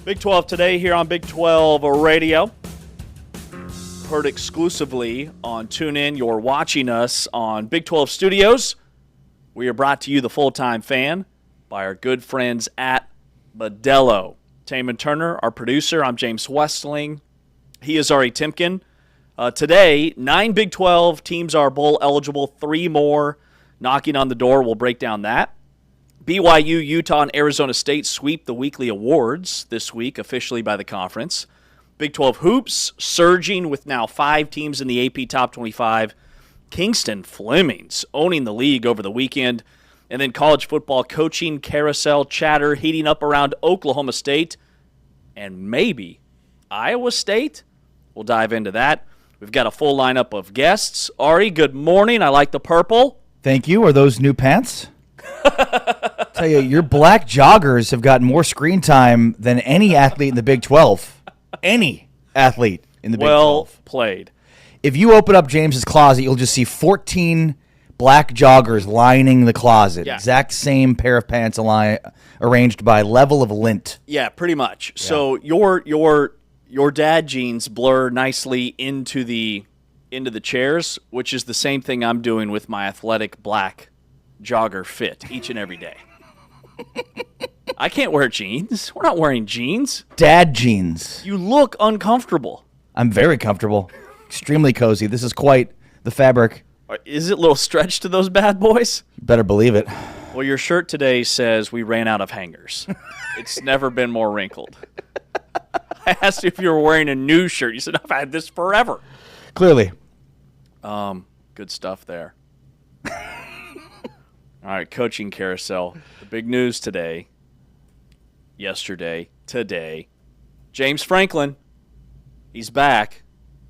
Big 12 today here on Big 12 Radio. Heard exclusively on TuneIn. You're watching us on Big 12 Studios. We are brought to you, the full-time fan, by our good friends at Modelo. Taman Turner, our producer. I'm James Westling. He is Ari Timken. Today, 9 Big 12 teams are bowl eligible. 3 more knocking on the door. We'll break down that. BYU, Utah, and Arizona State sweep the weekly awards this week, officially by the conference. Big 12 hoops surging with now 5 teams in the AP Top 25. Kingston Flemings owning the league over the weekend. And then college football coaching carousel chatter heating up around Oklahoma State and maybe Iowa State. We'll dive into that. We've got a full lineup of guests. Ari, good morning. I like the purple. Thank you. Are those new pants? Tell you, your black joggers have gotten more screen time than any athlete in the Big 12. Any athlete in the Big 12. Well played. If you open up James's closet, you'll just see 14 black joggers lining the closet. Yeah. Exact same pair of pants arranged by level of lint. Yeah, pretty much. Yeah. So your dad jeans blur nicely into the chairs, which is the same thing I'm doing with my athletic black jogger fit each and every day. I can't wear jeans. We're not wearing jeans. Dad jeans. You look uncomfortable. I'm very comfortable. Extremely cozy. This is quite the fabric. Is it a little stretched to those bad boys? You better believe it. Well, your shirt today says we ran out of hangers. It's never been more wrinkled. I asked you if you were wearing a new shirt. You said, I've had this forever. Clearly. Good stuff there. All right, coaching carousel. The big news today, yesterday, today. James Franklin, he's back.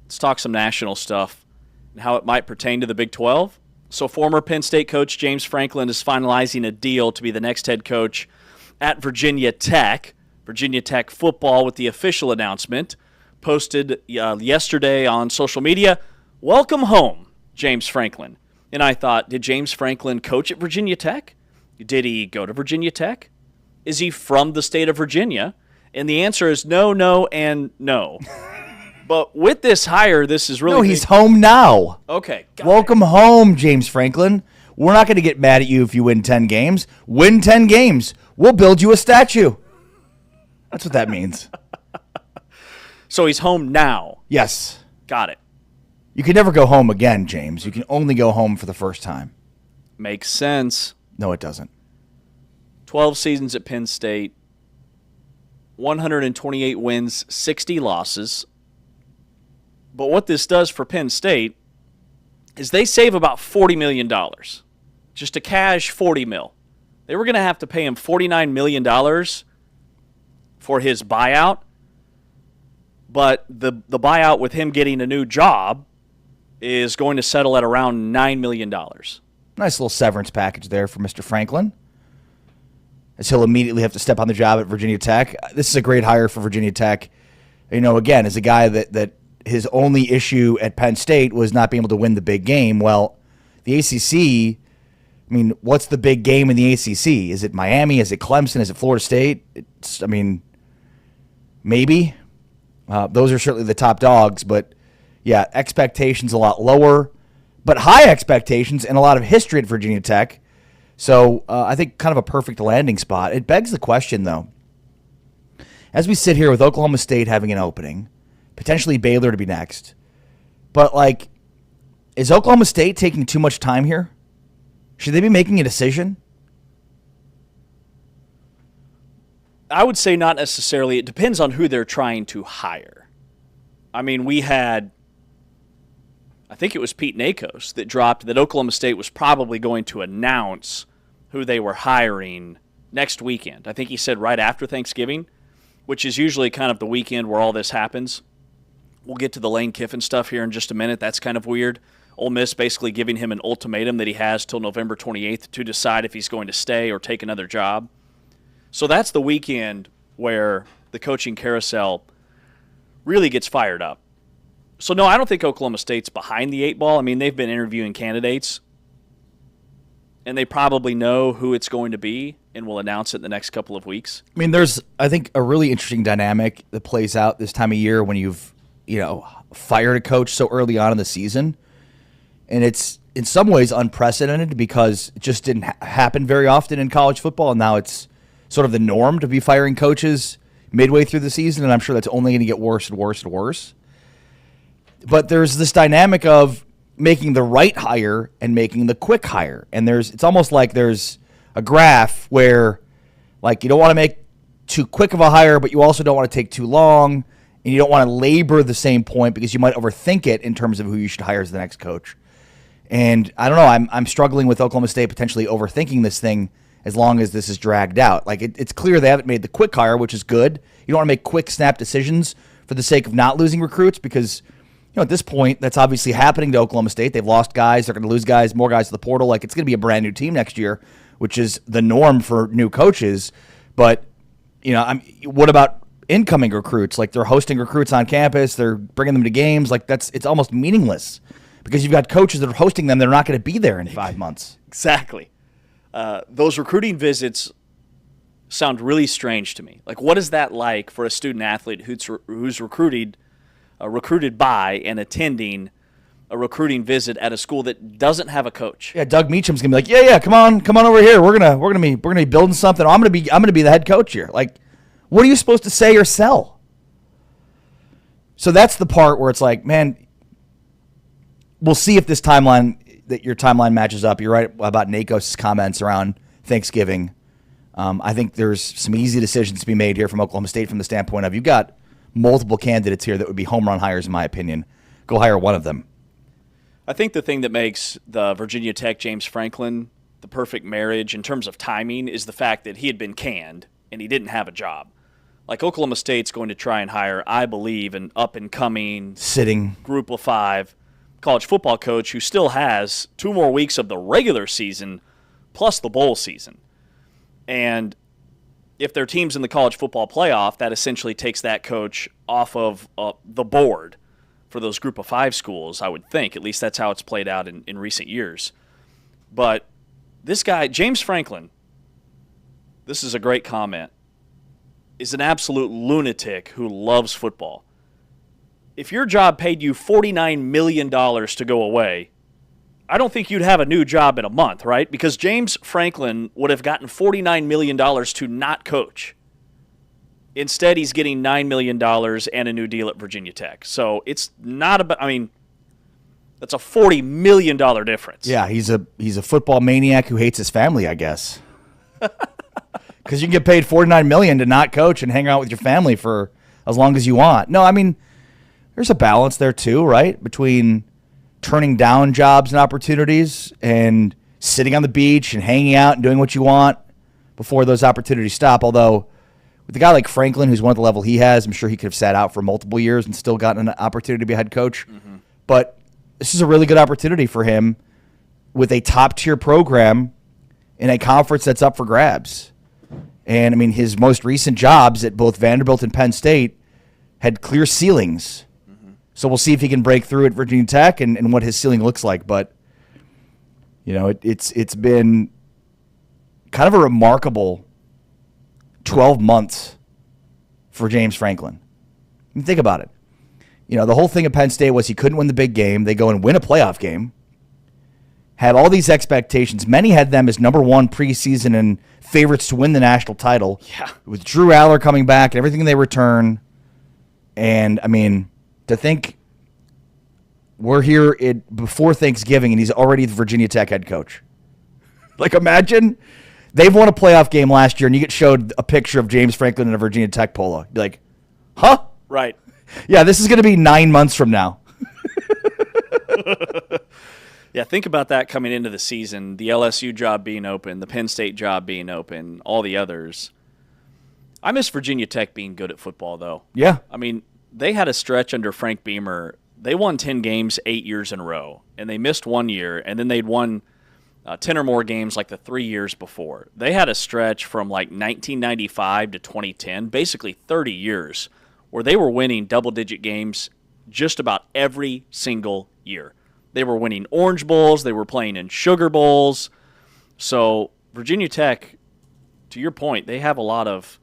Let's talk some national stuff and how it might pertain to the Big 12. So former Penn State coach James Franklin is finalizing a deal to be the next head coach at Virginia Tech. Virginia Tech football with the official announcement posted yesterday on social media. Welcome home, James Franklin. And I thought, did James Franklin coach at Virginia Tech? Did he go to Virginia Tech? Is he from the state of Virginia? And the answer is no, and no. But with this hire, this is really... No, he's home now. Okay. Welcome home, James Franklin. We're not going to get mad at you if you win 10 games. Win 10 games. We'll build you a statue. That's what that means. So he's home now. Yes. Got it. You can never go home again, James. You can only go home for the first time. Makes sense. No, it doesn't. 12 seasons at Penn State, 128 wins, 60 losses. But what this does for Penn State is they save about $40 million. Just a cash $40 million. They were going to have to pay him $49 million for his buyout. But the buyout with him getting a new job is going to settle at around $9 million. Nice little severance package there for Mr. Franklin, as he'll immediately have to step on the job at Virginia Tech. This is a great hire for Virginia Tech. You know, again, as a guy that his only issue at Penn State was not being able to win the big game. Well, the ACC, I mean, what's the big game in the ACC? Is it Miami? Is it Clemson? Is it Florida State? Maybe. Those are certainly the top dogs, but yeah, expectations a lot lower, but high expectations and a lot of history at Virginia Tech. So I think kind of a perfect landing spot. It begs the question, though, as we sit here with Oklahoma State having an opening, potentially Baylor to be next, but is Oklahoma State taking too much time here? Should they be making a decision? I would say not necessarily. It depends on who they're trying to hire. I mean, we had, I think it was Pete Nakos that dropped that Oklahoma State was probably going to announce who they were hiring next weekend. I think he said right after Thanksgiving, which is usually kind of the weekend where all this happens. We'll get to the Lane Kiffin stuff here in just a minute. That's kind of weird. Ole Miss basically giving him an ultimatum that he has till November 28th to decide if he's going to stay or take another job. So that's the weekend where the coaching carousel really gets fired up. So, no, I don't think Oklahoma State's behind the 8 ball. I mean, they've been interviewing candidates, and they probably know who it's going to be. and will announce it in the next couple of weeks. I mean, there's, I think, a really interesting dynamic that plays out this time of year when you've, fired a coach so early on in the season. And it's in some ways unprecedented because it just didn't happen very often in college football. And now it's sort of the norm to be firing coaches midway through the season. And I'm sure that's only going to get worse and worse and worse. But there's this dynamic of making the right hire and making the quick hire. And it's almost like there's a graph where, like, you don't want to make too quick of a hire, but you also don't want to take too long, and you don't want to labor the same point because you might overthink it in terms of who you should hire as the next coach. And I don't know, I'm struggling with Oklahoma State potentially overthinking this thing as long as this is dragged out. Like, it's clear they haven't made the quick hire, which is good. You don't want to make quick snap decisions for the sake of not losing recruits because, at this point, that's obviously happening to Oklahoma State. They've lost guys. They're going to lose guys, more guys to the portal. Like, it's going to be a brand new team next year, which is the norm for new coaches. But, what about incoming recruits? Like, they're hosting recruits on campus. They're bringing them to games. Like, it's almost meaningless because you've got coaches that are hosting them. They're not going to be there in 5 months. Exactly. Those recruiting visits sound really strange to me. Like, what is that like for a student athlete who's recruited by and attending a recruiting visit at a school that doesn't have a coach? Yeah, Doug Meacham's gonna be like, yeah, come on over here. We're gonna be building something. I'm gonna be the head coach here. Like, what are you supposed to say or sell? So that's the part where it's like, man, we'll see if your timeline matches up. You're right about Nakos' comments around Thanksgiving. I think there's some easy decisions to be made here from Oklahoma State from the standpoint of you've got multiple candidates here that would be home run hires, in my opinion. Go hire one of them. I think the thing that makes the Virginia Tech James Franklin the perfect marriage in terms of timing is the fact that he had been canned and he didn't have a job. Like, Oklahoma State's going to try and hire, I believe, an up-and-coming sitting Group of 5 college football coach who still has 2 more weeks of the regular season plus the bowl season. And if their team's in the college football playoff, that essentially takes that coach off of the board for those Group of 5 schools, I would think. At least that's how it's played out in recent years. But this guy, James Franklin, this is a great comment, is an absolute lunatic who loves football. If your job paid you $49 million to go away, I don't think you'd have a new job in a month, right? Because James Franklin would have gotten $49 million to not coach. Instead, he's getting $9 million and a new deal at Virginia Tech. So it's not about, that's a $40 million difference. Yeah, he's a football maniac who hates his family, I guess. Because you can get paid $49 million to not coach and hang out with your family for as long as you want. No, there's a balance there too, right? Between turning down jobs and opportunities and sitting on the beach and hanging out and doing what you want before those opportunities stop. Although, with a guy like Franklin, who's won at the level he has, I'm sure he could have sat out for multiple years and still gotten an opportunity to be a head coach. Mm-hmm. But this is a really good opportunity for him with a top-tier program in a conference that's up for grabs. And, his most recent jobs at both Vanderbilt and Penn State had clear ceilings. Mm-hmm. So we'll see if he can break through at Virginia Tech and what his ceiling looks like. But, it's been kind of a remarkable 12 months for James Franklin. Think about it. The whole thing at Penn State was he couldn't win the big game. They go and win a playoff game. Had all these expectations. Many had them as number 1 preseason and favorites to win the national title. Yeah. With Drew Aller coming back and everything they return. And, to think we're here before Thanksgiving and he's already the Virginia Tech head coach. Like, imagine they've won a playoff game last year and you get showed a picture of James Franklin in a Virginia Tech polo. You'd be like, huh? Right. Yeah, this is going to be 9 months from now. Yeah, think about that coming into the season, the LSU job being open, the Penn State job being open, all the others. I miss Virginia Tech being good at football, though. Yeah. They had a stretch under Frank Beamer. They won 10 games 8 years in a row, and they missed 1 year, and then they'd won 10 or more games like the 3 years before. They had a stretch from like 1995 to 2010, basically 30 years, where they were winning double-digit games just about every single year. They were winning Orange Bowls. They were playing in Sugar Bowls. So Virginia Tech, to your point, they have a lot of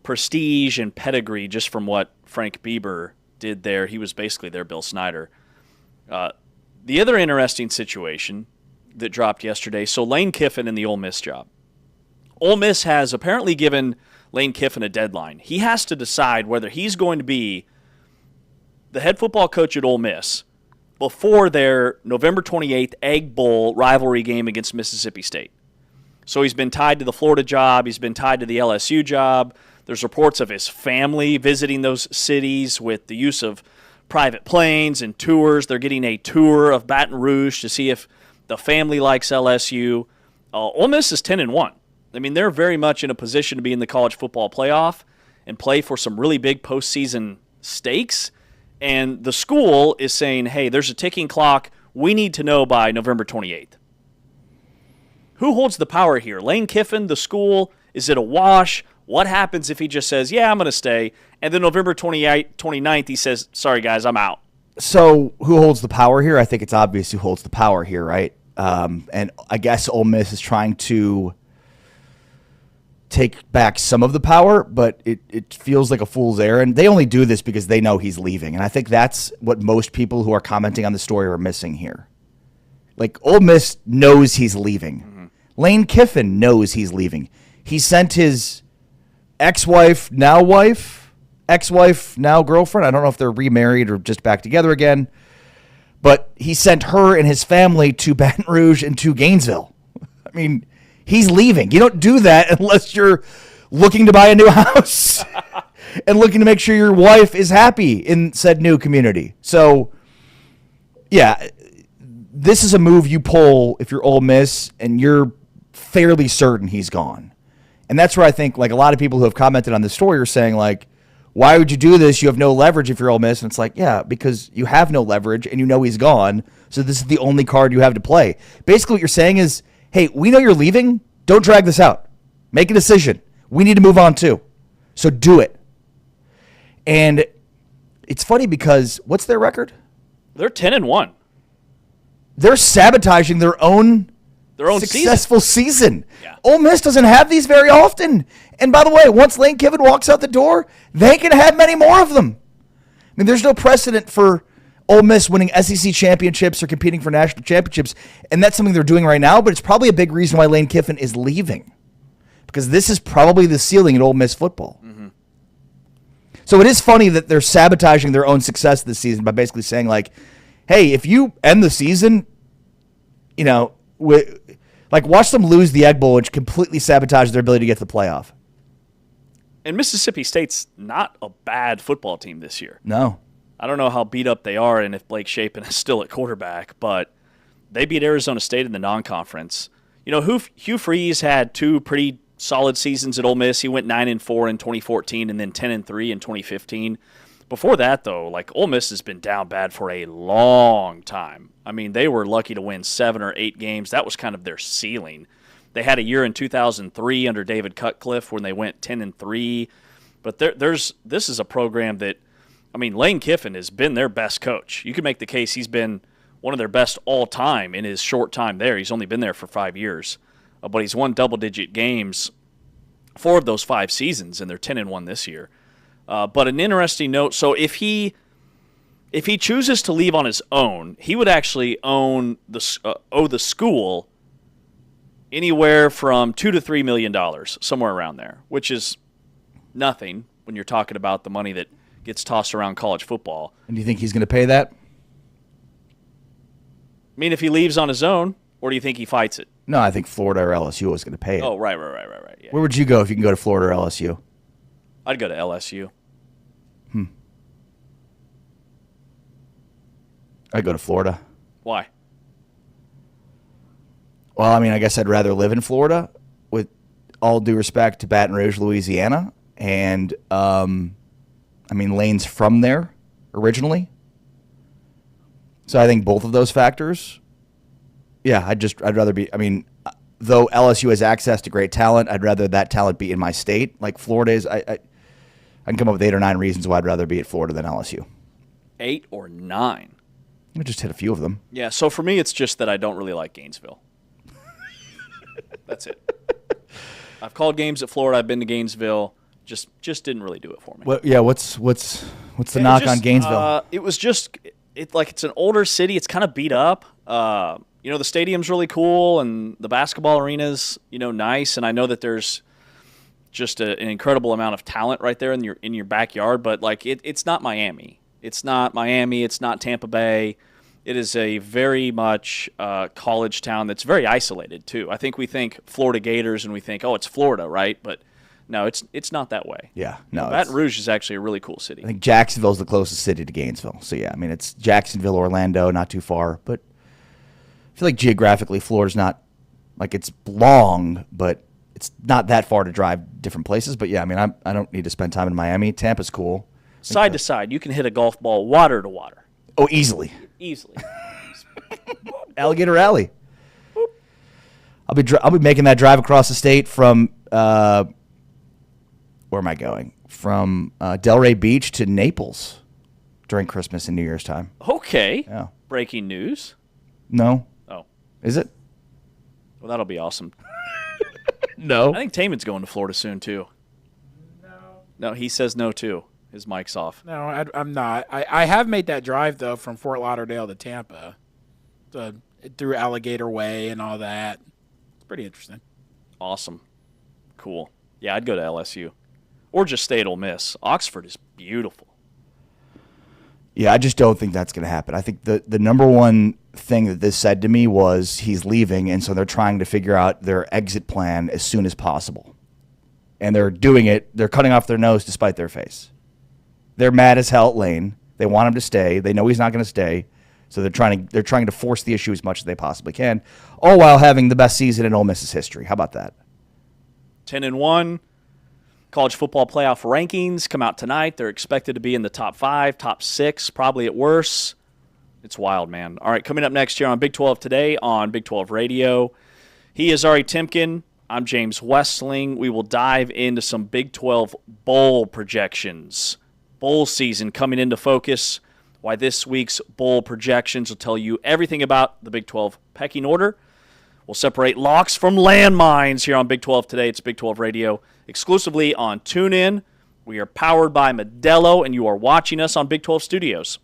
prestige and pedigree just from what Frank Bieber did there. He was basically their Bill Snyder. The other interesting situation that dropped yesterday, so Lane Kiffin in the Ole Miss job. Ole Miss has apparently given Lane Kiffin a deadline. He has to decide whether he's going to be the head football coach at Ole Miss before their November 28th Egg Bowl rivalry game against Mississippi State. So he's been tied to the Florida job. He's been tied to the LSU job. There's reports of his family visiting those cities with the use of private planes and tours. They're getting a tour of Baton Rouge to see if the family likes LSU. Ole Miss is 10-1. I mean, they're very much in a position to be in the college football playoff and play for some really big postseason stakes. And the school is saying, hey, there's a ticking clock. We need to know by November 28th. Who holds the power here? Lane Kiffin, the school? Is it a wash? What happens if he just says, yeah, I'm going to stay, and then November 29th he says, sorry, guys, I'm out? So who holds the power here? I think it's obvious who holds the power here, right? And I guess Ole Miss is trying to take back some of the power, but it feels like a fool's errand. They only do this because they know he's leaving, and I think that's what most people who are commenting on the story are missing here. Like, Ole Miss knows he's leaving. Mm-hmm. Lane Kiffin knows he's leaving. He sent his ex-wife, now girlfriend. I don't know if they're remarried or just back together again. But he sent her and his family to Baton Rouge and to Gainesville. I mean, he's leaving. You don't do that unless you're looking to buy a new house and looking to make sure your wife is happy in said new community. So, yeah, this is a move you pull if you're Ole Miss and you're fairly certain he's gone. And that's where I think, like, a lot of people who have commented on this story are saying, like, why would you do this? You have no leverage if you're Ole Miss. And it's like, yeah, because you have no leverage and you know he's gone. So this is the only card you have to play. Basically what you're saying is, hey, we know you're leaving. Don't drag this out. Make a decision. We need to move on too. So do it. And it's funny because what's their record? They're 10-1. They're sabotaging their own successful season. Yeah. Ole Miss doesn't have these very often. And by the way, once Lane Kiffin walks out the door, they can have many more of them. I mean, there's no precedent for Ole Miss winning SEC championships or competing for national championships, and that's something they're doing right now, but it's probably a big reason why Lane Kiffin is leaving, because this is probably the ceiling in Ole Miss football. Mm-hmm. So it is funny that they're sabotaging their own success this season by basically saying, like, hey, if you end the season, you know, watch them lose the Egg Bowl, which completely sabotage their ability to get to the playoff. And Mississippi State's not a bad football team this year. No. I don't know how beat up they are and if Blake Shapen is still at quarterback, but they beat Arizona State in the non-conference. You know, Hugh Freeze had two pretty solid seasons at Ole Miss. He went 9-4 in 2014 and then 10-3 in 2015. Before that, though, like, Ole Miss has been down bad for a long time. I mean, they were lucky to win 7 or 8 games. That was kind of their ceiling. They had a year in 2003 under David Cutcliffe when they went 10-3. But this is a program that, I mean, Lane Kiffin has been their best coach. You can make the case he's been one of their best all time in his short time there. He's only been there for 5 years. But he's won double-digit games 4 of those 5 seasons, and they're 10-1 this year. But an interesting note, so if he chooses to leave on his own, he would actually owe the school anywhere from $2 to $3 million, somewhere around there, which is nothing when you're talking about the money that gets tossed around college football. And do you think he's going to pay that? I mean, if he leaves on his own, or do you think he fights it? No, I think Florida or LSU is going to pay it. Oh, right. Yeah. Where would you go if you can go to Florida or LSU? I'd go to LSU. I'd go to Florida. Why? Well, I mean, I guess I'd rather live in Florida, with all due respect to Baton Rouge, Louisiana. And, I mean, Lane's from there originally. So I think both of those factors, yeah, I'd rather be, I mean, though LSU has access to great talent, I'd rather that talent be in my state. Like Florida is, I can come up with 8 or 9 reasons why I'd rather be at Florida than LSU. 8 or 9? I just hit a few of them. Yeah, so for me, it's just that I don't really like Gainesville. That's it. I've called games at Florida. I've been to Gainesville. Just didn't really do it for me. What's the knock on Gainesville? It was just it's an older city. It's kind of beat up. The stadium's really cool, and the basketball arena's nice. And I know that there's just an incredible amount of talent right there in your backyard. But it's not Miami. It's not Miami. It's not Tampa Bay. It is a very much college town that's very isolated too. I think we think Florida Gators and we think, oh, it's Florida, right? But no, it's not that way. Yeah, no. Baton Rouge is actually a really cool city. I think Jacksonville's the closest city to Gainesville. So yeah, I mean it's Jacksonville, Orlando, not too far. But I feel like geographically, Florida's not it's long, but it's not that far to drive different places. But yeah, I mean I don't need to spend time in Miami. Tampa's cool. Side to side, you can hit a golf ball water to water. Oh, easily. Alligator Alley. I'll be making that drive across the state from. Where am I going? From Delray Beach to Naples during Christmas and New Year's time. Okay. Yeah. Breaking news. No. Oh. Is it? Well, that'll be awesome. No. I think Taman's going to Florida soon, too. No, he says no, too. His mic's off. No, I'm not. I have made that drive, though, from Fort Lauderdale to Tampa, through Alligator Way and all that. It's pretty interesting. Awesome. Cool. Yeah, I'd go to LSU. Or just stay at Ole Miss. Oxford is beautiful. Yeah, I just don't think that's going to happen. I think the number one thing that this said to me was he's leaving, and so they're trying to figure out their exit plan as soon as possible. And they're doing it. They're cutting off their nose to spite their face. They're mad as hell at Lane. They want him to stay. They know he's not going to stay. So they're trying to force the issue as much as they possibly can, all while having the best season in Ole Miss's history. How about that? 10-1. College football playoff rankings come out tonight. They're expected to be in the top 5, top 6, probably at worst. It's wild, man. All right, coming up next here on Big 12 Today on Big 12 Radio. He is Ari Timken. I'm James Westling. We will dive into some Big 12 bowl projections. Bowl season coming into focus. Why this week's bowl projections will tell you everything about the Big 12 pecking order. We'll separate locks from landmines here on Big 12 Today. It's Big 12 Radio, exclusively on TuneIn. We are powered by Modelo, and you are watching us on Big 12 Studios.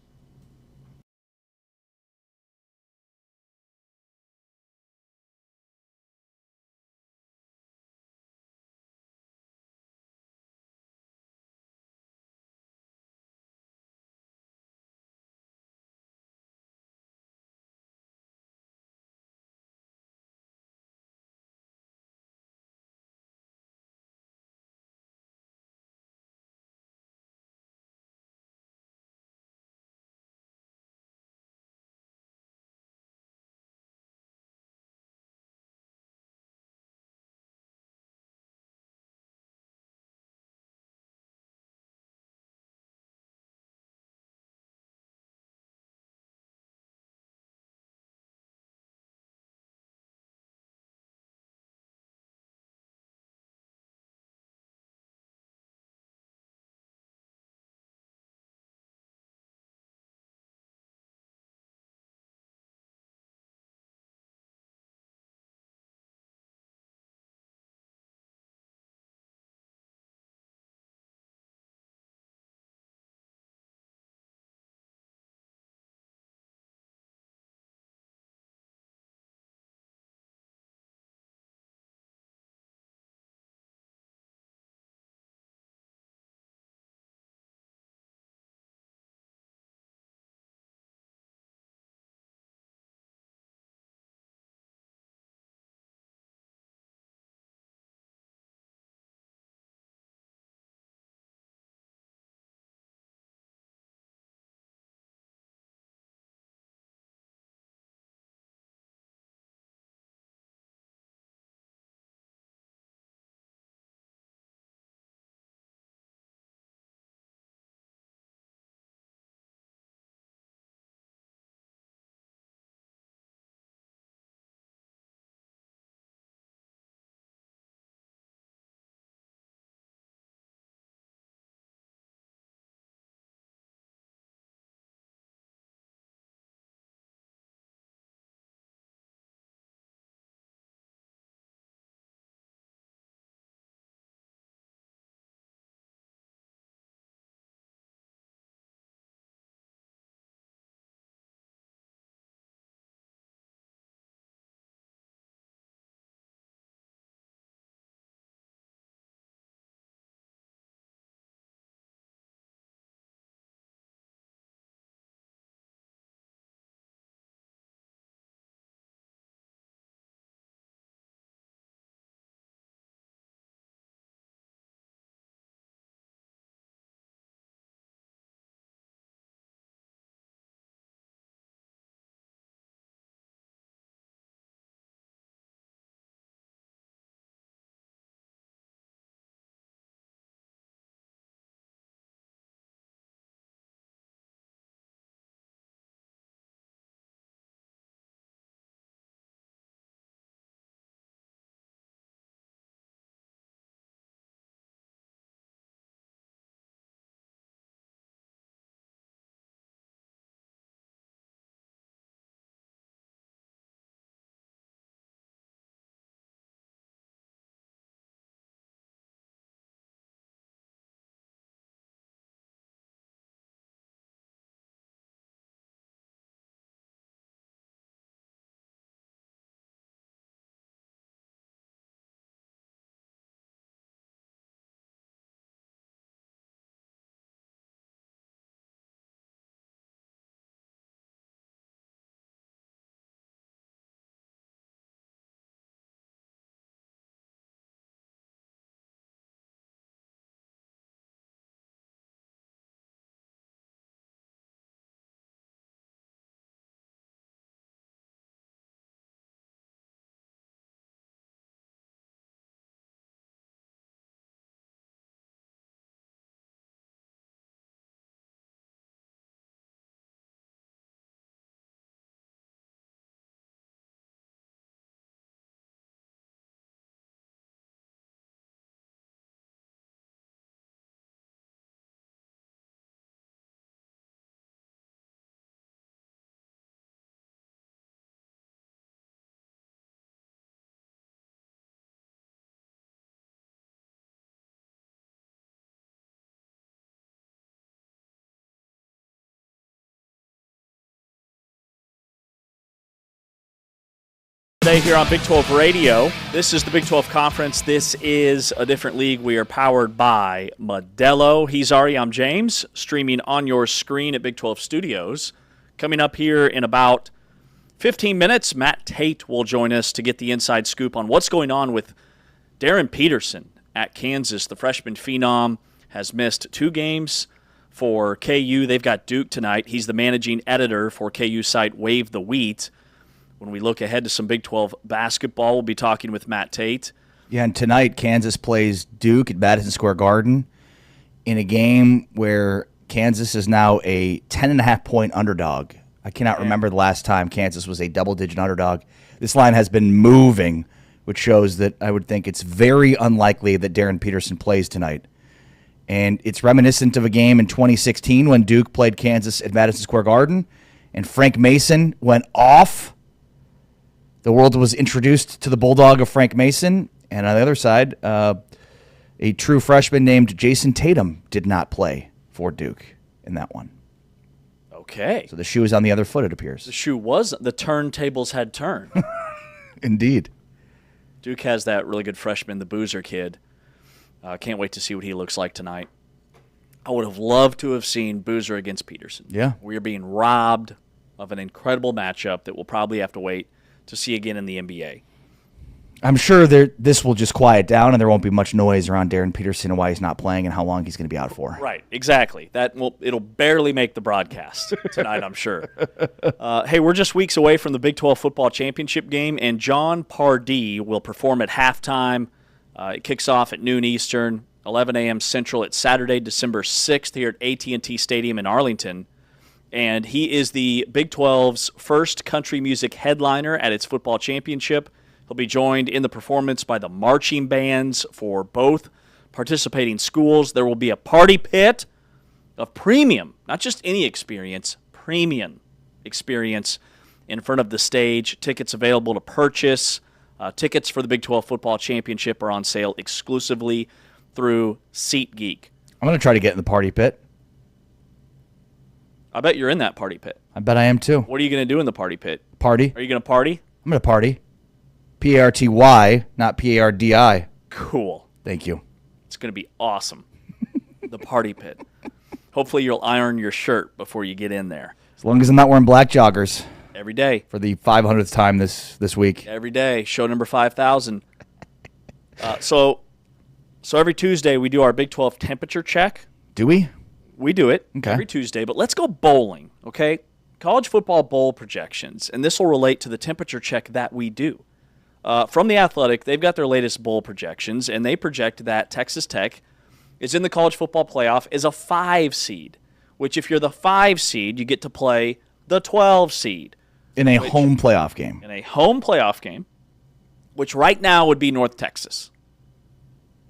Today here on Big 12 Radio, this is the Big 12 Conference. This is a different league. We are powered by Modelo. He's Ari, I'm James, streaming on your screen at Big 12 Studios. Coming up here in about 15 minutes, Matt Tate will join us to get the inside scoop on what's going on with Darren Peterson at Kansas. The freshman phenom has missed 2 games for KU. They've got Duke tonight. He's the managing editor for KU site Wave the Wheat. When we look ahead to some Big 12 basketball, we'll be talking with Matt Tate. Yeah, and tonight Kansas plays Duke at Madison Square Garden in a game where Kansas is now a 10.5-point underdog. I cannot remember the last time Kansas was a double-digit underdog. This line has been moving, which shows that I would think it's very unlikely that Darren Peterson plays tonight. And it's reminiscent of a game in 2016 when Duke played Kansas at Madison Square Garden, and Frank Mason went off. The world was introduced to the bulldog of Frank Mason, and on the other side, a true freshman named Jason Tatum did not play for Duke in that one. Okay. So the shoe is on the other foot, it appears. The turntables had turned. Indeed. Duke has that really good freshman, the Boozer kid. Can't wait to see what he looks like tonight. I would have loved to have seen Boozer against Peterson. Yeah. We are being robbed of an incredible matchup that we'll probably have to wait to see again in the NBA. I'm sure this will just quiet down and there won't be much noise around Darren Peterson and why he's not playing and how long he's going to be out for. Right, exactly. It'll barely make the broadcast tonight, I'm sure. Hey, we're just weeks away from the Big 12 football championship game, and John Pardee will perform at halftime. It kicks off at noon Eastern, 11 a.m. Central. It's Saturday, December 6th here at AT&T Stadium in Arlington. And he is the Big 12's first country music headliner at its football championship. He'll be joined in the performance by the marching bands for both participating schools. There will be a party pit of premium, not just any experience, premium experience in front of the stage. Tickets available to purchase. Tickets for the Big 12 football championship are on sale exclusively through SeatGeek. I'm going to try to get in the party pit. I bet you're in that party pit. I bet I am too. What are you going to do in the party pit? Party. Are you going to party? I'm going to party. P-A-R-T-Y, not P-A-R-D-I. Cool. Thank you. It's going to be awesome. The party pit. Hopefully you'll iron your shirt before you get in there. As long as I'm not wearing black joggers. Every day. For the 500th time this week. Every day. Show number 5,000. So every Tuesday we do our Big 12 temperature check. Do we? We do it okay. Every Tuesday, but let's go bowling, okay? College football bowl projections, and this will relate to the temperature check that we do. From The Athletic, they've got their latest bowl projections, and they project that Texas Tech is in the college football playoff as a 5 seed, which if you're the 5 seed, you get to play the 12 seed. In a home playoff game. In a home playoff game, which right now would be North Texas.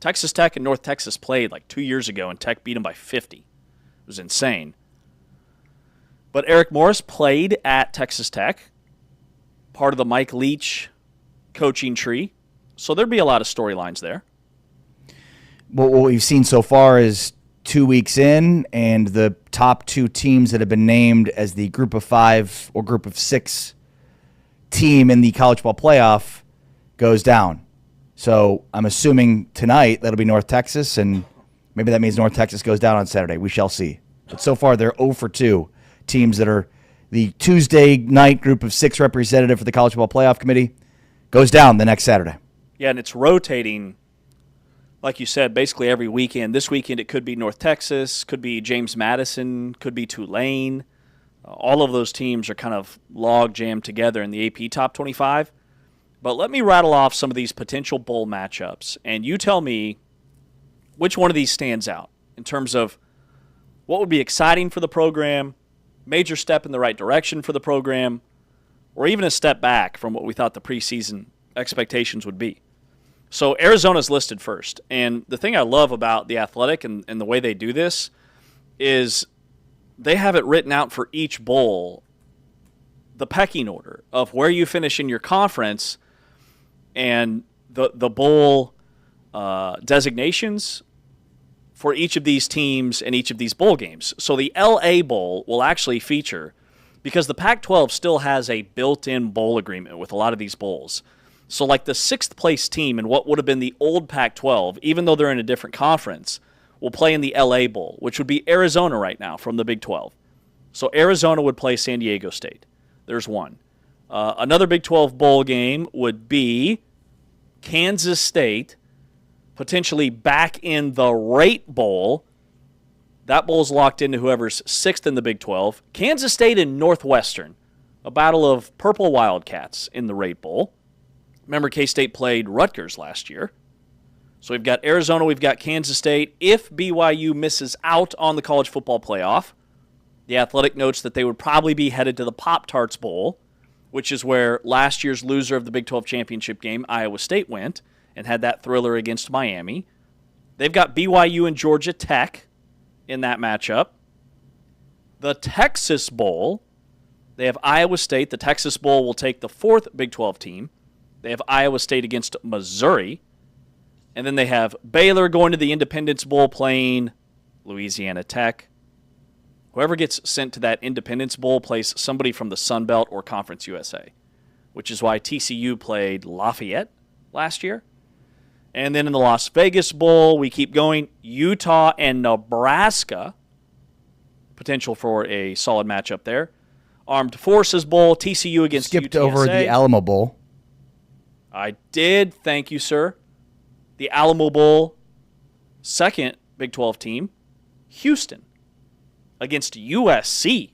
Texas Tech and North Texas played like 2 years ago, and Tech beat them by 50. It was insane. But Eric Morris played at Texas Tech, part of the Mike Leach coaching tree. So there'd be a lot of storylines there. Well, what we've seen so far is 2 weeks in, and the top 2 teams that have been named as the group of 5 or group of 6 team in the college ball playoff goes down. So I'm assuming tonight that'll be North Texas, and maybe that means North Texas goes down on Saturday. We shall see. But so far, they're 0 for 2 teams that are the Tuesday night group of 6 representative for the College Football Playoff Committee goes down the next Saturday. Yeah, and it's rotating, like you said, basically every weekend. This weekend it could be North Texas, could be James Madison, could be Tulane. All of those teams are kind of log jammed together in the AP Top 25. But let me rattle off some of these potential bowl matchups, and you tell me which one of these stands out in terms of what would be exciting for the program, major step in the right direction for the program, or even a step back from what we thought the preseason expectations would be. So Arizona's listed first. And the thing I love about The Athletic and the way they do this is they have it written out for each bowl, the pecking order of where you finish in your conference and the bowl designations for each of these teams and each of these bowl games. So the LA Bowl will actually feature because the Pac-12 still has a built-in bowl agreement with a lot of these bowls. So like the 6th place team in what would have been the old Pac-12, even though they're in a different conference, will play in the LA Bowl, which would be Arizona right now from the Big 12. So Arizona would play San Diego State. There's one. Another Big 12 bowl game would be Kansas State, potentially back in the Rate Bowl. That bowl's locked into whoever's 6th in the Big 12. Kansas State and Northwestern, a battle of purple Wildcats in the Rate Bowl. Remember, K-State played Rutgers last year. So we've got Arizona, we've got Kansas State. If BYU misses out on the college football playoff, The Athletic notes that they would probably be headed to the Pop-Tarts Bowl, which is where last year's loser of the Big 12 championship game, Iowa State, went and had that thriller against Miami. They've got BYU and Georgia Tech in that matchup. The Texas Bowl, they have Iowa State. The Texas Bowl will take the 4th Big 12 team. They have Iowa State against Missouri. And then they have Baylor going to the Independence Bowl playing Louisiana Tech. Whoever gets sent to that Independence Bowl plays somebody from the Sun Belt or Conference USA, which is why TCU played Lafayette last year. And then in the Las Vegas Bowl, we keep going. Utah and Nebraska, potential for a solid matchup there. Armed Forces Bowl, TCU against Skipped UTSA. over the Alamo Bowl. I did. Thank you, sir. The Alamo Bowl, 2nd Big 12 team, Houston against USC.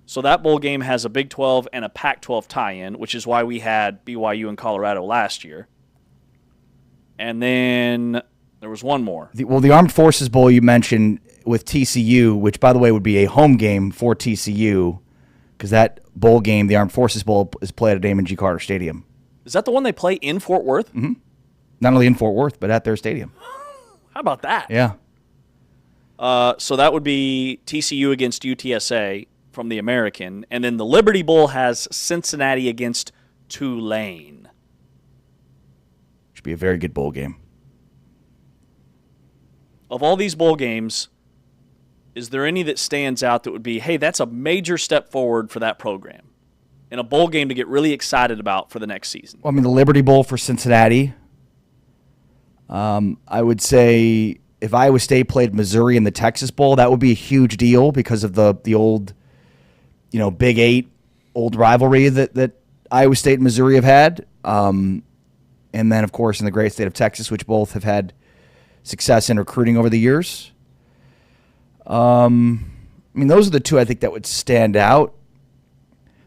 So that bowl game has a Big 12 and a Pac-12 tie-in, which is why we had BYU and Colorado last year. And then there was one more. The Armed Forces Bowl you mentioned with TCU, which, by the way, would be a home game for TCU, because that bowl game, the Armed Forces Bowl, is played at Damon G. Carter Stadium. Is that the one they play in Fort Worth? Mm-hmm. Not only in Fort Worth, but at their stadium. How about that? Yeah. So that would be TCU against UTSA from the American. And then the Liberty Bowl has Cincinnati against Tulane. Should be a very good bowl game. Of all these bowl games, is there any that stands out that would be, hey, that's a major step forward for that program? And a bowl game to get really excited about for the next season? Well, I mean, the Liberty Bowl for Cincinnati. I would say if Iowa State played Missouri in the Texas Bowl, that would be a huge deal because of the old, Big 8 old rivalry that Iowa State and Missouri have had. And then, of course, in the great state of Texas, which both have had success in recruiting over the years. Those are the two I think that would stand out.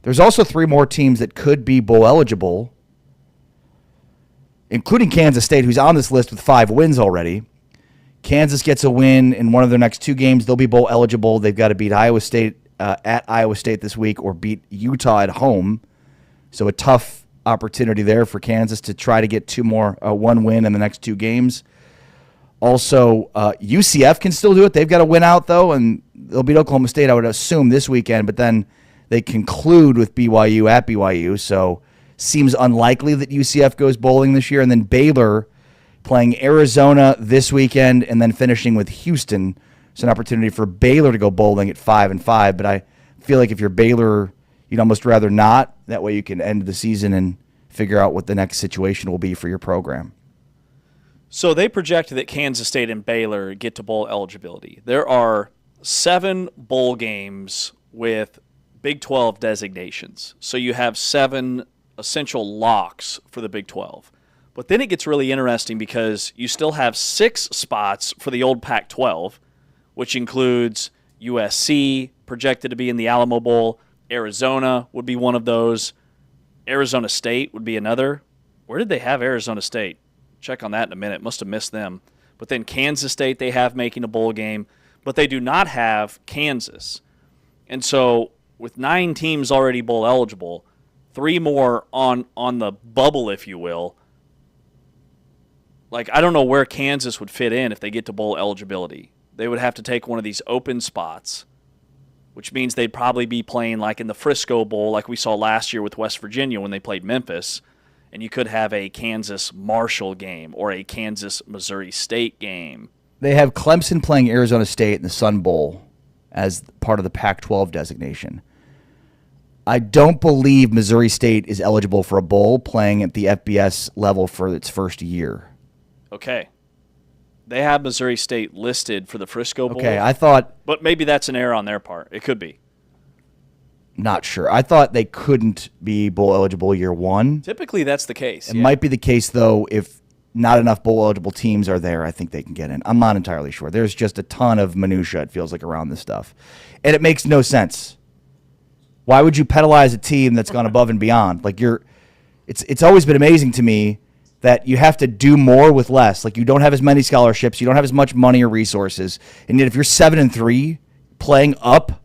There's also 3 more teams that could be bowl eligible, including Kansas State, who's on this list with 5 wins already. Kansas gets a win in one of their next 2 games. They'll be bowl eligible. They've got to beat Iowa State at Iowa State this week or beat Utah at home. So a tough opportunity there for Kansas to try to get 1 win in the next 2 games. Also, UCF can still do it. They've got to win out, though, and they'll beat Oklahoma State, I would assume, this weekend. But then they conclude with BYU at BYU, so seems unlikely that UCF goes bowling this year. And then Baylor playing Arizona this weekend and then finishing with Houston. It's an opportunity for Baylor to go bowling at 5-5. But I feel like if you're Baylor, you'd almost rather not. That way you can end the season and figure out what the next situation will be for your program. So they project that Kansas State and Baylor get to bowl eligibility. There are 7 bowl games with Big 12 designations. So you have 7 essential locks for the Big 12. But then it gets really interesting because you still have 6 spots for the old Pac-12, which includes USC, projected to be in the Alamo Bowl. Arizona would be one of those. Arizona State would be another. Where did they have Arizona State? Check on that in a minute. Must have missed them. But then Kansas State they have making a bowl game, but they do not have Kansas. And so with 9 teams already bowl eligible, 3 more on the bubble, if you will. Like, I don't know where Kansas would fit in if they get to bowl eligibility. They would have to take one of these open spots, which means they'd probably be playing like in the Frisco Bowl like we saw last year with West Virginia when they played Memphis. And you could have a Kansas-Marshall game or a Kansas-Missouri State game. They have Clemson playing Arizona State in the Sun Bowl as part of the Pac-12 designation. I don't believe Missouri State is eligible for a bowl playing at the FBS level for its first year. Okay. They have Missouri State listed for the Frisco Bowl. Okay, I thought... But maybe that's an error on their part. It could be. Not sure. I thought they couldn't be bowl eligible year one. Typically, that's the case. It might be the case, though, if not enough bowl eligible teams are there, I think they can get in. I'm not entirely sure. There's just a ton of minutia, it feels like, around this stuff. And it makes no sense. Why would you penalize a team that's gone above and beyond? Like it's always been amazing to me that you have to do more with less. Like you don't have as many scholarships, you don't have as much money or resources, and yet if you're 7-3 playing up,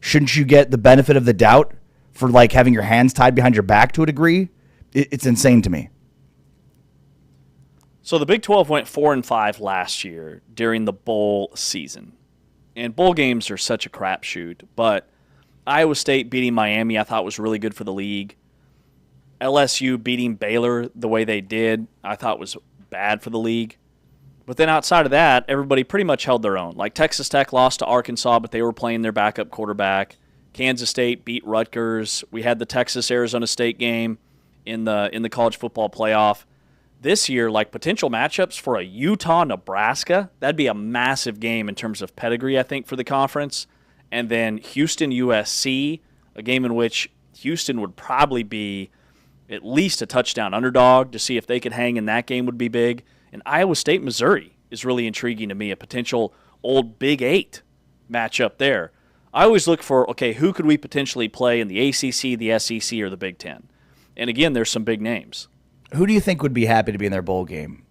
shouldn't you get the benefit of the doubt for like having your hands tied behind your back to a degree? It's insane to me. So the Big 12 went 4-5 last year during the bowl season, and bowl games are such a crapshoot, but Iowa State beating Miami I thought was really good for the league. LSU beating Baylor the way they did I thought was bad for the league. But then outside of that, everybody pretty much held their own. Like Texas Tech lost to Arkansas, but they were playing their backup quarterback. Kansas State beat Rutgers. We had the Texas-Arizona State game in the college football playoff. This year, like potential matchups for a Utah-Nebraska, that'd be a massive game in terms of pedigree, I think, for the conference. And then Houston-USC, a game in which Houston would probably be at least a touchdown underdog. To see if they could hang in that game would be big. And Iowa State-Missouri is really intriguing to me, a potential old Big 8 matchup there. I always look for, okay, who could we potentially play in the ACC, the SEC, or the Big 10? And again, there's some big names. Who do you think would be happy to be in their bowl game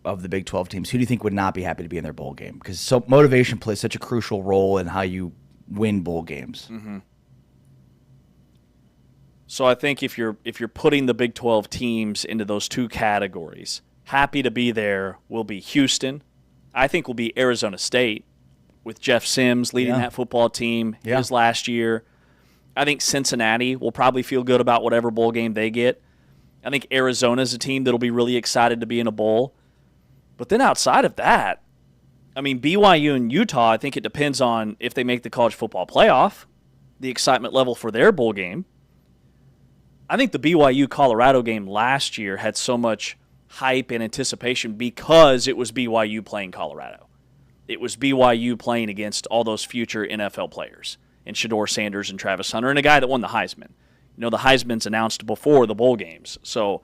of the Big 12 teams? Who do you think would not be happy to be in their bowl game? Because motivation plays such a crucial role in how you win bowl games. Mm-hmm. So I think if you're putting the Big 12 teams into those two categories, happy to be there will be Houston. I think will be Arizona State with Jeff Sims leading that football team his last year. I think Cincinnati will probably feel good about whatever bowl game they get. I think Arizona's a team that'll be really excited to be in a bowl. But then outside of that, I mean, BYU and Utah, I think it depends on if they make the college football playoff, the excitement level for their bowl game. I think the BYU-Colorado game last year had so much hype and anticipation because it was BYU playing Colorado. It was BYU playing against all those future NFL players, and Shedeur Sanders and Travis Hunter, and a guy that won the Heisman. You know, the Heisman's announced before the bowl games, so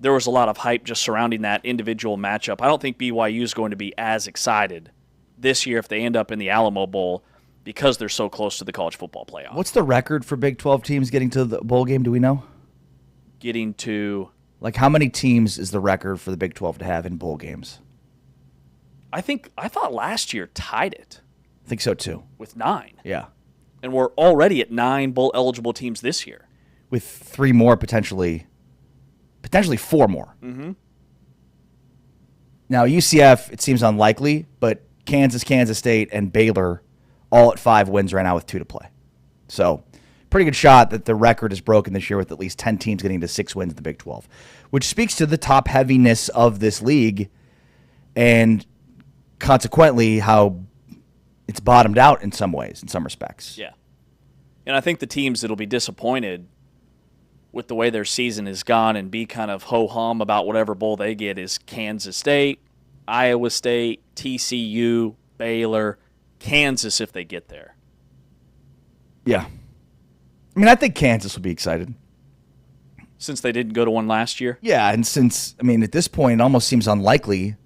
there was a lot of hype just surrounding that individual matchup. I don't think BYU is going to be as excited this year if they end up in the Alamo Bowl because they're so close to the college football playoff. What's the record for Big 12 teams getting to the bowl game? Do we know? Getting to... Like, how many teams is the record for the Big 12 to have in bowl games? I thought last year tied it. I think so, too. With 9. Yeah. And we're already at 9 bowl-eligible teams this year. With 3 more, potentially 4 more. Mm-hmm. Now, UCF, it seems unlikely, but Kansas, Kansas State, and Baylor all at 5 wins right now with 2 to play. So, pretty good shot that the record is broken this year with at least 10 teams getting to 6 wins in the Big 12, which speaks to the top heaviness of this league and consequently how it's bottomed out in some ways, in some respects. Yeah. And I think the teams that'll be disappointed with the way their season has gone and be kind of ho-hum about whatever bowl they get is Kansas State, Iowa State, TCU, Baylor, Kansas if they get there. Yeah. I mean, I think Kansas will be excited. Since they didn't go to one last year? Yeah, and since, I mean, at this point, it almost seems unlikely,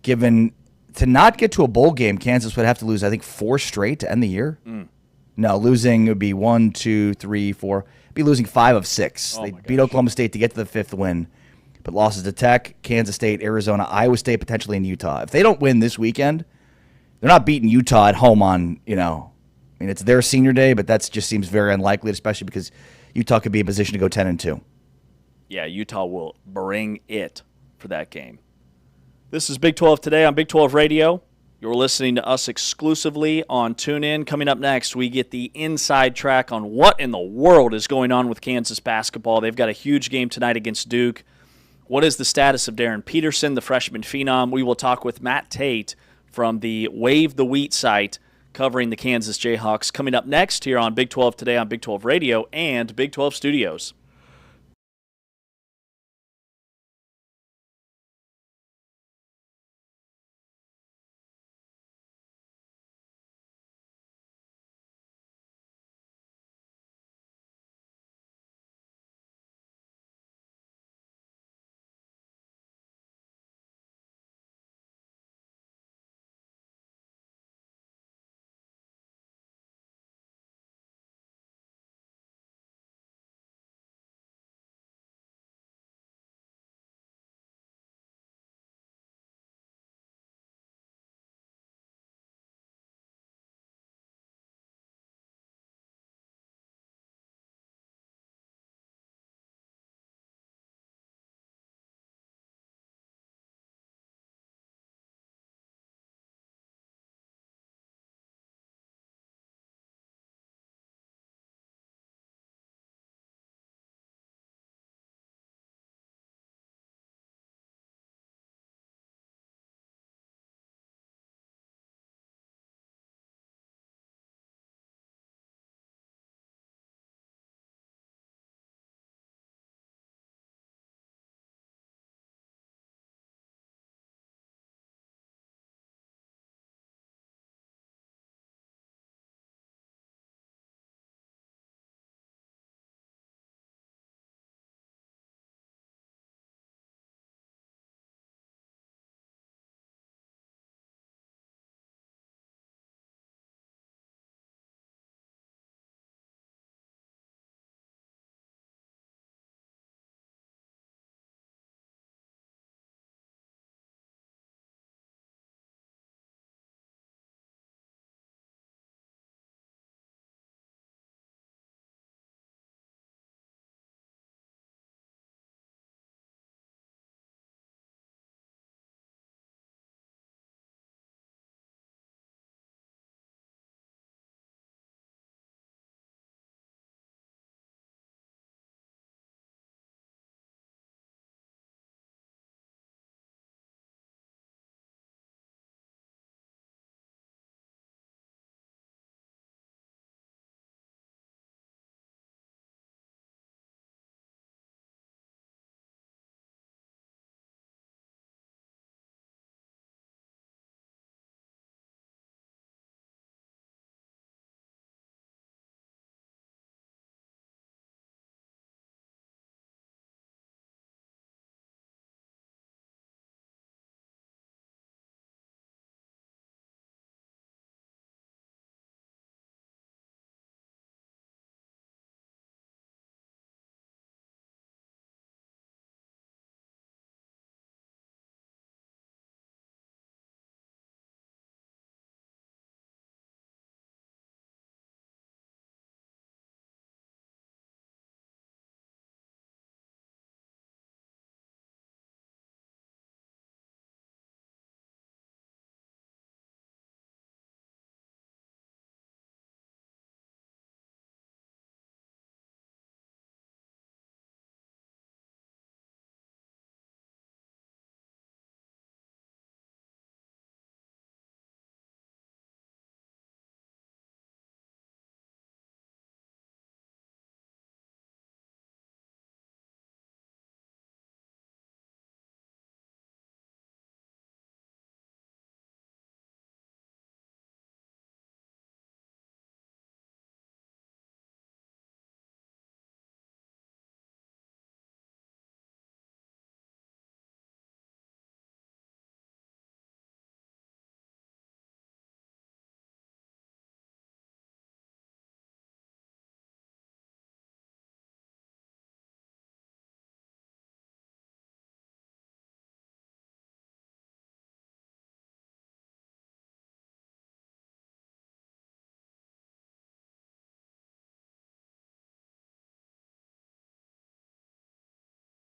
given to not get to a bowl game, Kansas would have to lose, I think, 4 straight to end the year. No, losing would be 1, 2, 3, 4. Be losing 5 of 6. They beat Oklahoma State to get to the 5th win, but losses to Tech, Kansas State, Arizona, Iowa State, potentially in Utah. If they don't win this weekend, they're not beating Utah at home on, I mean, it's their senior day, but that just seems very unlikely, especially because Utah could be in position to go 10-2. Yeah, Utah will bring it for that game. This is Big 12 Today on Big 12 Radio. You're listening to us exclusively on TuneIn. Coming up next, we get the inside track on what in the world is going on with Kansas basketball. They've got a huge game tonight against Duke. What is the status of Darren Peterson, the freshman phenom? We will talk with Matt Tate from the Wave the Wheat site covering the Kansas Jayhawks. Coming up next here on Big 12 Today on Big 12 Radio and Big 12 Studios.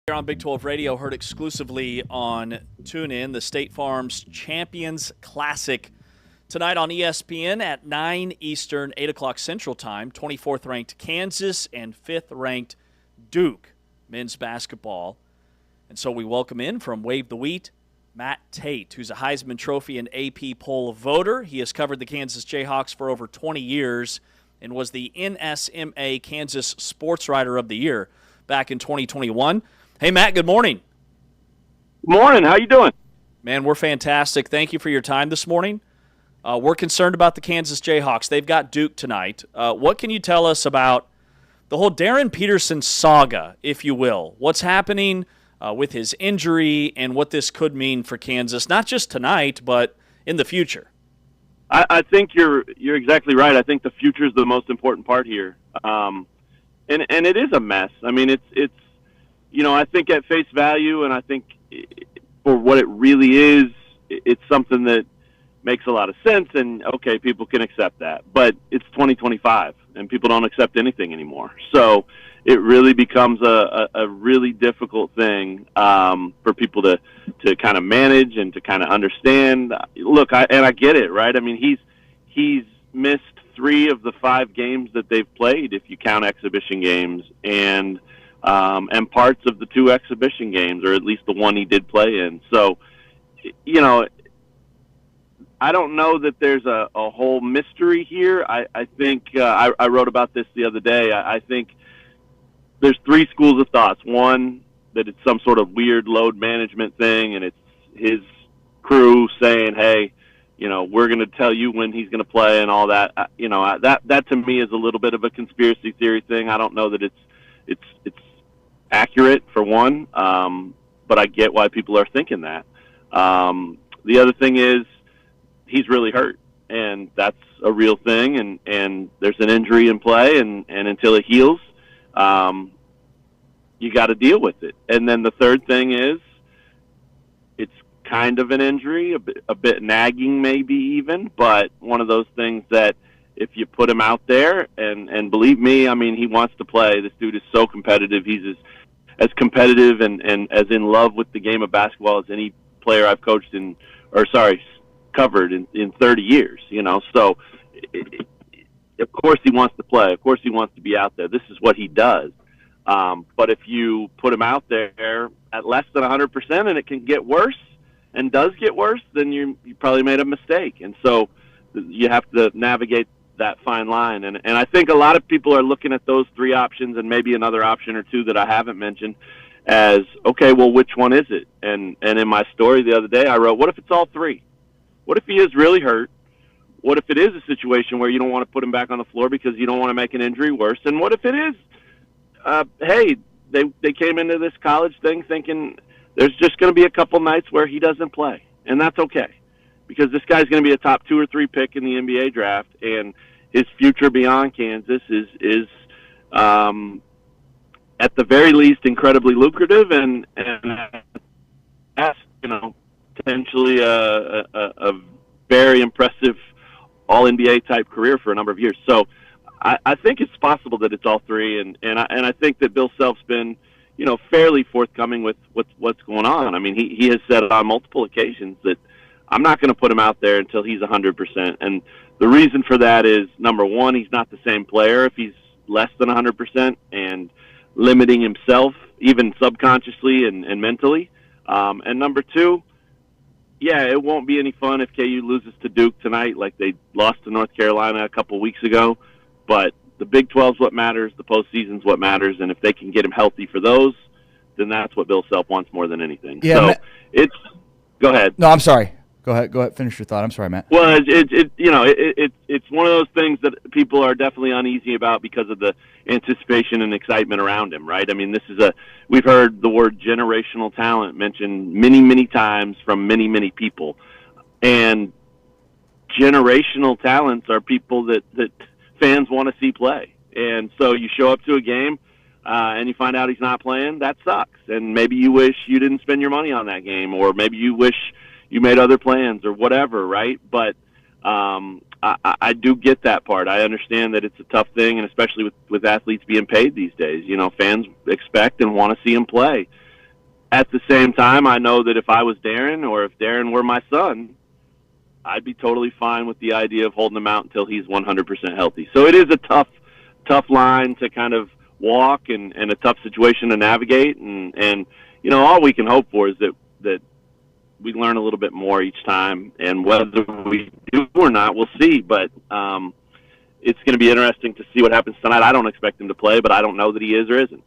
Here on Big 12 Radio, heard exclusively on TuneIn, the State Farm's Champions Classic. Tonight on ESPN at 9 Eastern, 8 o'clock Central Time, 24th ranked Kansas and 5th ranked Duke men's basketball. And so we welcome in from Wave the Wheat, Matt Tate, who's a Heisman Trophy and AP poll voter. He has covered the Kansas Jayhawks for over 20 years and was the NSMA Kansas Sports Writer of the Year back in 2021. Hey, Matt, good morning. Good morning. How you doing? Man, we're fantastic. Thank you for your time this morning. We're concerned about the Kansas Jayhawks. They've got Duke tonight. What can you tell us about the whole Darren Peterson saga, if you will? What's happening with his injury and what this could mean for Kansas, not just tonight, but in the future? I think you're exactly right. I think the future is the most important part here, and it is a mess. I mean, it's I think at face value, and I think for what it really is, it's something that makes a lot of sense, and okay, people can accept that. But it's 2025, and people don't accept anything anymore. So it really becomes a really difficult thing for people to kind of manage and to kind of understand. Look, I get it, right? I mean, he's missed 3 of the 5 games that they've played, if you count exhibition games, and parts of the 2 exhibition games, or at least the one he did play in. So, I don't know that there's a whole mystery here. I think I wrote about this the other day. I think there's 3 schools of thoughts. One, that it's some sort of weird load management thing, and it's his crew saying, hey, we're going to tell you when he's going to play and all that. That to me is a little bit of a conspiracy theory thing. I don't know that it's accurate, for one, but I get why people are thinking that. The other thing is he's really hurt, and that's a real thing, and there's an injury in play, and until it heals, you got to deal with it. And then the third thing is it's kind of an injury, a bit nagging maybe even, but one of those things that if you put him out there, and believe me, I mean, he wants to play. This dude is so competitive. He's as competitive and as in love with the game of basketball as any player I've covered in 30 years, So, of course he wants to play. Of course he wants to be out there. This is what he does. But if you put him out there at less than 100% and it can get worse and does get worse, then you probably made a mistake. And so you have to navigate that fine line. And I think a lot of people are looking at those 3 options and maybe another option or 2 that I haven't mentioned as, okay, well, which one is it? And in my story the other day, I wrote, what if it's all 3? What if he is really hurt? What if it is a situation where you don't want to put him back on the floor because you don't want to make an injury worse? And what if it is, hey, they came into this college thing thinking there's just going to be a couple nights where he doesn't play, and that's okay because this guy's going to be a top 2 or 3 pick in the NBA draft, and his future beyond Kansas is at the very least incredibly lucrative and potentially a very impressive all-NBA type career for a number of years. So I think it's possible that it's all 3, and I think that Bill Self's been, fairly forthcoming with what's going on. I mean, he has said on multiple occasions that I'm not going to put him out there until he's 100%. And the reason for that is, number one, he's not the same player if he's less than 100% and limiting himself, even subconsciously and mentally. And number 2, yeah, it won't be any fun if KU loses to Duke tonight like they lost to North Carolina a couple weeks ago. But the Big 12 is what matters. The postseason's what matters. And if they can get him healthy for those, then that's what Bill Self wants more than anything. Yeah, so go ahead. No, I'm sorry. Go ahead. Finish your thought. I'm sorry, Matt. Well, it's one of those things that people are definitely uneasy about because of the anticipation and excitement around him, right? I mean, we've heard the word generational talent mentioned many, many times from many, many people. And generational talents are people that fans want to see play. And so you show up to a game and you find out he's not playing, that sucks. And maybe you wish you didn't spend your money on that game, or maybe you wish you made other plans or whatever, right? But I do get that part. I understand that it's a tough thing, and especially with athletes being paid these days. Fans expect and want to see him play. At the same time, I know that if I was Darren, or if Darren were my son, I'd be totally fine with the idea of holding him out until he's 100% healthy. So it is a tough line to kind of walk and a tough situation to navigate. And all we can hope for is that we learn a little bit more each time, and whether we do or not, we'll see. But it's going to be interesting to see what happens tonight. I don't expect him to play, but I don't know that he is or isn't.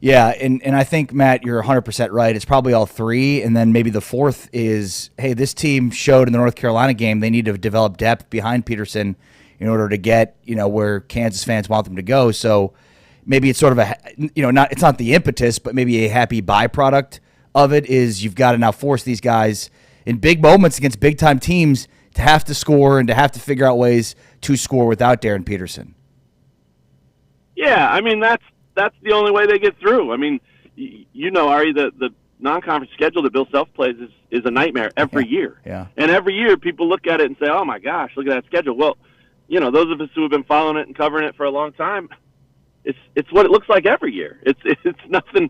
Yeah, and I think, Matt, you're 100% right. It's probably all three, and then maybe the fourth is, hey, this team showed in the North Carolina game they need to develop depth behind Peterson in order to get, where Kansas fans want them to go. So maybe it's sort of it's not the impetus, but maybe a happy byproduct of it is you've got to now force these guys in big moments against big-time teams to have to score and to have to figure out ways to score without Darren Peterson. Yeah, I mean, that's the only way they get through. I mean, Ari, the non-conference schedule that Bill Self plays is a nightmare every year. Yeah. And every year people look at it and say, oh, my gosh, look at that schedule. Well, those of us who have been following it and covering it for a long time, it's what it looks like every year. It's nothing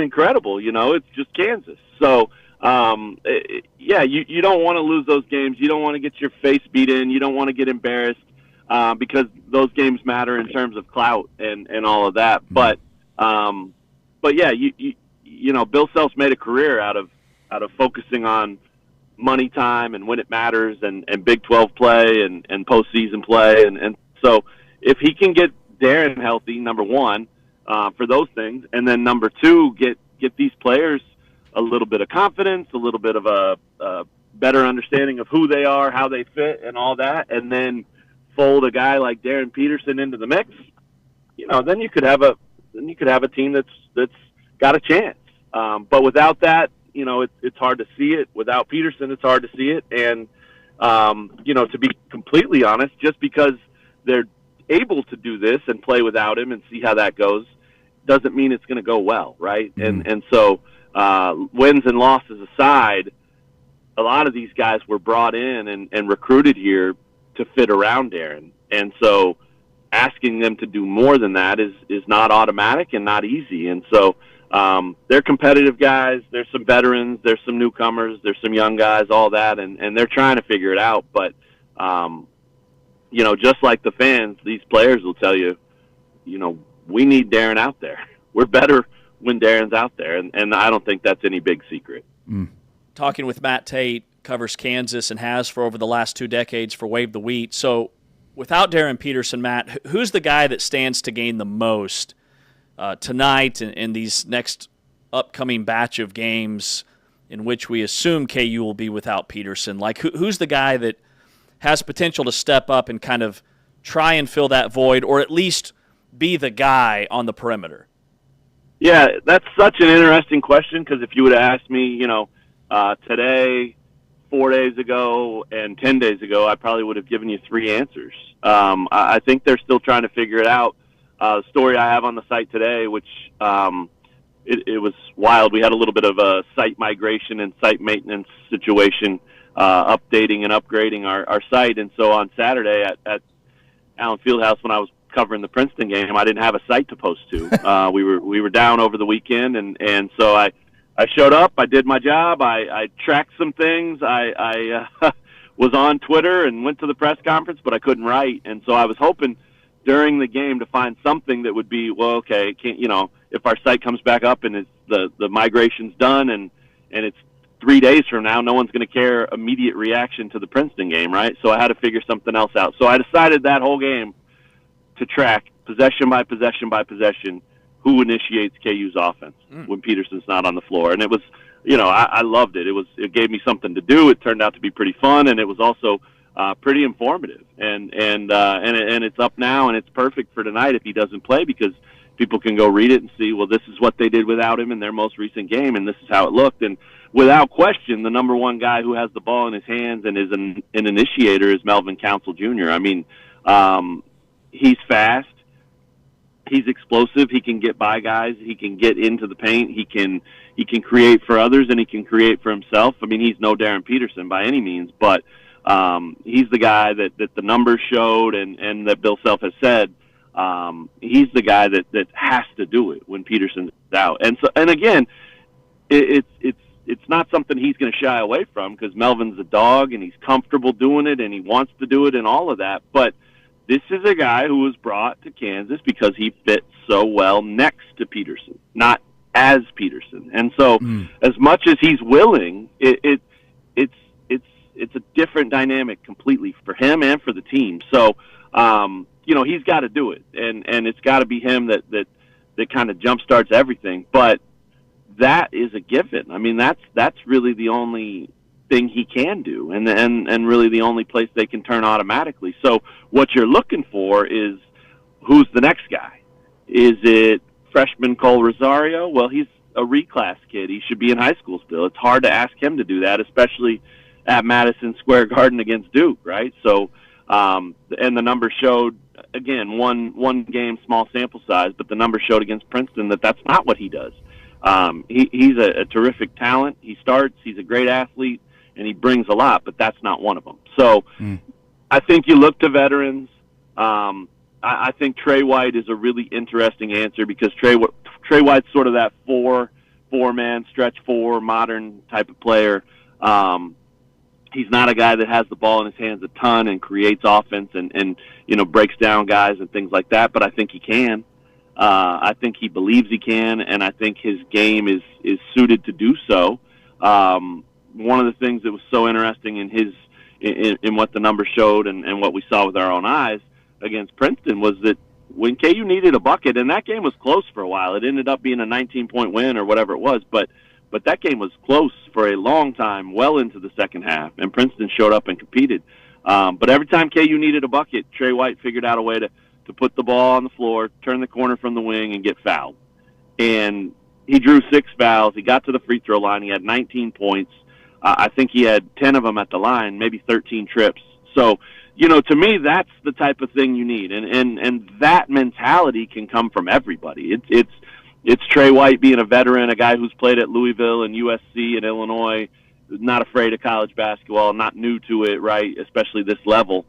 incredible, It's just Kansas. So, you don't want to lose those games. You don't want to get your face beat in. You don't want to get embarrassed. Because those games matter in terms of clout and all of that. But yeah, Bill Self's made a career out of focusing on money time and when it matters and Big 12 play and postseason play. And so if he can get Darren healthy, number one, for those things, and then number two, get these players a little bit of confidence, a little bit of a better understanding of who they are, how they fit, and all that, and then fold a guy like Darren Peterson into the mix, then you could have a team that's got a chance. But without that, it's hard to see it. Without Peterson, it's hard to see it. And to be completely honest, just because they're able to do this and play without him and see how that goes, doesn't mean it's going to go well, right? Mm-hmm. And so wins and losses aside, a lot of these guys were brought in and recruited here to fit around Darren. And so asking them to do more than that is not automatic and not easy. And so they're competitive guys. There's some veterans. There's some newcomers. There's some young guys, all that. And they're trying to figure it out. But, just like the fans, these players will tell you, we need Darren out there. We're better when Darren's out there. And I don't think that's any big secret. Mm. Talking with Matt Tate, covers Kansas and has for over the last 2 decades for Wave the Wheat. So without Darren Peterson, Matt, who's the guy that stands to gain the most tonight and in these next upcoming batch of games in which we assume KU will be without Peterson? Like, who's the guy that has potential to step up and kind of try and fill that void or at least be the guy on the perimeter? Yeah, that's such an interesting question because if you would have asked me, today, 4 days ago and 10 days ago, I probably would have given you 3 answers. I think they're still trying to figure it out. The story I have on the site today, which it was wild. We had a little bit of a site migration and site maintenance situation, updating and upgrading our site. And so on Saturday at Allen Fieldhouse, when I was covering the Princeton game, I didn't have a site to post to. We were down over the weekend, and so I showed up. I did my job. I tracked some things. I was on Twitter and went to the press conference, but I couldn't write. And so I was hoping during the game to find something that would be, well, okay, if our site comes back up and it's the migration's done and it's 3 days from now, no one's going to care immediate reaction to the Princeton game, right? So I had to figure something else out. So I decided that whole game to track possession by possession by possession who initiates KU's offense when Peterson's not on the floor. And it was, I loved it. It gave me something to do. It turned out to be pretty fun, and it was also pretty informative. And it's up now, and it's perfect for tonight if he doesn't play because people can go read it and see, well, this is what they did without him in their most recent game, and this is how it looked. And without question, the number one guy who has the ball in his hands and is an initiator is Melvin Council Jr. I mean, he's fast. He's explosive. He can get by guys. He can get into the paint. He can create for others, and he can create for himself. I mean, he's no Darren Peterson by any means, but he's the guy that the numbers showed and that Bill Self has said he's the guy that has to do it when Peterson's out. And again, it's not something he's going to shy away from because Melvin's a dog and he's comfortable doing it and he wants to do it and all of that, but this is a guy who was brought to Kansas because he fits so well next to Peterson, not as Peterson. And so, as much as he's willing, it's a different dynamic completely for him and for the team. So, he's got to do it, and it's got to be him that kind of jumpstarts everything. But that is a given. I mean, that's really the only thing he can do, and really the only place they can turn automatically. So what you're looking for is, who's the next guy? Is it freshman Cole Rosario? Well, he's a reclass kid. He should be in high school still. It's hard to ask him to do that, especially at Madison Square Garden against Duke, right? So, and the numbers showed, again, one game, small sample size, but the numbers showed against Princeton that that's not what he does. He's a terrific talent. He starts. He's a great athlete, and he brings a lot, but that's not one of them. So I think you look to veterans. I think Trey White is a really interesting answer because Trey White's sort of that four-man, stretch four, modern type of player. He's not a guy that has the ball in his hands a ton and creates offense and breaks down guys and things like that, but I think he can. I think he believes he can, and I think his game is suited to do so. One of the things that was so interesting in what the numbers showed and what we saw with our own eyes against Princeton was that when KU needed a bucket, and that game was close for a while, it ended up being a 19-point win or whatever it was, but that game was close for a long time, well into the second half, and Princeton showed up and competed. But every time KU needed a bucket, Trey White figured out a way to put the ball on the floor, turn the corner from the wing, and get fouled. And he drew 6 fouls. He got to the free throw line. He had 19 points. I think he had 10 of them at the line, maybe 13 trips. So, to me, that's the type of thing you need. And that mentality can come from everybody. It's Trey White being a veteran, a guy who's played at Louisville and USC and Illinois, not afraid of college basketball, not new to it, right, especially this level.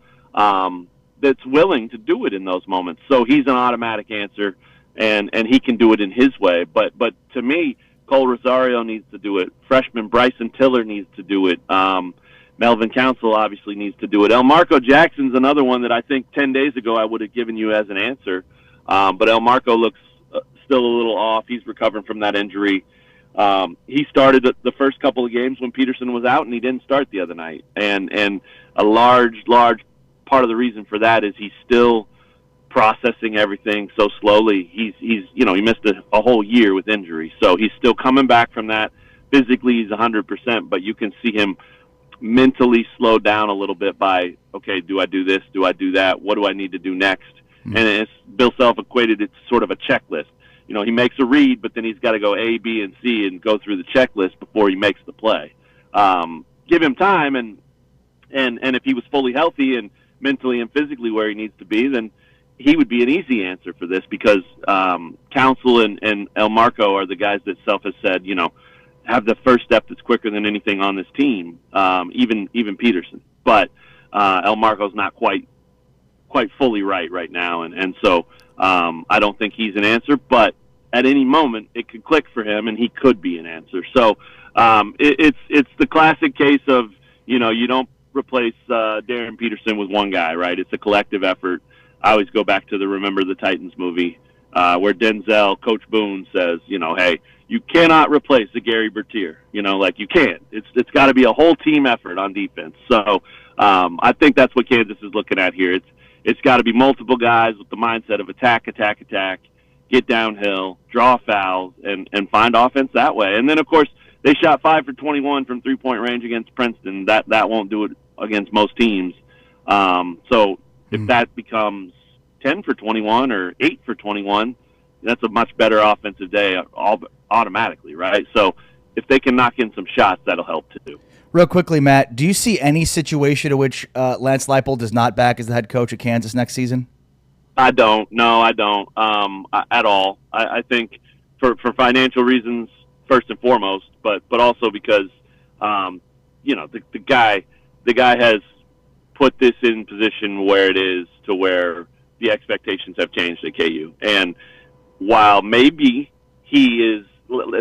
That's willing to do it in those moments. So he's an automatic answer, and he can do it in his way. But to me, Cole Rosario needs to do it. Freshman Bryson Tiller needs to do it. Melvin Council obviously needs to do it. Elmarco Jackson's another one that I think 10 days ago I would have given you as an answer. But Elmarco looks still a little off. He's recovering from that injury. He started the first couple of games when Peterson was out, and he didn't start the other night. And a large part of the reason for that is he's still processing everything so slowly. He missed a whole year with injury, so he's still coming back from that. Physically, he's 100%, but you can see him mentally slow down a little bit by, okay, do I do this? Do I do that? What do I need to do next? And Bill Self equated it to sort of a checklist. He makes a read, but then he's got to go A, B, and C and go through the checklist before he makes the play. Give him time, and if he was fully healthy and mentally and physically where he needs to be, then he would be an easy answer for this because Council and Elmarco are the guys that Self has said, have the first step that's quicker than anything on this team, even Peterson. But Elmarco's not quite fully right now, and so I don't think he's an answer, but at any moment it could click for him and he could be an answer. So it's the classic case of, you don't replace Darren Peterson with one guy, right? It's a collective effort. I always go back to the Remember the Titans movie where Denzel, Coach Boone says, hey, you cannot replace a Gary Bertier. You can't. It's got to be a whole team effort on defense. So I think that's what Kansas is looking at here. It's got to be multiple guys with the mindset of attack, get downhill, draw fouls, and find offense that way. And then, of course, they shot 5 for 21 from three-point range against Princeton. That won't do it against most teams. So if that becomes 10 for 21 or 8 for 21, that's a much better offensive day automatically, right? So if they can knock in some shots, that'll help too. Real quickly, Matt, do you see any situation in which Lance Leipold is not back as the head coach at Kansas next season? I don't. No, I don't at all. I think for financial reasons, first and foremost, but also because, the guy has put this in position where it is to where the expectations have changed at KU. And while maybe he is,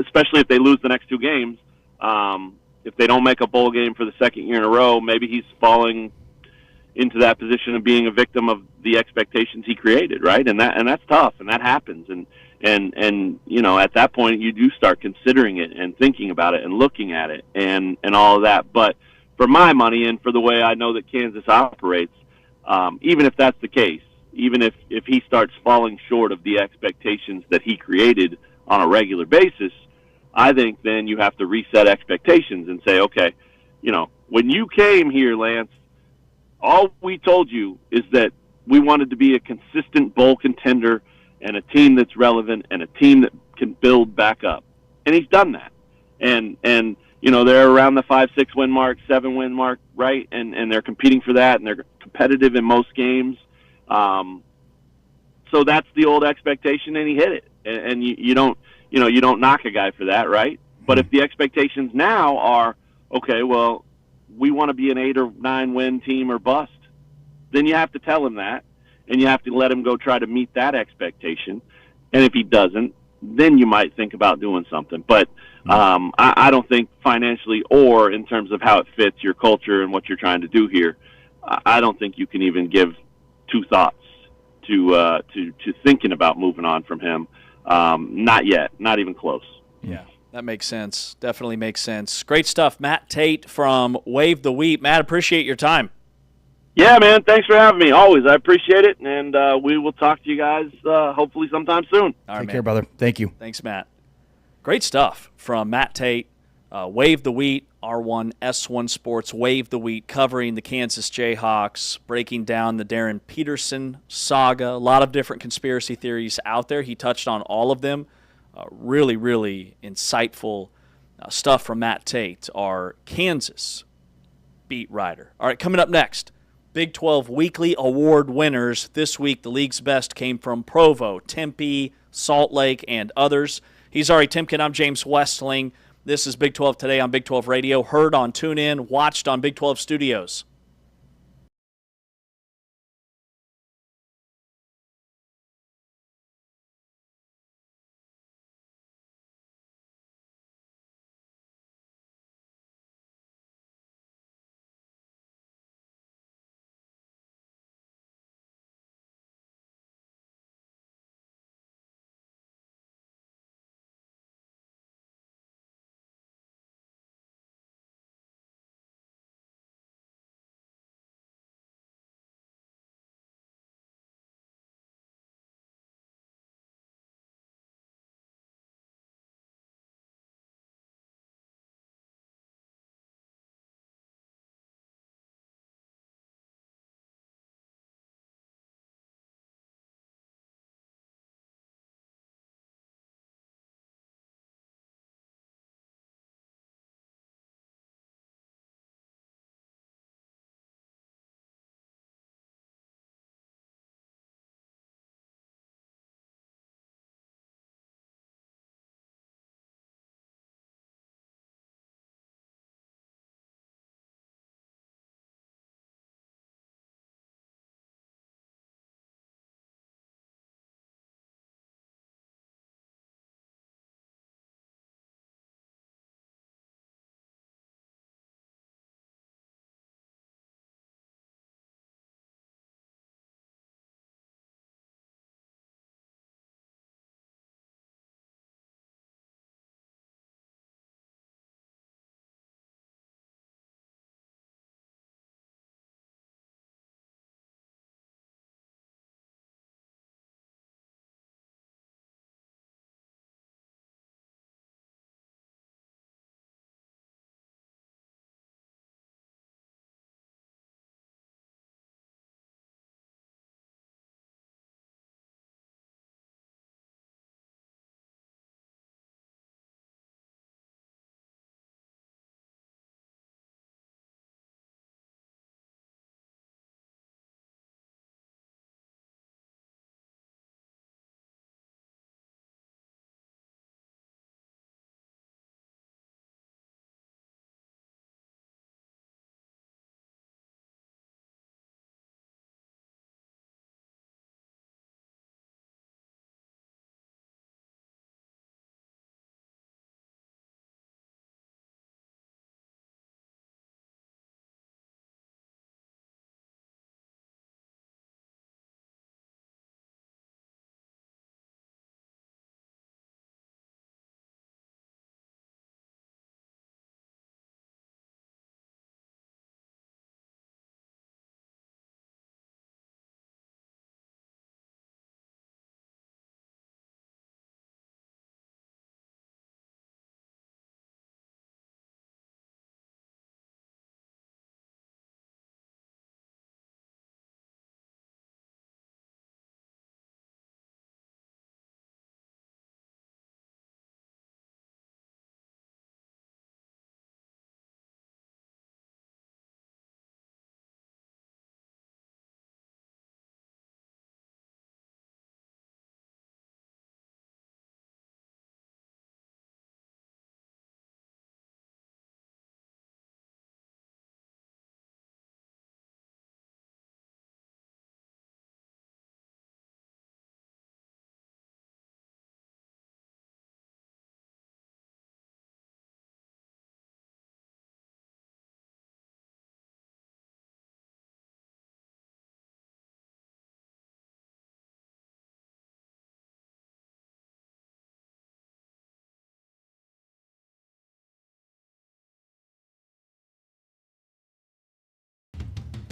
especially if they lose the next 2 games, if they don't make a bowl game for the second year in a row, maybe he's falling into that position of being a victim of the expectations he created, right? And that's tough, and that happens. And And at that point you do start considering it and thinking about it and looking at it and all of that. But for my money and for the way I know that Kansas operates, even if that's the case, even if he starts falling short of the expectations that he created on a regular basis, I think then you have to reset expectations and say, okay, when you came here, Lance, all we told you is that we wanted to be a consistent bowl contender and a team that's relevant and a team that can build back up. And he's done that. And they're around the 5-6 win mark, 7 win mark, right? And they're competing for that, and they're competitive in most games. So that's the old expectation, and he hit it. And you don't knock a guy for that, right? But if the expectations now are, okay, well, we want to be an 8 or 9 win team or bust, then you have to tell him that, and you have to let him go try to meet that expectation. And if he doesn't, then you might think about doing something. But I don't think financially or in terms of how it fits your culture and what you're trying to do here, I don't think you can even give two thoughts to thinking about moving on from him. Not yet, not even close. Yeah, that makes sense. Definitely makes sense. Great stuff. Matt Tate from Wave the Wheat. Matt, appreciate your time. Yeah, man. Thanks for having me. Always. I appreciate it. And we will talk to you guys hopefully sometime soon. All right, Take man. care, brother. Thank you. Thanks, Matt. Great stuff from Matt Tate. Wave the Wheat, R1, S1 Sports, Wave the Wheat, covering the Kansas Jayhawks, breaking down the Darren Peterson saga. A lot of different conspiracy theories out there. He touched on all of them. Really, really insightful stuff from Matt Tate, our Kansas beat writer. All right, coming up next, Big 12 Weekly Award winners. This week, the league's best came from Provo, Tempe, Salt Lake, and others. He's Ari Timken. I'm James Westling. This is Big 12 Today on Big 12 Radio, heard on TuneIn, watched on Big 12 Studios.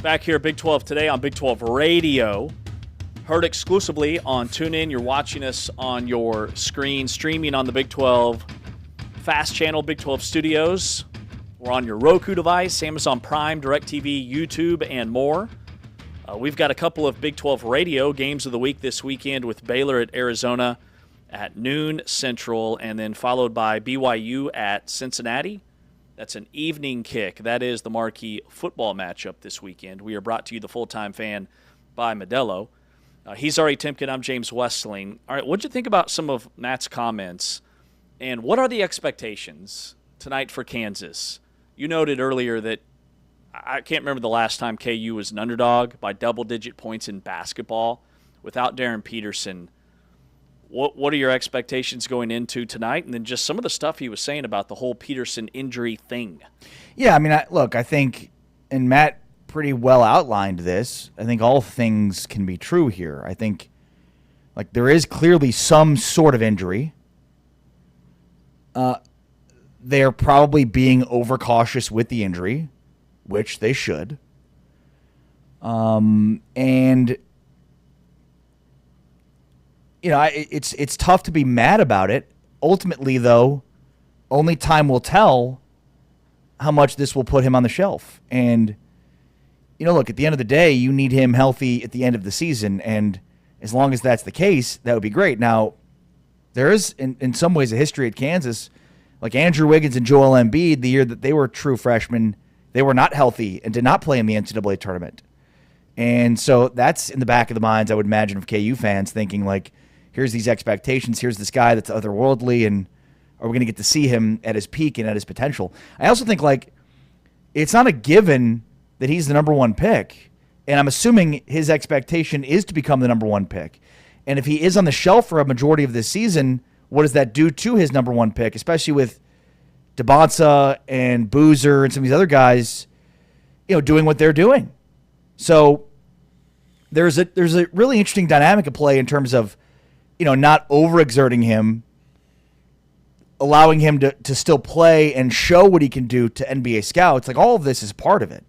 Back here, Big 12 today on Big 12 Radio. Heard exclusively on TuneIn. You're watching us on your screen, streaming on the Big 12 Fast Channel, Big 12 Studios. We're on your Roku device, Amazon Prime, DirecTV, YouTube, and more. We've got a couple of Big 12 Radio games of the week this weekend with Baylor at Arizona at noon Central, and then followed by BYU at Cincinnati. That's an evening kick. That is the marquee football matchup this weekend. We are brought to you, the Full-Time Fan, by Modelo. He's Ari Timken. I'm James Westling. All right, what'd you think about some of Matt's comments, and what are the expectations tonight for Kansas? You noted earlier that I can't remember the last time KU was an underdog by double-digit points in basketball without Darren Peterson. What are your expectations going into tonight? And then just some of the stuff he was saying about the whole Peterson injury thing. Yeah, I mean, I think, and Matt pretty well outlined this, I think all things can be true here. I think, like, there is clearly some sort of injury. They are probably being overcautious with the injury, which they should. And you know, it's tough to be mad about it. Ultimately, though, only time will tell how much this will put him on the shelf. And, you know, look, at the end of the day, you need him healthy at the end of the season. And as long as that's the case, that would be great. Now, there is, in some ways, a history at Kansas. Like Andrew Wiggins and Joel Embiid, the year that they were true freshmen, they were not healthy and did not play in the NCAA tournament. And so that's in the back of the minds, I would imagine, of KU fans thinking, like, here's these expectations, here's this guy that's otherworldly, and are we going to get to see him at his peak and at his potential? I also think, like, it's not a given that he's the number one pick, and I'm assuming his expectation is to become the number one pick. And if he is on the shelf for a majority of this season, what does that do to his number one pick, especially with DeBonsa and Boozer and some of these other guys, you know, doing what they're doing? So there's a really interesting dynamic at play in terms of, you know, not overexerting him, allowing him to still play and show what he can do to NBA scouts. Like, all of this is part of it.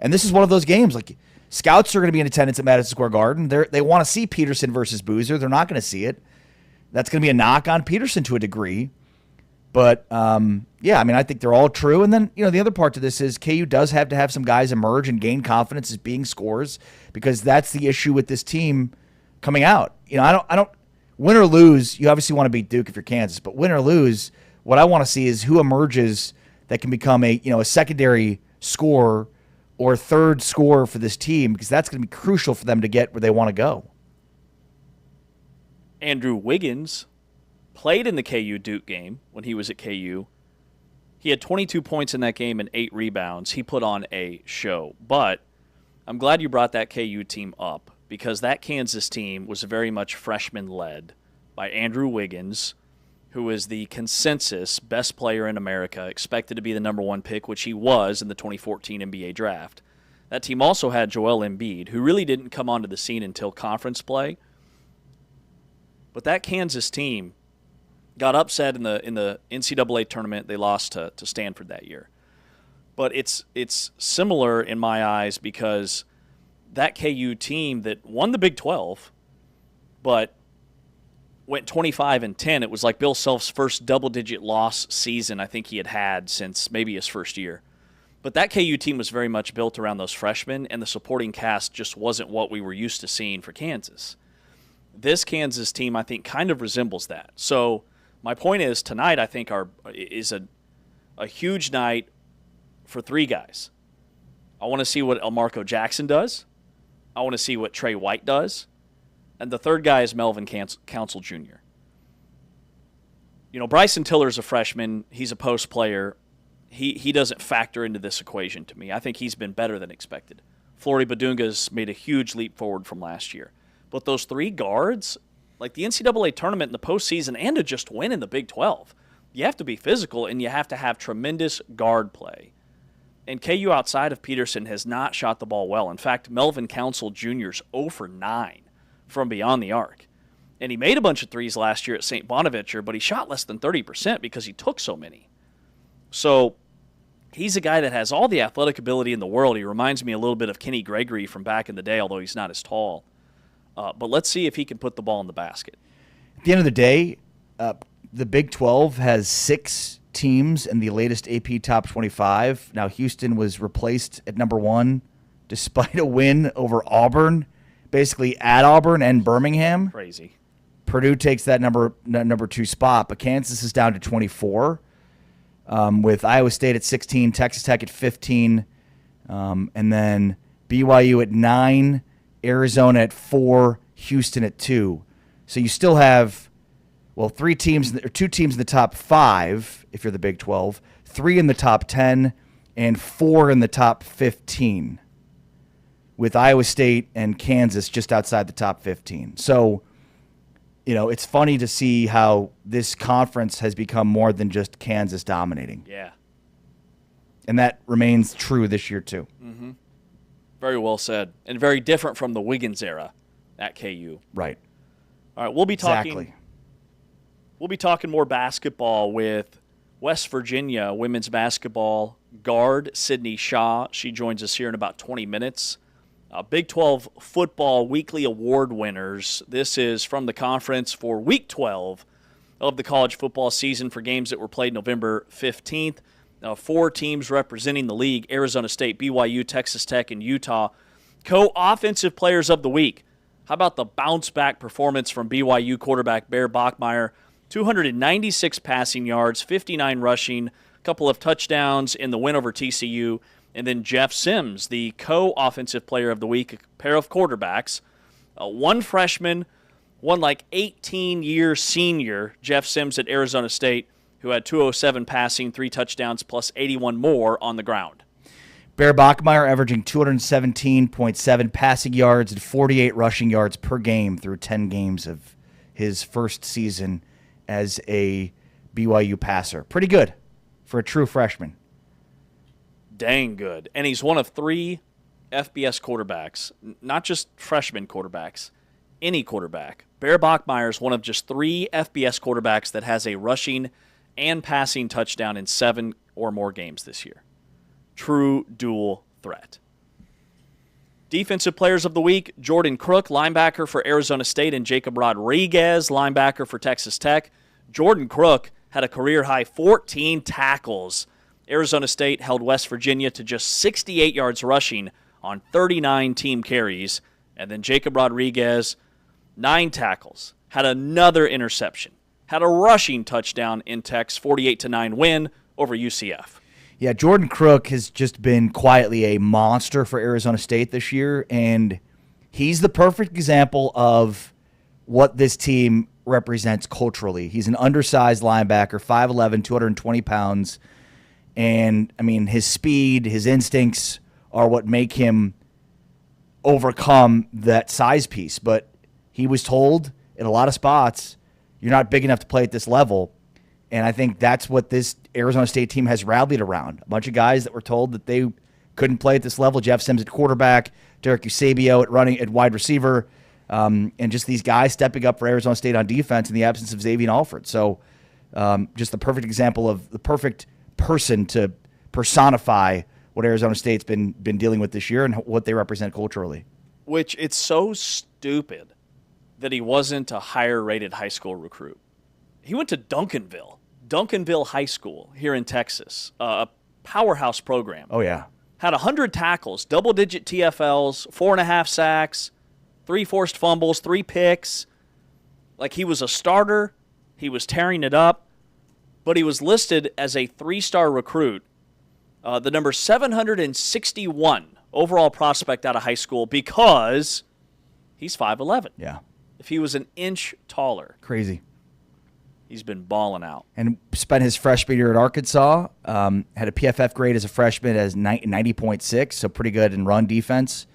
And this is one of those games. Like, scouts are going to be in attendance at Madison Square Garden. They want to see Peterson versus Boozer. They're not going to see it. That's going to be a knock on Peterson to a degree. But, yeah, I mean, I think they're all true. And then, you know, the other part to this is KU does have to have some guys emerge and gain confidence as being scorers, because that's the issue with this team coming out. You know, I don't win or lose, you obviously want to beat Duke if you're Kansas, but win or lose, what I want to see is who emerges that can become a secondary scorer or third scorer for this team, because that's going to be crucial for them to get where they want to go. Andrew Wiggins played in the KU Duke game when he was at KU. He had 22 points in that game and 8 rebounds. He put on a show. But I'm glad you brought that KU team up, because that Kansas team was very much freshman-led by Andrew Wiggins, who is the consensus best player in America, expected to be the number one pick, which he was in the 2014 NBA draft. That team also had Joel Embiid, who really didn't come onto the scene until conference play. But that Kansas team got upset in the NCAA tournament. They lost to Stanford that year. But it's similar in my eyes, because that KU team that won the Big 12, but went 25-10. It was like Bill Self's first double-digit loss season I think he had since maybe his first year. But that KU team was very much built around those freshmen, and the supporting cast just wasn't what we were used to seeing for Kansas. This Kansas team, I think, kind of resembles that. So my point is, tonight I think is a huge night for 3 guys. I want to see what Elmarco Jackson does. I want to see what Trey White does. And the third guy is Melvin Council Jr. You know, Bryson Tiller's a freshman. He's a post player. He doesn't factor into this equation to me. I think he's been better than expected. Flory Badunga's made a huge leap forward from last year. But those 3 guards, like the NCAA tournament in the postseason and to just win in the Big 12, you have to be physical and you have to have tremendous guard play. And KU outside of Peterson has not shot the ball well. In fact, Melvin Council Jr.'s 0 for 9 from beyond the arc. And he made a bunch of threes last year at St. Bonaventure, but he shot less than 30% because he took so many. So He's a guy that has all the athletic ability in the world. He reminds me a little bit of Kenny Gregory from back in the day, although he's not as tall. But let's see if he can put the ball in the basket. At the end of the day, the Big 12 has 6 teams in the latest AP Top 25. Now, Houston was replaced at number 1 despite a win over Auburn, basically at Auburn and Birmingham. Crazy. Purdue takes that number 2 spot, but Kansas is down to 24, with Iowa State at 16, Texas Tech at 15, and then BYU at 9, Arizona at 4, Houston at 2. So you still have, 2 teams in the top 5 if you're the Big 12, 3 in the top 10, and 4 in the top 15, with Iowa State and Kansas just outside the top 15. So, it's funny to see how this conference has become more than just Kansas dominating. Yeah. And that remains true this year, too. Mm-hmm. Very well said. And very different from the Wiggins era at KU. Right. All right, we'll be talking. Exactly. We'll be talking more basketball with West Virginia women's basketball guard Sydney Shaw. She joins us here in about 20 minutes. Big 12 football weekly award winners. This is from the conference for Week 12 of the college football season for games that were played November 15th. 4 teams representing the league: Arizona State, BYU, Texas Tech, and Utah. Co-offensive players of the week. How about the bounce-back performance from BYU quarterback Bear Bachmeier? 296 passing yards, 59 rushing, a couple of touchdowns in the win over TCU. And then Jeff Sims, the co-offensive player of the week, a pair of quarterbacks. One freshman, one 18-year senior, Jeff Sims at Arizona State, who had 207 passing, 3 touchdowns, plus 81 more on the ground. Bear Bachmeier averaging 217.7 passing yards and 48 rushing yards per game through 10 games of his first season as a BYU passer. Pretty good for a true freshman. Dang good. And he's one of 3 FBS quarterbacks, not just freshman quarterbacks, any quarterback. Bear Bachmeier is one of just 3 FBS quarterbacks that has a rushing and passing touchdown in 7 or more games this year. True dual threat. Defensive players of the week: Jordan Crook, linebacker for Arizona State, and Jacob Rodriguez, linebacker for Texas Tech. Jordan Crook had a career-high 14 tackles. Arizona State held West Virginia to just 68 yards rushing on 39 team carries. And then Jacob Rodriguez, 9 tackles, had another interception, had a rushing touchdown in Tech's 48-9 win over UCF. Yeah, Jordan Crook has just been quietly a monster for Arizona State this year, and he's the perfect example of what this team represents culturally. He's an undersized linebacker, 5'11", 220 pounds, and, his speed, his instincts are what make him overcome that size piece. But he was told in a lot of spots, you're not big enough to play at this level. And I think that's what this Arizona State team has rallied around. A bunch of guys that were told that they couldn't play at this level. Jeff Sims at quarterback, Derek Eusebio at wide receiver, and just these guys stepping up for Arizona State on defense in the absence of Xavier Alford. So just the perfect example of the perfect person to personify what Arizona State's been dealing with this year and what they represent culturally. Which, it's so stupid that he wasn't a higher-rated high school recruit. He went to Duncanville High School here in Texas, a powerhouse program. Oh, yeah. Had 100 tackles, double-digit TFLs, 4.5 sacks, 3 forced fumbles, 3 picks. He was a starter. He was tearing it up. But he was listed as a 3-star recruit, the number 761 overall prospect out of high school, because he's 5'11". Yeah. If he was an inch taller. Crazy. He's been balling out. And spent his freshman year at Arkansas. Had a PFF grade as a freshman as 90.6, so pretty good in run defense.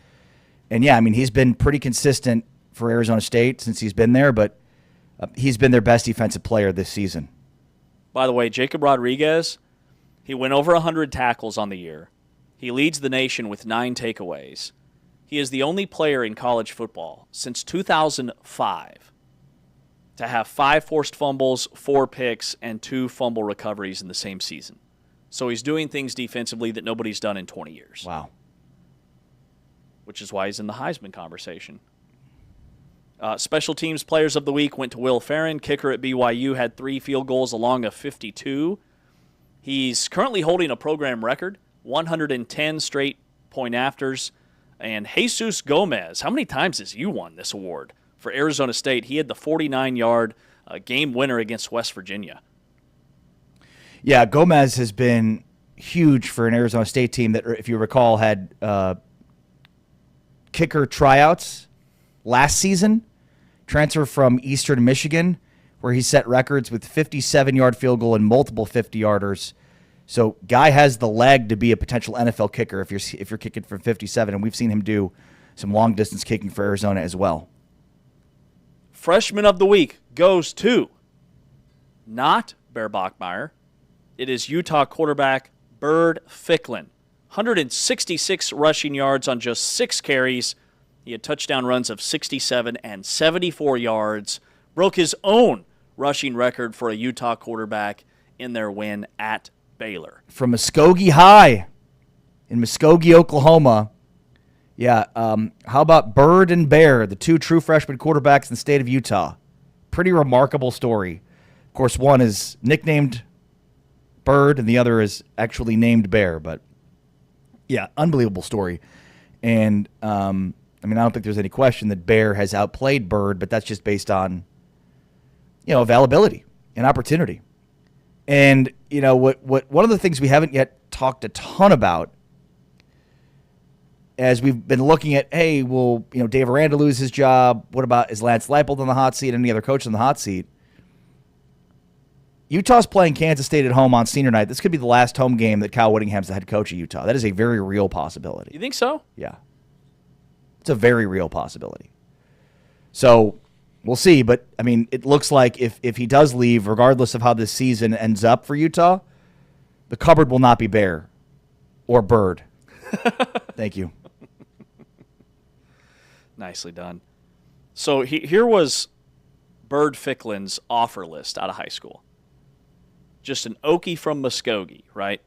And, yeah, he's been pretty consistent for Arizona State since he's been there, but he's been their best defensive player this season. By the way, Jacob Rodriguez, he went over 100 tackles on the year. He leads the nation with 9 takeaways. He is the only player in college football since 2005 to have 5 forced fumbles, 4 picks, and 2 fumble recoveries in the same season. So he's doing things defensively that nobody's done in 20 years. Wow. Which is why he's in the Heisman conversation. Special teams players of the week went to Will Ferrin. Kicker at BYU had 3 field goals along of 52. He's currently holding a program record, 110 straight point afters. And Jesus Gomez, how many times has you won this award for Arizona State? He had the 49-yard game winner against West Virginia. Yeah, Gomez has been huge for an Arizona State team that, if you recall, had kicker tryouts last season, transfer from Eastern Michigan, where he set records with 57-yard field goal and multiple 50-yarders. So, guy has the leg to be a potential NFL kicker if you're kicking from 57, and we've seen him do some long-distance kicking for Arizona as well. Freshman of the week goes to not Bear Bachmeier. It is Utah quarterback Bird Ficklin. 166 rushing yards on just 6 carries. He had touchdown runs of 67 and 74 yards. Broke his own rushing record for a Utah quarterback in their win at Baylor. From Muskogee High in Muskogee, Oklahoma. Yeah, how about Bird and Bear, the 2 true freshman quarterbacks in the state of Utah? Pretty remarkable story. Of course, one is nicknamed Bird and the other is actually named Bear, but yeah, unbelievable story. And I don't think there's any question that Bear has outplayed Bird, but that's just based on, availability and opportunity. And, what one of the things we haven't yet talked a ton about as we've been looking at, hey, will, Dave Aranda lose his job? What about, is Lance Leipold on the hot seat? Any other coach on the hot seat? Utah's playing Kansas State at home on senior night. This could be the last home game that Kyle Whittingham's the head coach of Utah. That is a very real possibility. You think so? Yeah. It's a very real possibility. So we'll see. But, it looks like if he does leave, regardless of how this season ends up for Utah, the cupboard will not be bare or Bird. Thank you. Nicely done. So here was Bird Ficklin's offer list out of high school. Just an Okie from Muskogee, right?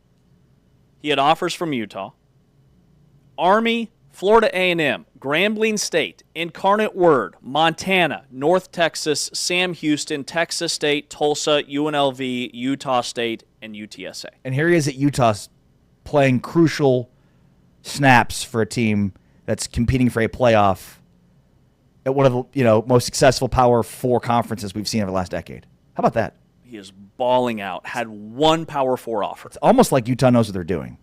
He had offers from Utah, Army, Florida A&M, Grambling State, Incarnate Word, Montana, North Texas, Sam Houston, Texas State, Tulsa, UNLV, Utah State, and UTSA. And here he is at Utah playing crucial snaps for a team that's competing for a playoff at one of the most successful Power 4 conferences we've seen over the last decade. How about that? He is balling out. Had 1 Power 4 offer. It's almost like Utah knows what they're doing.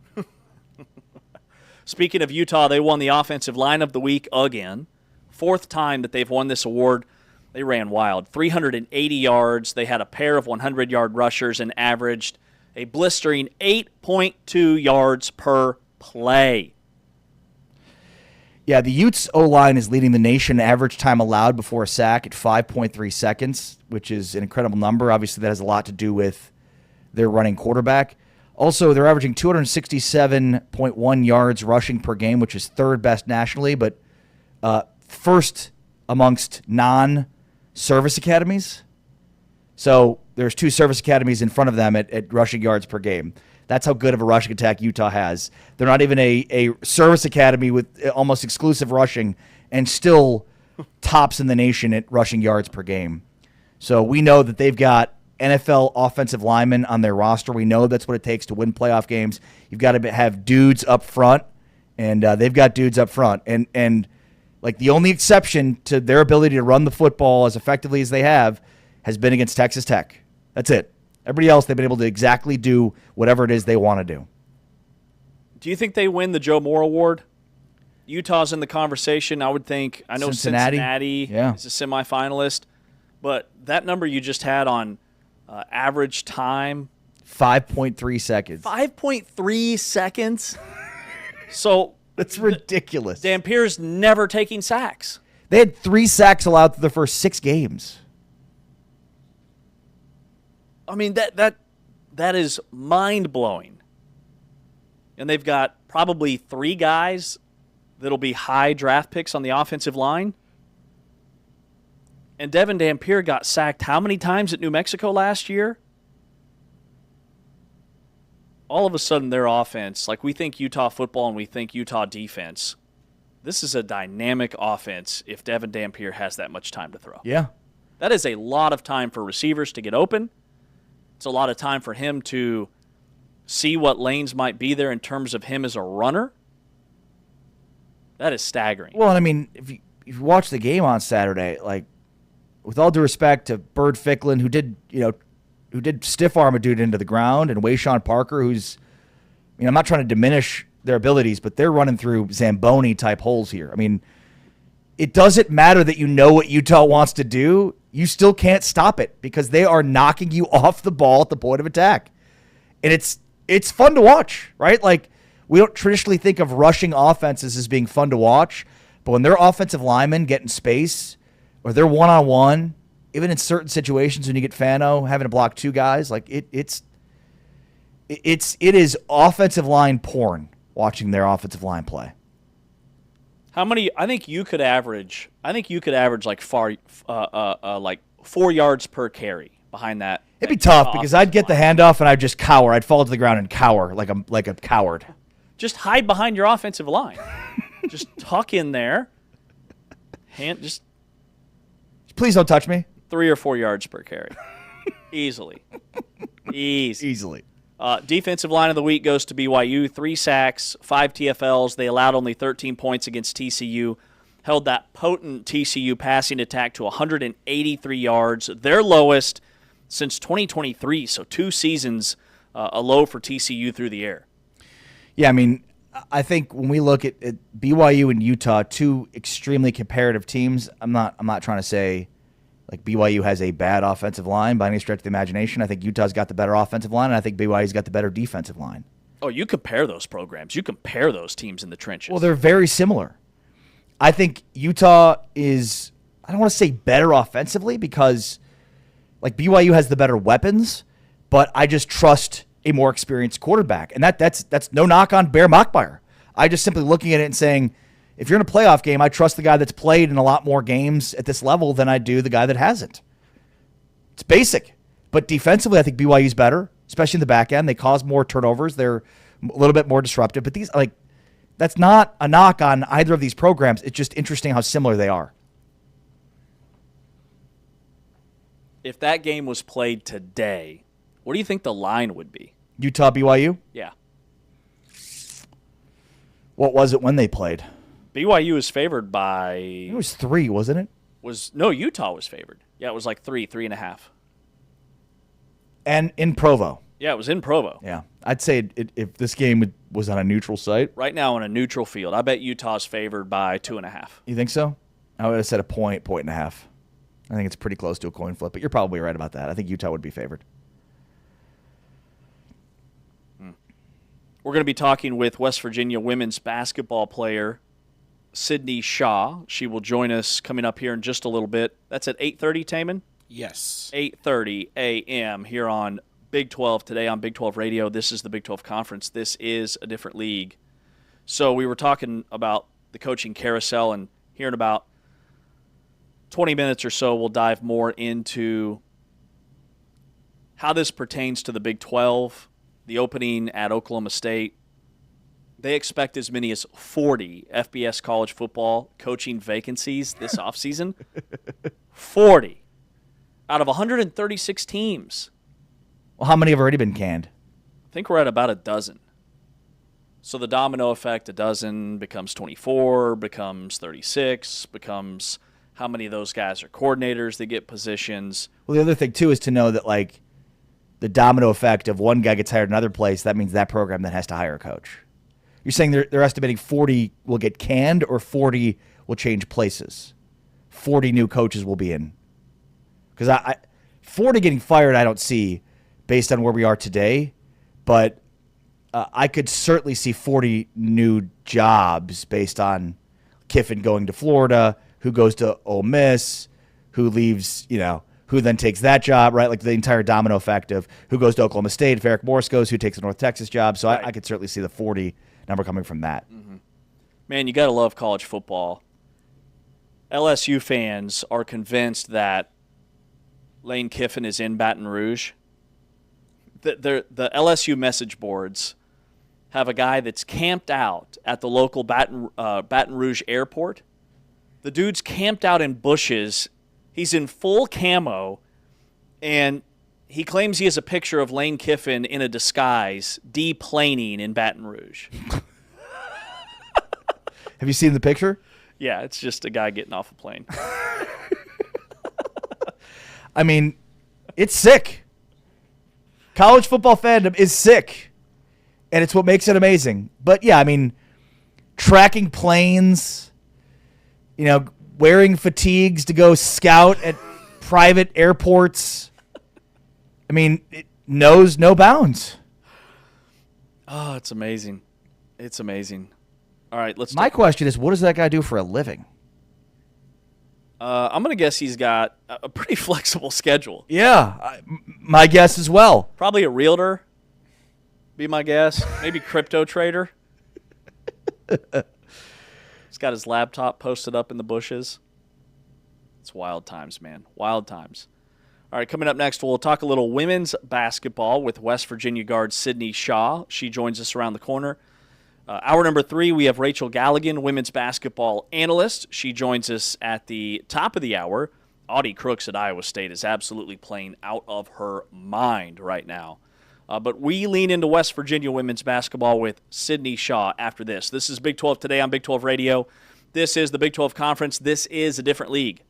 Speaking of Utah, they won the Offensive Line of the Week again. 4th time that they've won this award. They ran wild. 380 yards. They had a pair of 100-yard rushers and averaged a blistering 8.2 yards per play. Yeah, the Utes O-line is leading the nation average time allowed before a sack at 5.3 seconds, which is an incredible number. Obviously, that has a lot to do with their running quarterback. Also, they're averaging 267.1 yards rushing per game, which is 3rd best nationally, but first amongst non-service academies. So there's 2 service academies in front of them at rushing yards per game. That's how good of a rushing attack Utah has. They're not even a service academy with almost exclusive rushing and still tops in the nation at rushing yards per game. So we know that they've got NFL offensive linemen on their roster. We know that's what it takes to win playoff games. You've got to have dudes up front, and they've got dudes up front. And like the only exception to their ability to run the football as effectively as they have has been against Texas Tech. That's it. Everybody else, they've been able to exactly do whatever it is they want to do. Do you think they win the Joe Moore Award? Utah's in the conversation. I would think. I know Cincinnati is a semifinalist, but that number you just had on average time, 5.3 seconds. 5.3 seconds. So that's ridiculous. Dampier's never taking sacks. They had 3 sacks allowed through the first 6 games. I mean, that is mind-blowing. And they've got probably 3 guys that'll be high draft picks on the offensive line. And Devin Dampier got sacked how many times at New Mexico last year? all of a sudden their offense, like we think Utah football and we think Utah defense, this is a dynamic offense if Devin Dampier has that much time to throw. Yeah. That is a lot of time for receivers to get open. It's a lot of time for him to see what lanes might be there in terms of him as a runner. That is staggering. Well, I mean, if you watch the game on Saturday, like, with all due respect to Bird Ficklin, who did stiff arm a dude into the ground, and Wayshawn Parker, who's, I'm not trying to diminish their abilities, but they're running through Zamboni type holes here. I mean, it doesn't matter that you know what Utah wants to do. You still can't stop it because they are knocking you off the ball at the point of attack. And it's fun to watch, right? Like, we don't traditionally think of rushing offenses as being fun to watch, but when their offensive linemen get in space or they're one-on-one, even in certain situations when you get Fano having to block two guys, like it is offensive line porn watching their offensive line play. How many? I think you could average like 4 yards per carry behind that. It'd be tough because I'd get the handoff and I'd just cower. I'd fall to the ground and cower like a coward. Just hide behind your offensive line. Just tuck in there. Just please don't touch me. 3 or 4 yards per carry. Easily. Easily. Defensive line of the week goes to BYU. 3 sacks, 5 TFLs. They allowed only 13 points against TCU. Held that potent TCU passing attack to 183 yards. Their lowest since 2023. So 2 seasons a low for TCU through the air. Yeah, I mean, I think when we look at BYU and Utah, 2 extremely comparative teams, I'm not trying to say like BYU has a bad offensive line by any stretch of the imagination. I think Utah's got the better offensive line, and I think BYU's got the better defensive line. Oh, you compare those programs. You compare those teams in the trenches. Well, they're very similar. I think Utah is, I don't want to say better offensively because like BYU has the better weapons, but I just trust a more experienced quarterback. And that's no knock on Bear Mockmeyer. I just simply looking at it and saying, if you're in a playoff game, I trust the guy that's played in a lot more games at this level than I do the guy that hasn't. It's basic. But defensively, I think BYU's better, especially in the back end. They cause more turnovers. They're a little bit more disruptive. But these, like, that's not a knock on either of these programs. It's just interesting how similar they are. If that game was played today, what do you think the line would be? Utah, BYU? Yeah. What was it when they played? BYU was favored by... It was 3, wasn't it? No, Utah was favored. Yeah, it was like 3.5. And in Provo. Yeah, it was in Provo. Yeah. I'd say if this game was on a neutral site. Right now on a neutral field, I bet Utah's favored by 2.5. You think so? I would have said a point and a half. I think it's pretty close to a coin flip, but you're probably right about that. I think Utah would be favored. We're going to be talking with West Virginia women's basketball player Sydney Shaw. She will join us coming up here in just a little bit. That's at 8:30, Taman? Yes. 8:30 a.m. here on Big 12 today on Big 12 Radio. This is the Big 12 Conference. This is a different league. So we were talking about the coaching carousel, and here in about 20 minutes or so we'll dive more into how this pertains to the Big 12, the opening at Oklahoma State. They expect as many as 40 FBS college football coaching vacancies this offseason. 40 out of 136 teams. Well, how many have already been canned? I think we're at about a dozen. So the domino effect, a dozen becomes 24, becomes 36, becomes how many of those guys are coordinators that get positions. Well, the other thing, too, is to know that, like, the domino effect of one guy gets hired in another place, that means that program then has to hire a coach. You're saying they're estimating 40 will get canned or 40 will change places? 40 new coaches will be in. Because 40 getting fired I don't see based on where we are today, but I could certainly see 40 new jobs based on Kiffin going to Florida, who goes to Ole Miss, who leaves, who then takes that job, right? Like the entire domino effect of who goes to Oklahoma State, if Eric Morris goes, who takes the North Texas job. So right. I could certainly see the 40 number coming from that. Mm-hmm. Man, you got to love college football. LSU fans are convinced that Lane Kiffin is in Baton Rouge. the LSU message boards have a guy that's camped out at the local Baton Rouge airport. The dude's camped out in bushes. He's in full camo, and he claims he has a picture of Lane Kiffin in a disguise deplaning in Baton Rouge. Have you seen the picture? Yeah, it's just a guy getting off a plane. I mean, it's sick. College football fandom is sick, and it's what makes it amazing. But, yeah, I mean, tracking planes, wearing fatigues to go scout at private airports. I mean, it knows no bounds. Oh, it's amazing. It's amazing. All right, My question is, what does that guy do for a living? I'm going to guess he's got a pretty flexible schedule. Yeah, my guess as well. Probably a realtor, be my guess. Maybe crypto trader. He's got his laptop posted up in the bushes. It's wild times, man. Wild times. All right, coming up next, we'll talk a little women's basketball with West Virginia guard Sydney Shaw. She joins us around the corner. Hour number 3, we have Rachel Galligan, women's basketball analyst. She joins us at the top of the hour. Audie Crooks at Iowa State is absolutely playing out of her mind right now. But we lean into West Virginia women's basketball with Sydney Shaw after this. This is Big 12 Today on Big 12 Radio. This is the Big 12 Conference. This is a different league.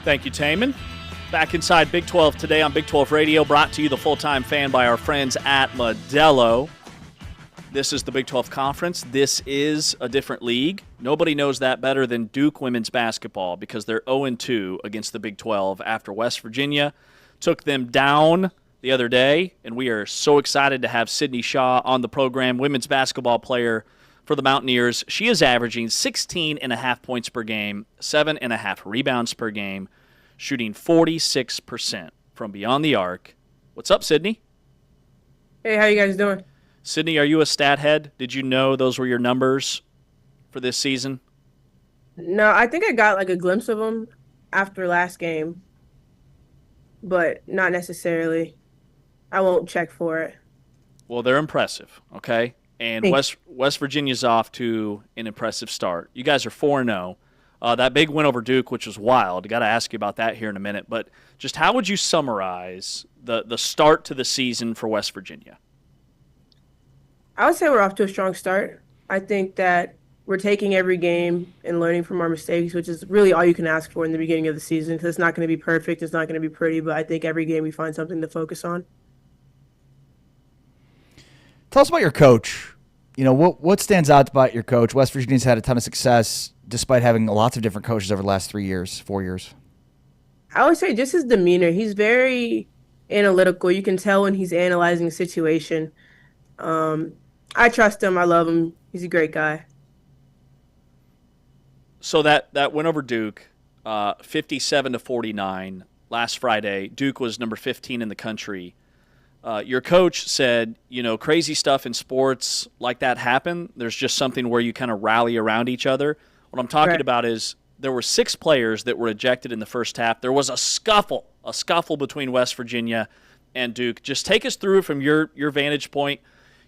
Thank you, Taman. Back inside Big 12 today on Big 12 Radio, brought to you, the full-time fan, by our friends at Modelo. This is the Big 12 Conference. This is a different league. Nobody knows that better than Duke women's basketball because they're 0-2 against the Big 12 after West Virginia took them down the other day, and we are so excited to have Sydney Shaw on the program, women's basketball player for the Mountaineers. She is averaging 16.5 points per game, 7.5 rebounds per game, shooting 46% from beyond the arc. What's up, Sydney? Hey, how you guys doing? Sydney, are you a stat head? Did you know those were your numbers for this season? No, I think I got like a glimpse of them after last game, but not necessarily. I won't check for it. Well, they're impressive, okay? And West Virginia's off to an impressive start. You guys are 4-0. That big win over Duke, which was wild. Got to ask you about that here in a minute. But just how would you summarize the start to the season for West Virginia? I would say we're off to a strong start. I think that we're taking every game and learning from our mistakes, which is really all you can ask for in the beginning of the season, because it's not going to be perfect, it's not going to be pretty, but I think every game we find something to focus on. Tell us about your coach. You know, what stands out about your coach? West Virginia's had a ton of success despite having lots of different coaches over the last 4 years. I would say just his demeanor. He's very analytical. You can tell when he's analyzing a situation. I trust him. I love him. He's a great guy. So that win over Duke, 57-49 last Friday. Duke was number 15 in the country. Your coach said, you know, crazy stuff in sports like that happen. There's just something where you kind of rally around each other. What I'm talking about is there were 6 players that were ejected in the first half. There was a scuffle between West Virginia and Duke. Just take us through from your vantage point,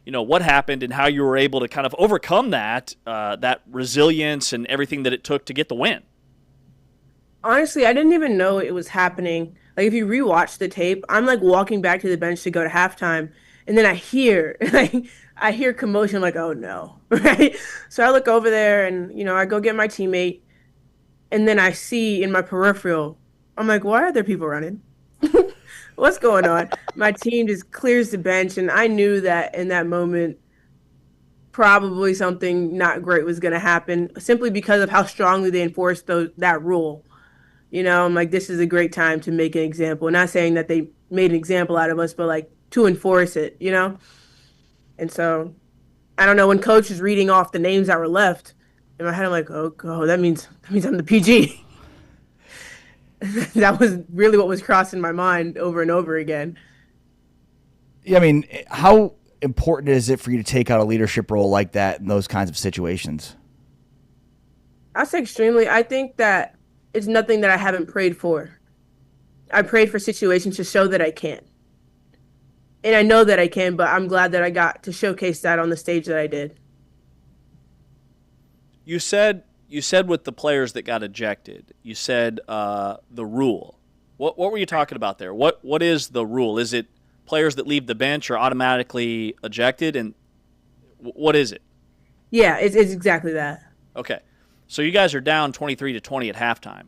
you know, what happened and how you were able to kind of overcome that resilience and everything that it took to get the win. Honestly, I didn't even know it was happening. Like, if you rewatch the tape, I'm like walking back to the bench to go to halftime, and then I hear commotion. I'm like, oh no, right? So I look over there, and you know, I go get my teammate, and then I see in my peripheral, I'm like, why are there people running? What's going on? My team just clears the bench, and I knew that in that moment, probably something not great was going to happen, simply because of how strongly they enforced that rule. You know, I'm like, this is a great time to make an example. Not saying that they made an example out of us, but like to enforce it, you know? And so, I don't know, when coach was reading off the names that were left, in my head, I'm like, oh that means I'm the PG. That was really what was crossing my mind over and over again. Yeah, I mean, how important is it for you to take out a leadership role like that in those kinds of situations? I'd say extremely. I think that it's nothing that I haven't prayed for. I prayed for situations to show that I can. And I know that I can, but I'm glad that I got to showcase that on the stage that I did. You said with the players that got ejected, you said the rule. What were you talking about there? What is the rule? Is it players that leave the bench are automatically ejected? And what is it? Yeah, it's exactly that. Okay. So you guys are down 23-20 at halftime.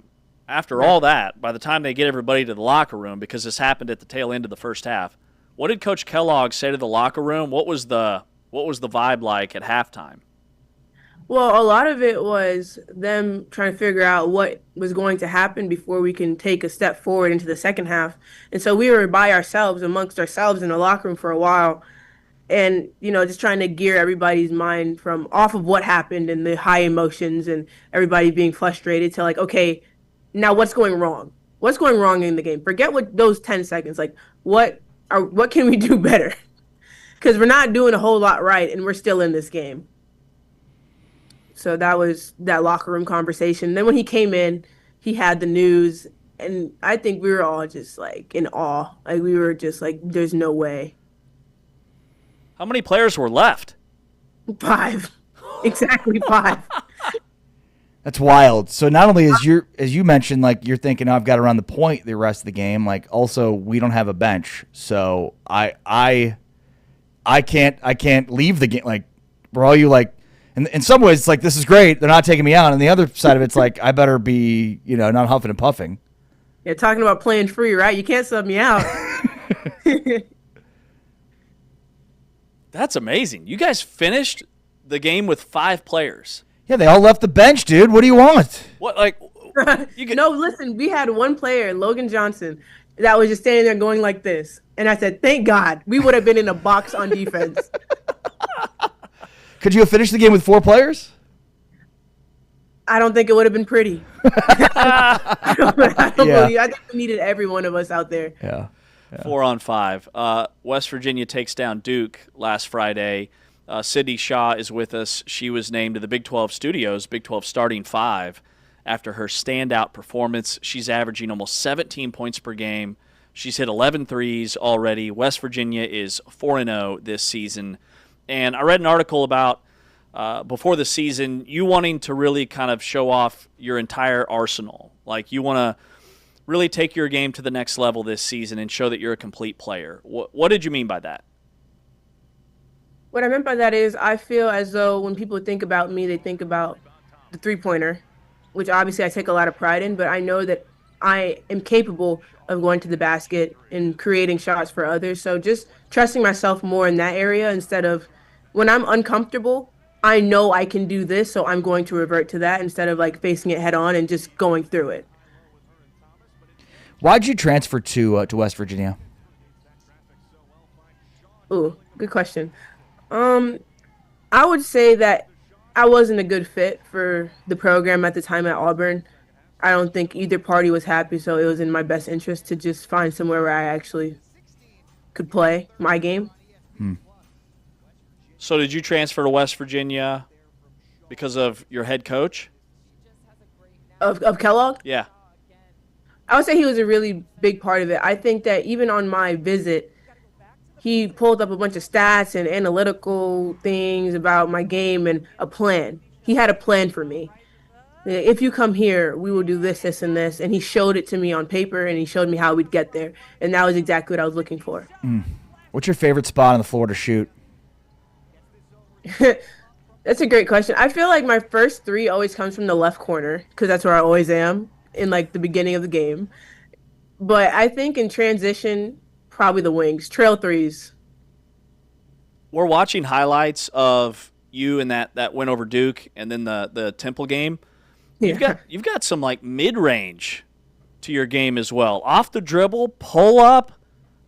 After all that, by the time they get everybody to the locker room, because this happened at the tail end of the first half, what did Coach Kellogg say to the locker room? What was the vibe like at halftime? Well, a lot of it was them trying to figure out what was going to happen before we can take a step forward into the second half. And so we were by ourselves, amongst ourselves in the locker room for a while. And, you know, just trying to gear everybody's mind from off of what happened and the high emotions and everybody being frustrated to like, okay, now what's going wrong? What's going wrong in the game? Forget what those 10 seconds. Like, what can we do better? Because we're not doing a whole lot right, and we're still in this game. So that was that locker room conversation. Then when he came in, he had the news, and I think we were all just like in awe. Like, we were just like, there's no way. How many players were left? 5. Exactly 5. That's wild. So not only as you mentioned, like you're thinking, oh, I've got to run the point the rest of the game. Like also we don't have a bench, so I can't leave the game. Like we're all you like. In some ways, it's like this is great. They're not taking me out. And the other side of it's like I better be not huffing and puffing. Yeah, talking about playing free, right? You can't sub me out. That's amazing. You guys finished the game with 5 players. Yeah, they all left the bench, dude. What do you want? What, like, you could, No, listen, we had one player, Logan Johnson, that was just standing there going like this. And I said, thank God, we would have been in a box on defense. Could you have finished the game with 4 players? I don't think it would have been pretty. I don't Yeah. believe. I think we needed every one of us out there. Yeah. 4 on 5. West Virginia takes down Duke last Friday. Sydney Shaw is with us. She was named to the Big 12 Studios, Big 12 starting 5, after her standout performance. She's averaging almost 17 points per game. She's hit 11 threes already. West Virginia is 4-0 this season. And I read an article about before the season, you wanting to really kind of show off your entire arsenal. Like you want to really take your game to the next level this season and show that you're a complete player. What did you mean by that? What I meant by that is I feel as though when people think about me, they think about the three-pointer, which obviously I take a lot of pride in, but I know that I am capable of going to the basket and creating shots for others. So just trusting myself more in that area instead of when I'm uncomfortable, I know I can do this, so I'm going to revert to that instead of like facing it head on and just going through it. Why'd you transfer to West Virginia? Ooh, good question. I would say that I wasn't a good fit for the program at the time at Auburn. I don't think either party was happy, so it was in my best interest to just find somewhere where I actually could play my game. So did you transfer to West Virginia because of your head coach? Of Kellogg? Yeah. I would say he was a really big part of it. I think that even on my visit, he pulled up a bunch of stats and analytical things about my game and a plan. He had a plan for me. If you come here, we will do this, this, and this. And he showed it to me on paper, and he showed me how we'd get there. And that was exactly what I was looking for. What's your favorite spot on the floor to shoot? That's a great question. I feel like my first three always comes from the left corner because that's where I always am in like the beginning of the game. But I think in transition, probably the wings, trail threes. We're watching highlights of you in that win over Duke and then the Temple game. You've got some like mid-range to your game as well. Off the dribble, pull up.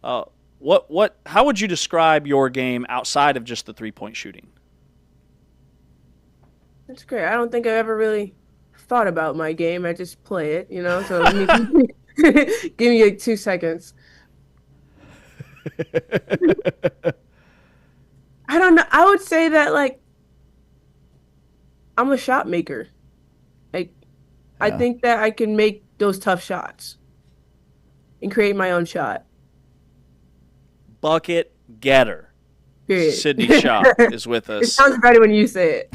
How would you describe your game outside of just the three-point shooting? That's great. I don't think I've ever really thought about my game. I just play it, you know. So let me give me like 2 seconds. I don't know. I would say that like I'm a shot maker. Like I think that I can make those tough shots and create my own shot. Bucket getter. Period. Sydney Shaw is with us. It sounds better when you say it.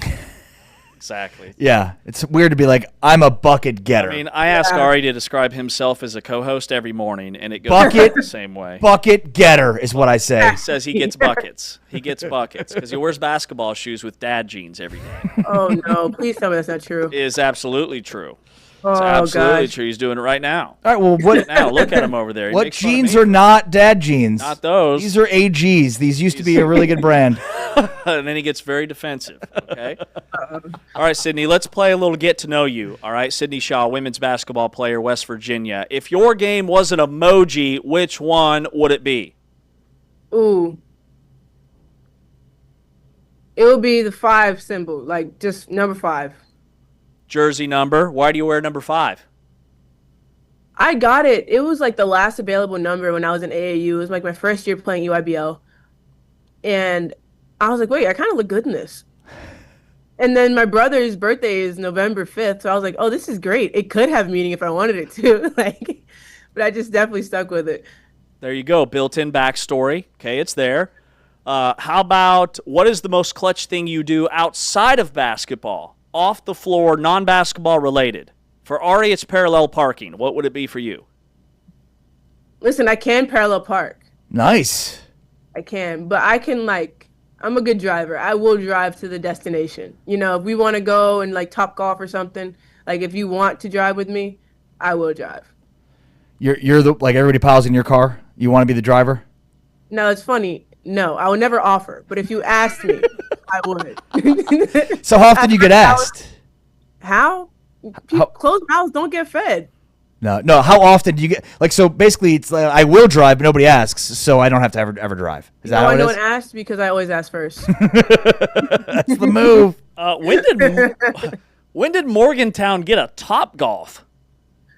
Exactly. Yeah, it's weird to be like, I'm a bucket getter. I mean, I ask Ari to describe himself as a co-host every morning, and it goes Bucket- the same way. Bucket getter is what I say. He says he gets buckets. He gets buckets because he wears basketball shoes with dad jeans every day. Oh no! Please tell me that's not true. It is absolutely true. It's Oh absolutely gosh. true. He's doing it right now. All right, well, what Now, look at him over there. He what makes fun of jeans me. are not dad jeans? Not those. These are AGs. These used to be a really good brand. And then he gets very defensive. Okay. All right, Sydney, let's play a little get to know you. All right, Sydney Shaw, women's basketball player, West Virginia. If your game was an emoji, which one would it be? Ooh. It would be the 5 symbol, like just number 5. Jersey number. Why do you wear number 5? I got it. It was like the last available number when I was in AAU. It was like my first year playing EYBL. And I was like, wait, I kind of look good in this. And then my brother's birthday is November 5th. So I was like, oh, this is great. It could have meaning if I wanted it to. But I just definitely stuck with it. There you go. Built-in backstory. Okay, it's there. How about what is the most clutch thing you do outside of basketball? Off the floor, non-basketball related. For Ari, it's parallel parking. What would it be for you? Listen, I can parallel park. Nice. I can. But I can, I'm a good driver. I will drive to the destination. You know, if we want to go and, Top Golf or something, if you want to drive with me, I will drive. You're the like everybody piles in your car. You want to be the driver? No, it's funny. No, I would never offer. But if you asked me, I would. So how often do you get asked? How? How, Closed mouths don't get fed. no. How often do you get like? So basically, it's like I will drive, but nobody asks, so I don't have to ever drive. Is that how Why it no is? one asked? Because I always ask first. That's the move. When did Morgantown get a Top Golf?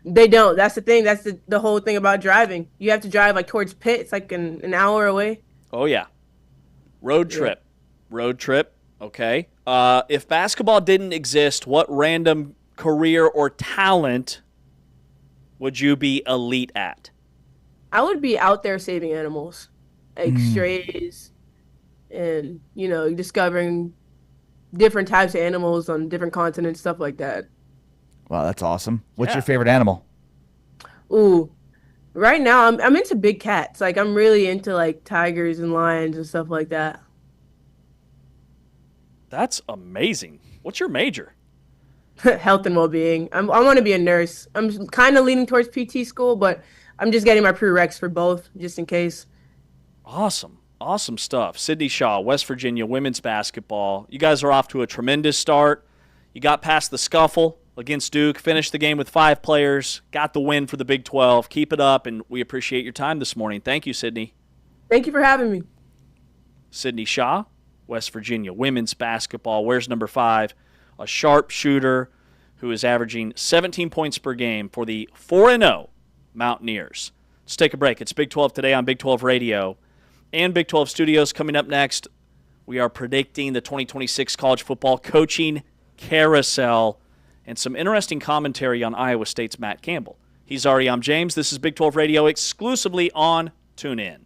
They don't. That's the thing. That's the whole thing about driving. You have to drive like towards Pitt. It's like an hour away. Oh yeah, road trip, road trip. Okay. If basketball didn't exist, what random career or talent would you be elite at? I would be out there saving animals, like strays, and discovering different types of animals on different continents, stuff like that. Wow, that's awesome. What's Yeah. your favorite animal? Ooh, right now I'm into big cats. Like I'm really into like tigers and lions and stuff like that. That's amazing. What's your major? Health and well-being. I want to be a nurse. I'm kind of leaning towards PT school, but I'm just getting my prereqs for both just in case. Awesome. Awesome stuff. Sydney Shaw, West Virginia women's basketball. You guys are off to a tremendous start. You got past the scuffle against Duke, finished the game with 5 players, got the win for the Big 12. Keep it up, and we appreciate your time this morning. Thank you, Sydney. Thank you for having me. Sydney Shaw, West Virginia women's basketball. Where's number 5? A sharp shooter who is averaging 17 points per game for the 4-0 Mountaineers. Let's take a break. It's Big 12 Today on Big 12 Radio and Big 12 Studios. Coming up next, we are predicting the 2026 college football coaching carousel and some interesting commentary on Iowa State's Matt Campbell. He's Ari. I'm James. This is Big 12 Radio exclusively on TuneIn.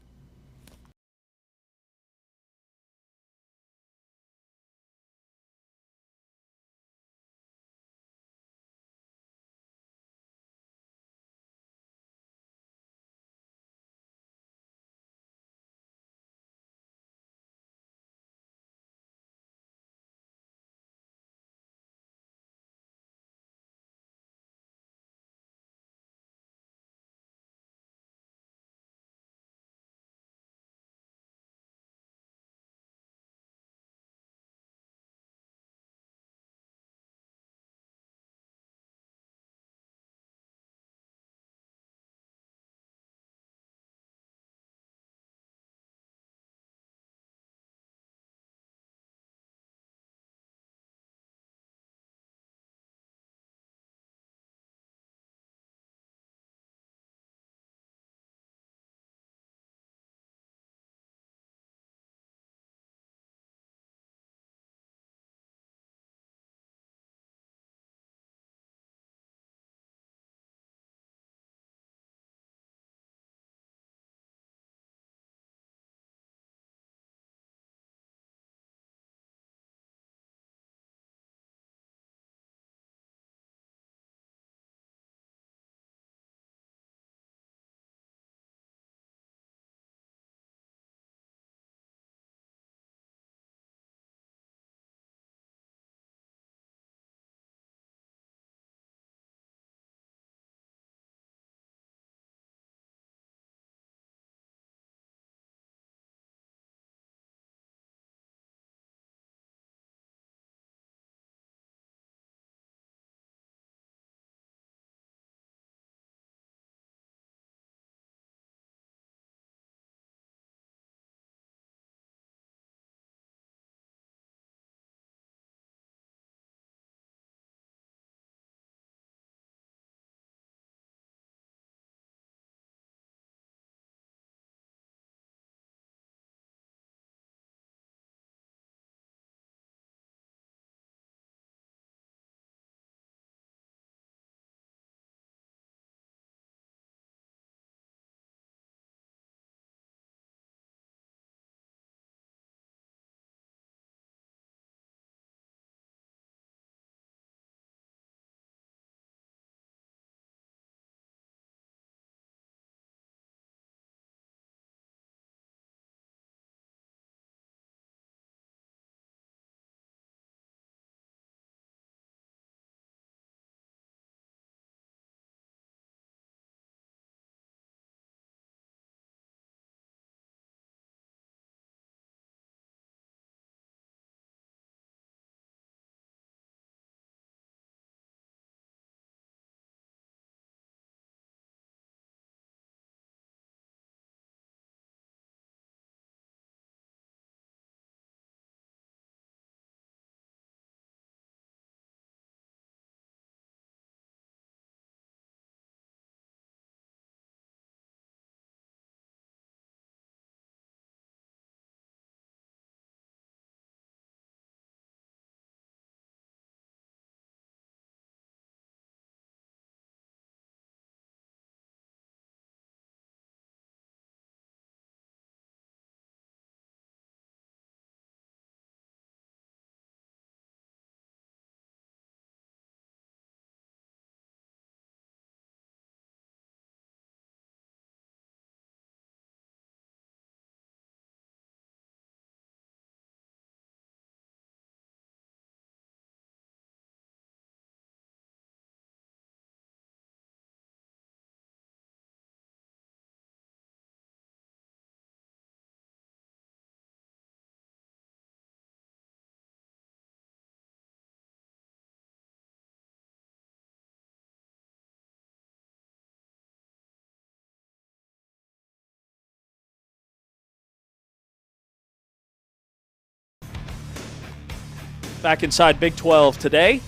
Back inside Big 12 today.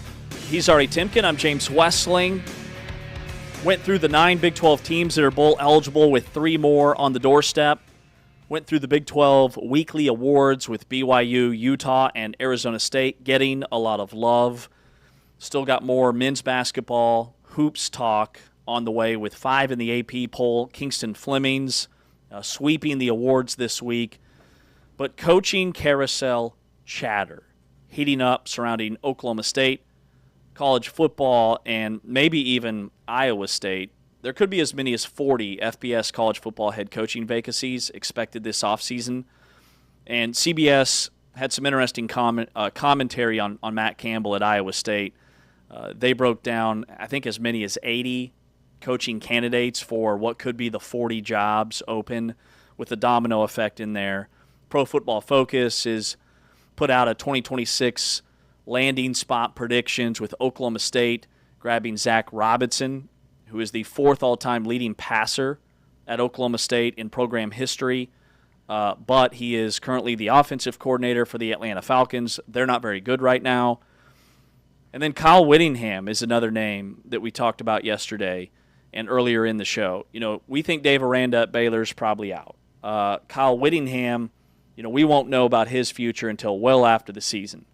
He's Ari Timken. I'm James Westling. Went through the 9 Big 12 teams that are bowl eligible with 3 more on the doorstep. Went through the Big 12 weekly awards with BYU, Utah, and Arizona State getting a lot of love. Still got more men's basketball, hoops talk on the way with 5 in the AP poll. Kingston Flemings sweeping the awards this week. But coaching carousel chatter heating up surrounding Oklahoma State, college football, and maybe even Iowa State. There could be as many as 40 FBS college football head coaching vacancies expected this offseason. And CBS had some interesting commentary on Matt Campbell at Iowa State. They broke down, I think, as many as 80 coaching candidates for what could be the 40 jobs open with the domino effect in there. Pro Football Focus is put out a 2026 landing spot predictions with Oklahoma State grabbing Zach Robinson, who is the 4th all-time leading passer at Oklahoma State in program history, but he is currently the offensive coordinator for the Atlanta Falcons. They're not very good right now. And then Kyle Whittingham is another name that we talked about yesterday and earlier in the show. You know, we think Dave Aranda at Baylor's probably out. Kyle Whittingham, you know, we won't know about his future until well after the season.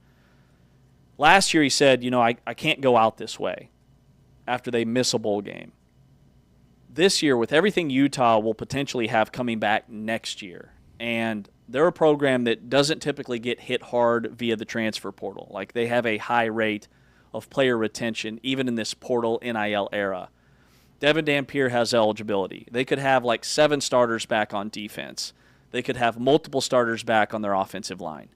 Last year he said, you know, I can't go out this way after they miss a bowl game. This year, with everything Utah will potentially have coming back next year, and they're a program that doesn't typically get hit hard via the transfer portal. Like, they have a high rate of player retention, even in this portal NIL era. Devin Dampier has eligibility. They could have like 7 starters back on defense. They could have multiple starters back on their offensive line.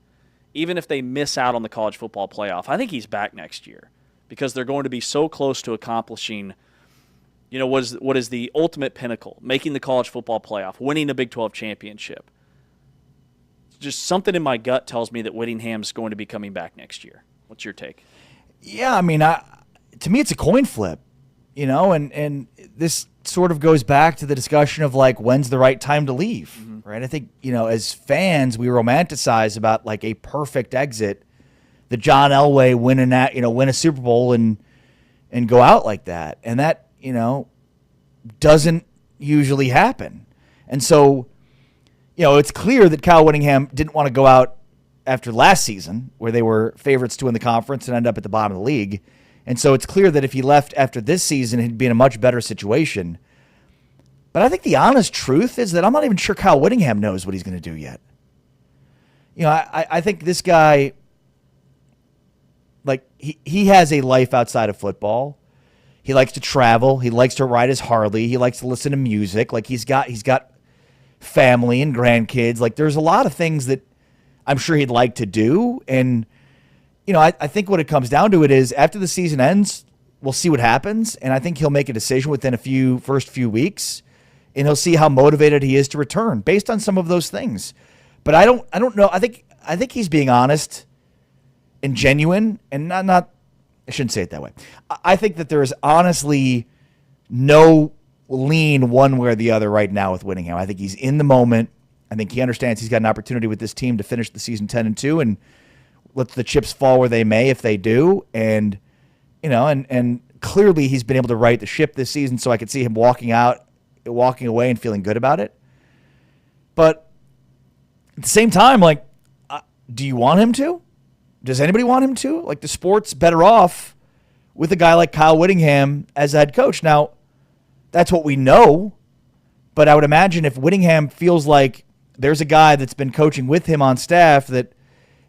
Even if they miss out on the college football playoff, I think he's back next year, because they're going to be so close to accomplishing, you know, what is the ultimate pinnacle, making the college football playoff, winning a Big 12 championship. Just something in my gut tells me that Whittingham's going to be coming back next year. What's your take? Yeah, I mean, to me, it's a coin flip, you know, and this sort of goes back to the discussion of, like, when's the right time to leave, right? I think, you know, as fans, we romanticize about, like, a perfect exit, the John Elway win a Super Bowl and go out like that. And that, you know, doesn't usually happen. And so, you know, it's clear that Kyle Whittingham didn't want to go out after last season, where they were favorites to win the conference and end up at the bottom of the league. And so it's clear that if he left after this season, he'd be in a much better situation. But I think the honest truth is that I'm not even sure Kyle Whittingham knows what he's going to do yet. You know, I think this guy, like, he has a life outside of football. He likes to travel. He likes to ride his Harley. He likes to listen to music. Like, he's got family and grandkids. Like, there's a lot of things that I'm sure he'd like to do. And, you know, I think what it comes down to it is, after the season ends, we'll see what happens. And I think he'll make a decision within first few weeks, and he'll see how motivated he is to return based on some of those things. But I don't know. I think he's being honest and genuine, and not I shouldn't say it that way. I think that there is honestly no lean one way or the other right now with Whittingham. I think he's in the moment. I think he understands he's got an opportunity with this team to finish the season 10-2, and let the chips fall where they may if they do. And, you know, and clearly he's been able to right the ship this season, so I could see him walking away and feeling good about it. But at the same time, like, do you want him to? Does anybody want him to? Like, the sport's better off with a guy like Kyle Whittingham as a head coach. Now, that's what we know, but I would imagine if Whittingham feels like there's a guy that's been coaching with him on staff that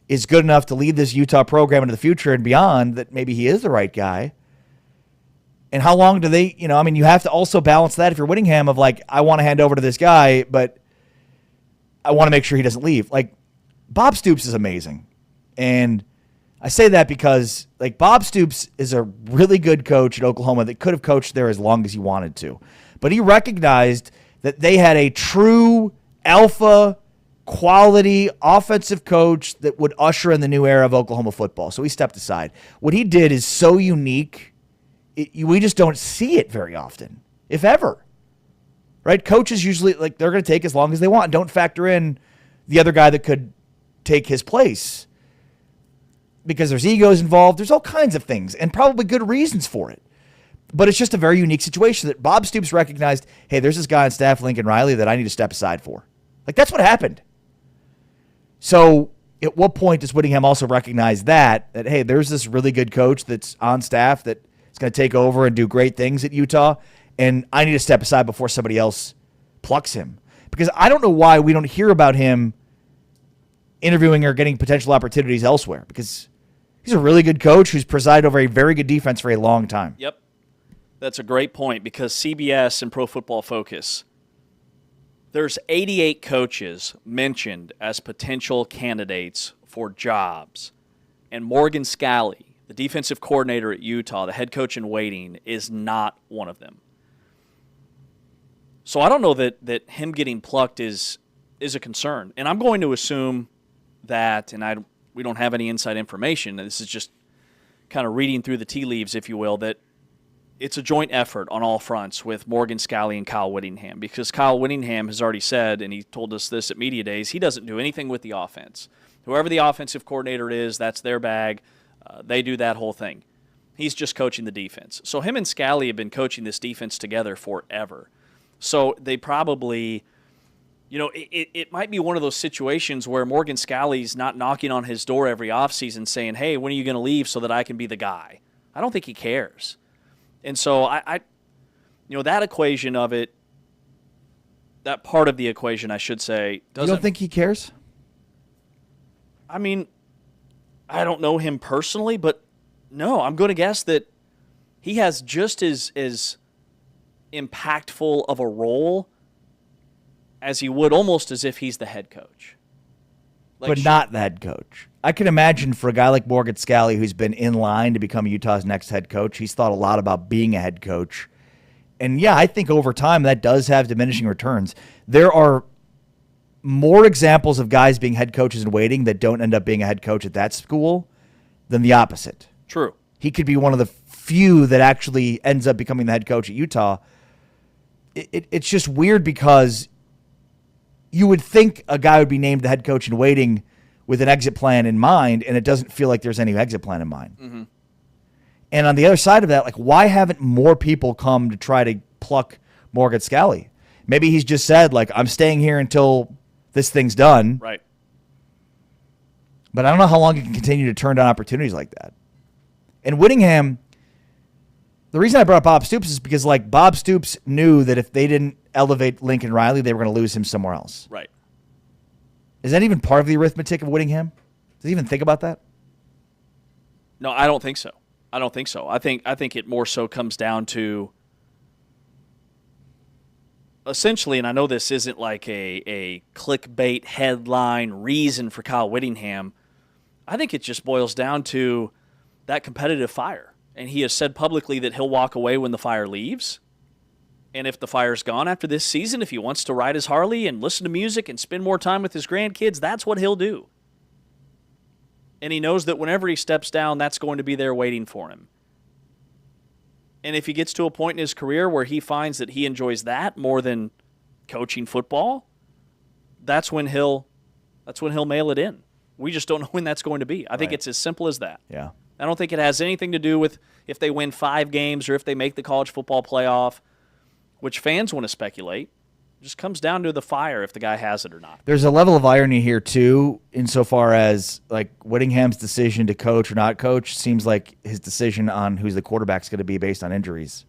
is good enough to lead this Utah program into the future and beyond, that maybe he is the right guy. And how long do they, you know, I mean, you have to also balance that if you're Whittingham, of like, I want to hand over to this guy, but I want to make sure he doesn't leave. Like, Bob Stoops is amazing. And I say that because, like, Bob Stoops is a really good coach at Oklahoma that could have coached there as long as he wanted to. But he recognized that they had a true alpha quality offensive coach that would usher in the new era of Oklahoma football. So he stepped aside. What he did is so unique. We just don't see it very often, if ever. Right? Coaches usually, like, they're going to take as long as they want. Don't factor in the other guy that could take his place. because there's egos involved. There's all kinds of things and probably good reasons for it. But it's just a very unique situation that Bob Stoops recognized, hey, there's this guy on staff, Lincoln Riley, that I need to step aside for. Like, that's what happened. So at what point does Whittingham also recognize that, hey, there's this really good coach that's on staff that is going to take over and do great things at Utah, and I need to step aside before somebody else plucks him? Because I don't know why we don't hear about him interviewing or getting potential opportunities elsewhere, because he's a really good coach who's presided over a very good defense for a long time. Yep. That's a great point, because CBS and Pro Football Focus, there's 88 coaches mentioned as potential candidates for jobs. And Morgan Scalley, the defensive coordinator at Utah, the head coach in waiting, is not one of them. So I don't know that him getting plucked is a concern. And I'm going to assume that, and we don't have any inside information, and this is just kind of reading through the tea leaves, if you will, that it's a joint effort on all fronts with Morgan Scalley and Kyle Whittingham, because Kyle Whittingham has already said, and he told us this at Media Days, he doesn't do anything with the offense. Whoever the offensive coordinator is, that's their bag. They do that whole thing. He's just coaching the defense. So him and Scalley have been coaching this defense together forever. So they probably, it might be one of those situations where Morgan Scalley's not knocking on his door every offseason saying, hey, when are you going to leave so that I can be the guy? I don't think he cares. And so I that equation of it, that part of the equation, I should say, doesn't. You don't think he cares? I mean, I don't know him personally, but no, I'm going to guess that he has just as impactful of a role as he would almost as if he's the head coach. But not the head coach. I can imagine for a guy like Morgan Scalley, who's been in line to become Utah's next head coach, he's thought a lot about being a head coach. And yeah, I think over time that does have diminishing returns. There are more examples of guys being head coaches in waiting that don't end up being a head coach at that school than the opposite. True. He could be one of the few that actually ends up becoming the head coach at Utah. It's just weird because you would think a guy would be named the head coach in waiting with an exit plan in mind, and it doesn't feel like there's any exit plan in mind. Mm-hmm. And on the other side of that, like, why haven't more people come to try to pluck Morgan Scalley? Maybe he's just said, like, I'm staying here until this thing's done. Right. But I don't know how long he can continue to turn down opportunities like that. And Whittingham, the reason I brought up Bob Stoops is because, like, Bob Stoops knew that if they didn't elevate Lincoln Riley, they were going to lose him somewhere else. Right. Is that even part of the arithmetic of Whittingham? Does he even think about that? No, I don't think so. I think it more so comes down to essentially, and I know this isn't like a clickbait headline reason for Kyle Whittingham. I think it just boils down to that competitive fire. And he has said publicly that he'll walk away when the fire leaves. And if the fire's gone after this season, if he wants to ride his Harley and listen to music and spend more time with his grandkids, that's what he'll do. And he knows that whenever he steps down, that's going to be there waiting for him. And if he gets to a point in his career where he finds that he enjoys that more than coaching football, that's when he'll mail it in. We just don't know when that's going to be. I think it's as simple as that. Yeah. I don't think it has anything to do with if they win 5 games or if they make the college football playoff, which fans want to speculate. It just comes down to the fire if the guy has it or not. There's a level of irony here, too, insofar as, like, Whittingham's decision to coach or not coach seems like his decision on who's the quarterback's going to be based on injuries.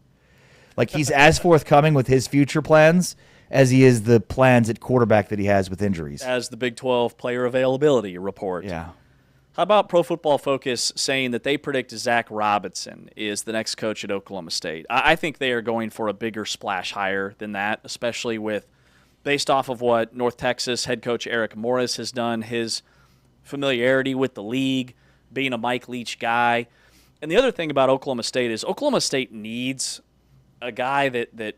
Like, he's as forthcoming with his future plans as he is the plans at quarterback that he has with injuries. As the Big 12 player availability report. Yeah. How about Pro Football Focus saying that they predict Zach Robinson is the next coach at Oklahoma State? I think they are going for a bigger splash hire than that, especially based off of what North Texas head coach Eric Morris has done, his familiarity with the league, being a Mike Leach guy. And the other thing about Oklahoma State is Oklahoma State needs a guy that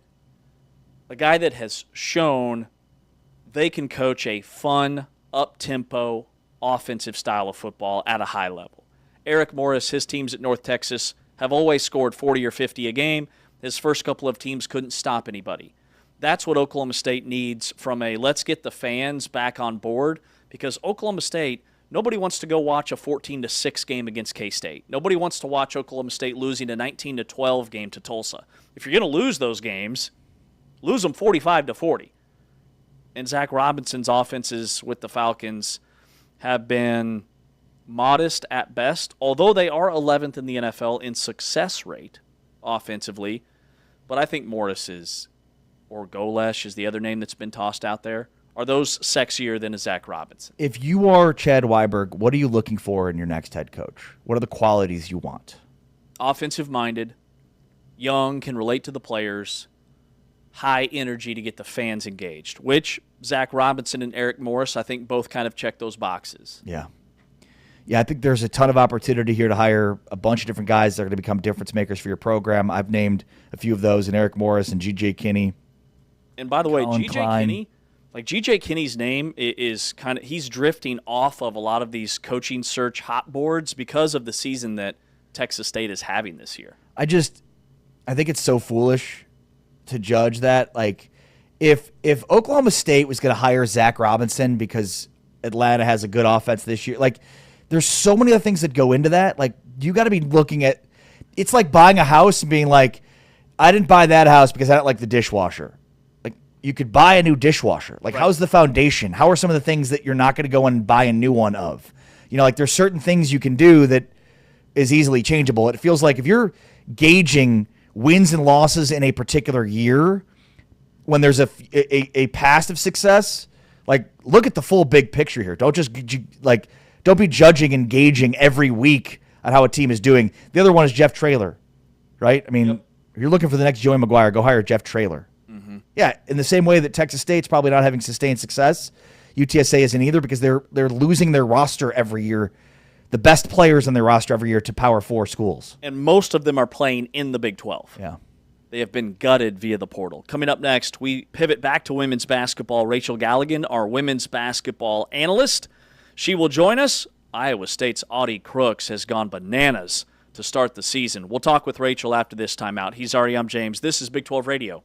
has shown they can coach a fun, up-tempo, offensive style of football at a high level. Eric Morris, his teams at North Texas have always scored 40 or 50 a game. His first couple of teams couldn't stop anybody. That's what Oklahoma State needs from a let's get the fans back on board, because Oklahoma State, Nobody wants to go watch a 14-6 game against K-State. Nobody wants to watch Oklahoma State losing a 19-12 game to Tulsa. If you're going to lose those games, lose them 45-40. And Zach Robinson's offenses with the Falcons have been modest at best, although they are 11th in the NFL in success rate offensively. But I think Morris or Golesh is the other name that's been tossed out there. Are those sexier than a Zach Robinson? If you are Chad Weiberg, what are you looking for in your next head coach? What are the qualities you want? Offensive-minded, young, can relate to the players, high energy to get the fans engaged, which Zach Robinson and Eric Morris, I think, both kind of check those boxes. Yeah. Yeah, I think there's a ton of opportunity here to hire a bunch of different guys that are going to become difference makers for your program. I've named a few of those in Eric Morris and G.J. Kinney. And by the way, Colin G.J. Klein. Kinney, G.J. Kinney's name is kind of, he's drifting off of a lot of these coaching search hot boards because of the season that Texas State is having this year. I think it's so foolish to judge that. Like, if Oklahoma State was going to hire Zach Robinson because Atlanta has a good offense this year, like, there's so many other things that go into that. Like, you got to be looking at, it's like buying a house and being like, I didn't buy that house because I don't like the dishwasher. Like, you could buy a new dishwasher. Like, how's the foundation? How are some of the things that you're not going to go and buy a new one of? You know, like, there's certain things you can do that is easily changeable. It feels like if you're gauging wins and losses in a particular year, when there's a past of success, like, look at the full big picture here. Don't just don't be judging and gauging every week on how a team is doing. The other one is Jeff Traylor, right? I mean, if you're looking for the next Joey McGuire, go hire Jeff Traylor. Mm-hmm. Yeah, in the same way that Texas State's probably not having sustained success, UTSA isn't either because they're losing their roster every year, the best players on their roster every year to Power 4 schools. And most of them are playing in the Big 12. Yeah. They have been gutted via the portal. Coming up next, we pivot back to women's basketball. Rachel Galligan, our women's basketball analyst. She will join us. Iowa State's Audie Crooks has gone bananas to start the season. We'll talk with Rachel after this timeout. He's Ari, I'm James. This is Big 12 Radio.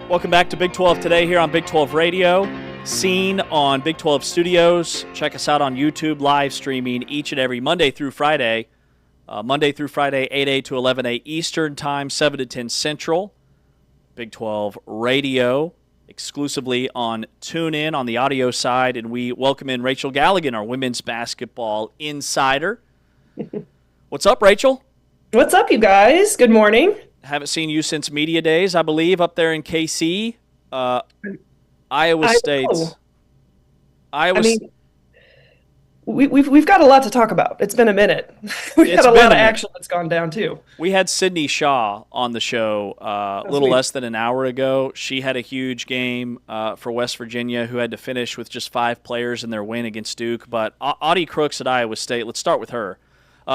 Welcome back to Big 12 Today here on Big 12 Radio. Seen on Big 12 Studios. Check us out on YouTube, live streaming each and every Monday through Friday. 8 to 11 Eastern Time, 7 to 10 Central. Big 12 Radio, exclusively on TuneIn on the audio side. And we welcome in Rachel Galligan, our women's basketball insider. What's up, Rachel? What's up, you guys? Good morning. Haven't seen you since media days, I believe, up there in KC. Iowa State. We've got a lot to talk about. It's been a minute. We've got a lot of action that's gone down too. We had Sydney Shaw on the show a little less than an hour ago. She had a huge game for West Virginia, who had to finish with just 5 players in their win against Duke. But Audie Crooks at Iowa State, let's start with her.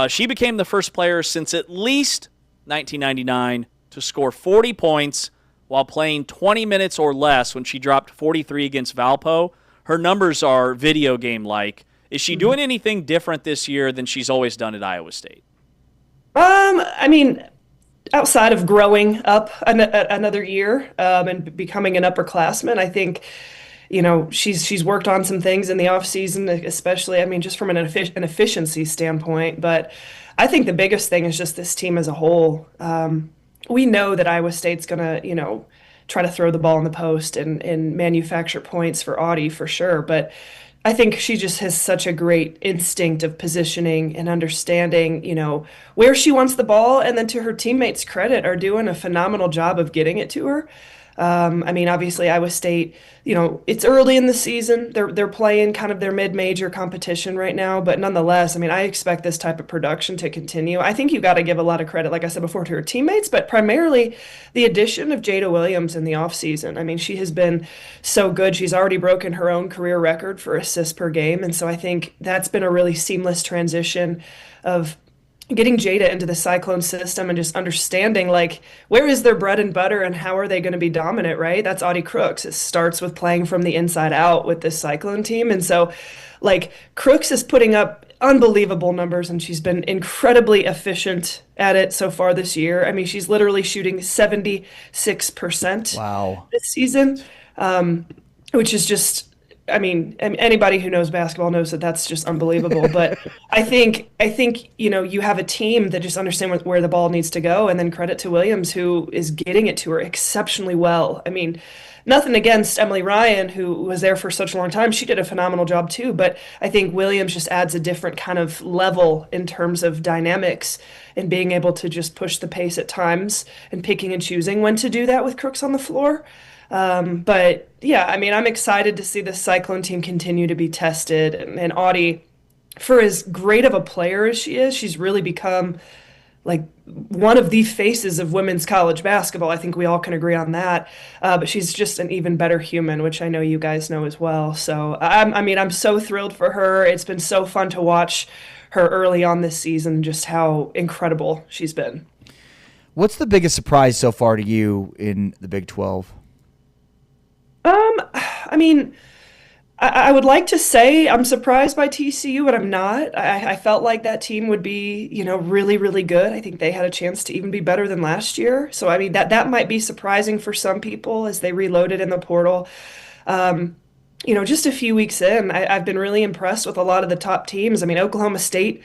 She became the first player since at least 1999 to score 40 points while playing 20 minutes or less when she dropped 43 against Valpo. Her numbers are video game-like. Is she doing anything different this year than she's always done at Iowa State? Outside of growing up another year and becoming an upperclassman, I think, she's worked on some things in the offseason, especially, just from an efficiency standpoint. But I think the biggest thing is just this team as a whole. We know that Iowa State's going to, try to throw the ball in the post and manufacture points for Audie for sure. But I think she just has such a great instinct of positioning and understanding, where she wants the ball, and then to her teammates' credit, are doing a phenomenal job of getting it to her. Obviously Iowa State, it's early in the season. They're playing kind of their mid-major competition right now, but nonetheless, I expect this type of production to continue. I think you got to give a lot of credit, like I said before, to her teammates, but primarily the addition of Jada Williams in the offseason. She has been so good. She's already broken her own career record for assists per game, and so I think that's been a really seamless transition of getting Jada into the Cyclone system and just understanding, where is their bread and butter and how are they going to be dominant, right? That's Audie Crooks. It starts with playing from the inside out with this Cyclone team. And so, Crooks is putting up unbelievable numbers, and she's been incredibly efficient at it so far this year. She's literally shooting 76% this season, which is just... anybody who knows basketball knows that that's just unbelievable. But I think you have a team that just understands where the ball needs to go, and then credit to Williams, who is getting it to her exceptionally well. Nothing against Emily Ryan, who was there for such a long time. She did a phenomenal job too. But I think Williams just adds a different kind of level in terms of dynamics and being able to just push the pace at times and picking and choosing when to do that with Crooks on the floor. But yeah, I'm excited to see the Cyclone team continue to be tested, and Audie, for as great of a player as she is, she's really become one of the faces of women's college basketball. I think we all can agree on that. But she's just an even better human, which I know you guys know as well. So I'm so thrilled for her. It's been so fun to watch her early on this season, just how incredible she's been. What's the biggest surprise so far to you in the Big 12? I would like to say I'm surprised by TCU, but I'm not. I felt like that team would be, really, really good. I think they had a chance to even be better than last year. So, that might be surprising for some people as they reloaded in the portal. Just a few weeks in, I've been really impressed with a lot of the top teams. Oklahoma State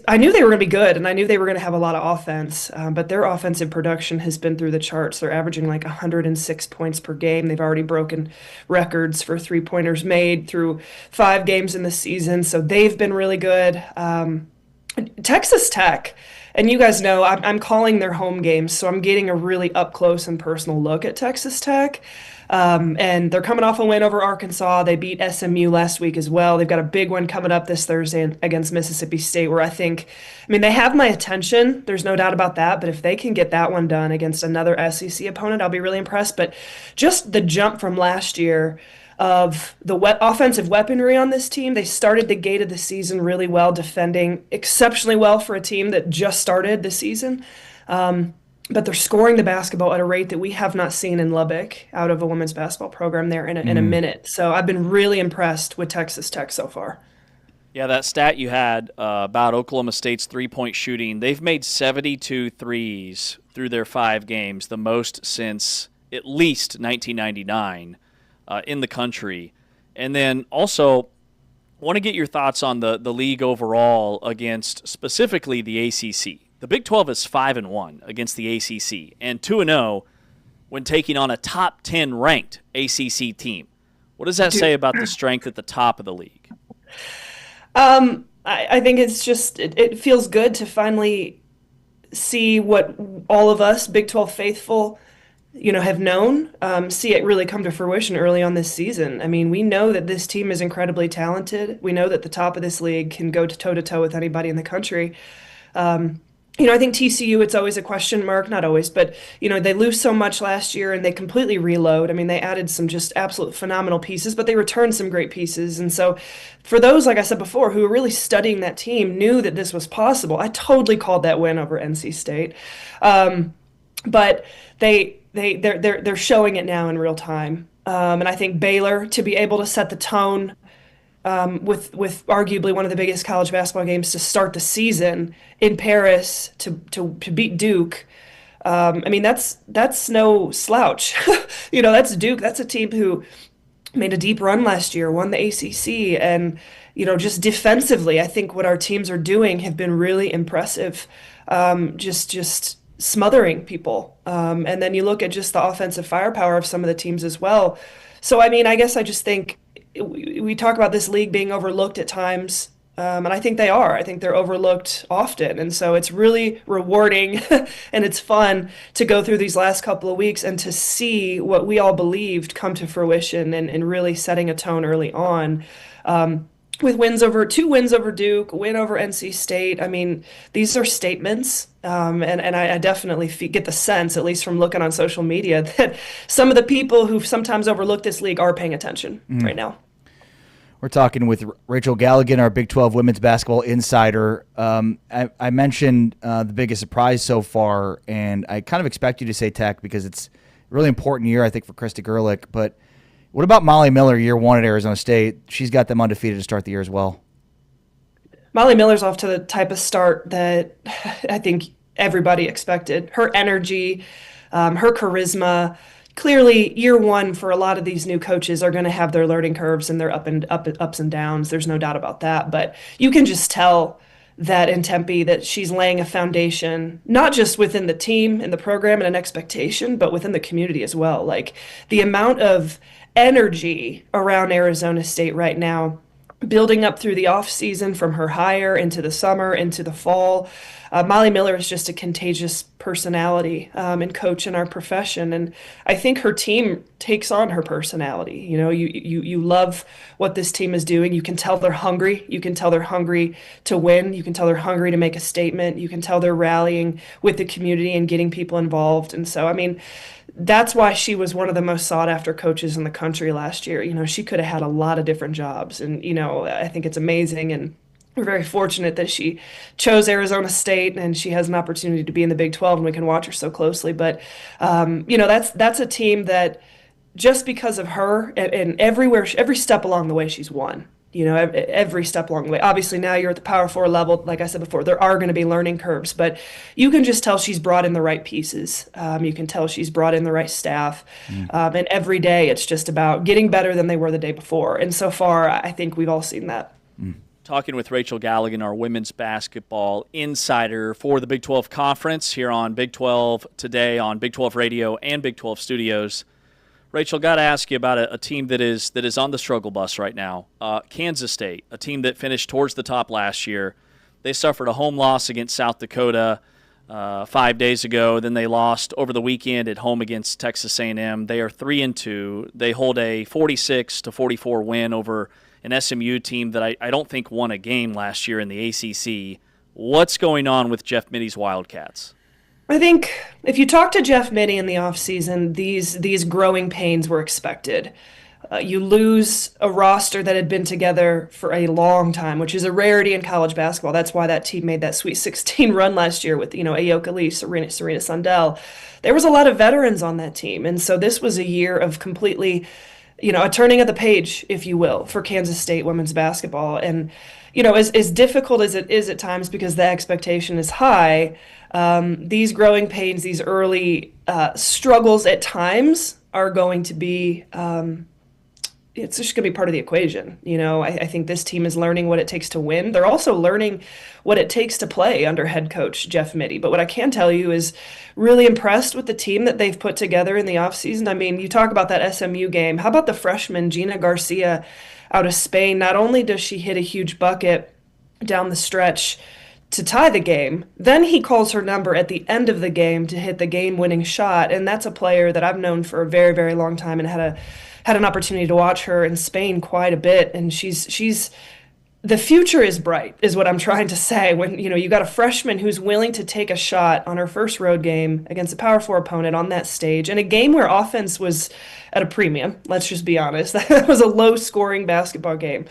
I knew they were going to be good, and I knew they were going to have a lot of offense, but their offensive production has been through the charts. They're averaging 106 points per game. They've already broken records for three-pointers made through 5 games in the season, so they've been really good. Texas Tech, and you guys know I'm calling their home games, so I'm getting a really up-close and personal look at Texas Tech. And they're coming off a win over Arkansas. They beat SMU last week as well. They've got a big one coming up this Thursday against Mississippi State, where they have my attention. There's no doubt about that. But if they can get that one done against another SEC opponent, I'll be really impressed. But just the jump from last year of the offensive weaponry on this team, they started the gate of the season really well, defending exceptionally well for a team that just started the season. But they're scoring the basketball at a rate that we have not seen in Lubbock out of a women's basketball program there in a minute. So I've been really impressed with Texas Tech so far. Yeah, that stat you had about Oklahoma State's three-point shooting, they've made 72 threes through their 5 games, the most since at least 1999 in the country. And then also, I want to get your thoughts on the league overall against specifically the ACC. The Big 12 is 5-1 against the ACC and 2-0 when taking on a top 10 ranked ACC team. What does that say about the strength at the top of the league? I think it's just it feels good to finally see what all of us Big 12 faithful, have known, see it really come to fruition early on this season. I mean, we know that this team is incredibly talented. We know that the top of this league can go toe to toe with anybody in the country. I think TCU, it's always a question mark, not always, but, they lose so much last year and they completely reload. I mean, they added some just absolute phenomenal pieces, but they returned some great pieces. And so for those, like I said before, who were really studying that team, knew that this was possible. I totally called that win over NC State. But they're showing it now in real time. And I think Baylor, to be able to set the tone with arguably one of the biggest college basketball games to start the season in Paris to beat Duke. I mean, that's no slouch. That's Duke. That's a team who made a deep run last year, won the ACC, and just defensively, I think what our teams are doing have been really impressive. Just smothering people. And then you look at just the offensive firepower of some of the teams as well. So, I mean, I guess I just think we talk about this league being overlooked at times, and I think they are. I think they're overlooked often. And so it's really rewarding and it's fun to go through these last couple of weeks and to see what we all believed come to fruition and really setting a tone early on. With two wins over Duke, a win over NC State. I mean, these are statements, and I definitely get the sense, at least from looking on social media, that some of the people who sometimes overlook this league are paying attention right now. We're talking with Rachel Galligan, our Big 12 women's basketball insider. I mentioned the biggest surprise so far, and I kind of expect you to say Tech because it's a really important year, I think, for Krista Gerlich, but what about Molly Miller, year one at Arizona State? She's got them undefeated to start the year as well. Molly Miller's off to the type of start that I think everybody expected. Her energy, her charisma. Clearly, year one for a lot of these new coaches are going to have their learning curves and their ups and downs. There's no doubt about that. But you can just tell that in Tempe that she's laying a foundation, not just within the team and the program and an expectation, but within the community as well. Like the amount of energy around Arizona State right now, building up through the off season from her hire into the summer, into the fall. Molly Miller is just a contagious personality and coach in our profession. And I think her team takes on her personality. You love what this team is doing. You can tell they're hungry. You can tell they're hungry to win. You can tell they're hungry to make a statement. You can tell they're rallying with the community and getting people involved. And so, I mean, that's why she was one of the most sought after coaches in the country last year. She could have had a lot of different jobs. And, I think it's amazing. And we're very fortunate that she chose Arizona State and she has an opportunity to be in the Big 12 and we can watch her so closely. But, that's a team that just because of her and every step along the way she's won. Every step along the way. Obviously, now you're at the Power 4 level. Like I said before, there are going to be learning curves, but you can just tell she's brought in the right pieces. You can tell she's brought in the right staff. And every day it's just about getting better than they were the day before. And so far, I think we've all seen that. Talking with Rachel Galligan, our women's basketball insider for the Big 12 Conference here on Big 12 Today on Big 12 Radio and Big 12 Studios. Rachel, got to ask you about a team that is on the struggle bus right now. Kansas State, a team that finished towards the top last year. They suffered a home loss against South Dakota 5 days ago. Then they lost over the weekend at home against Texas A&M. They are 3-2. They hold a 46-44 win over an SMU team that I don't think won a game last year in the ACC. What's going on with Jeff Mitty's Wildcats? I think if you talk to Jeff Mitty in the offseason, these growing pains were expected. You lose a roster that had been together for a long time, which is a rarity in college basketball. That's why that team made that Sweet 16 run last year with, Ayoka Lee, Serena Sundell. There was a lot of veterans on that team. And so this was a year of completely, a turning of the page, if you will, for Kansas State women's basketball. And, as difficult as it is at times because the expectation is high, These growing pains, these early struggles at times are going to be it's just going to be part of the equation. I think this team is learning what it takes to win. They're also learning what it takes to play under head coach Jeff Mittie. But what I can tell you is really impressed with the team that they've put together in the offseason. I mean, you talk about that SMU game. How about the freshman Gina Garcia out of Spain? Not only does she hit a huge bucket down the stretch to tie the game, then he calls her number at the end of the game to hit the game-winning shot. And that's a player that I've known for a very, very long time and had an opportunity to watch her in Spain quite a bit, and she's the future is bright, is what I'm trying to say. When you got a freshman who's willing to take a shot on her first road game against a Power 4 opponent on that stage, and a game where offense was at a premium. Let's just be honest. That was a low-scoring basketball game.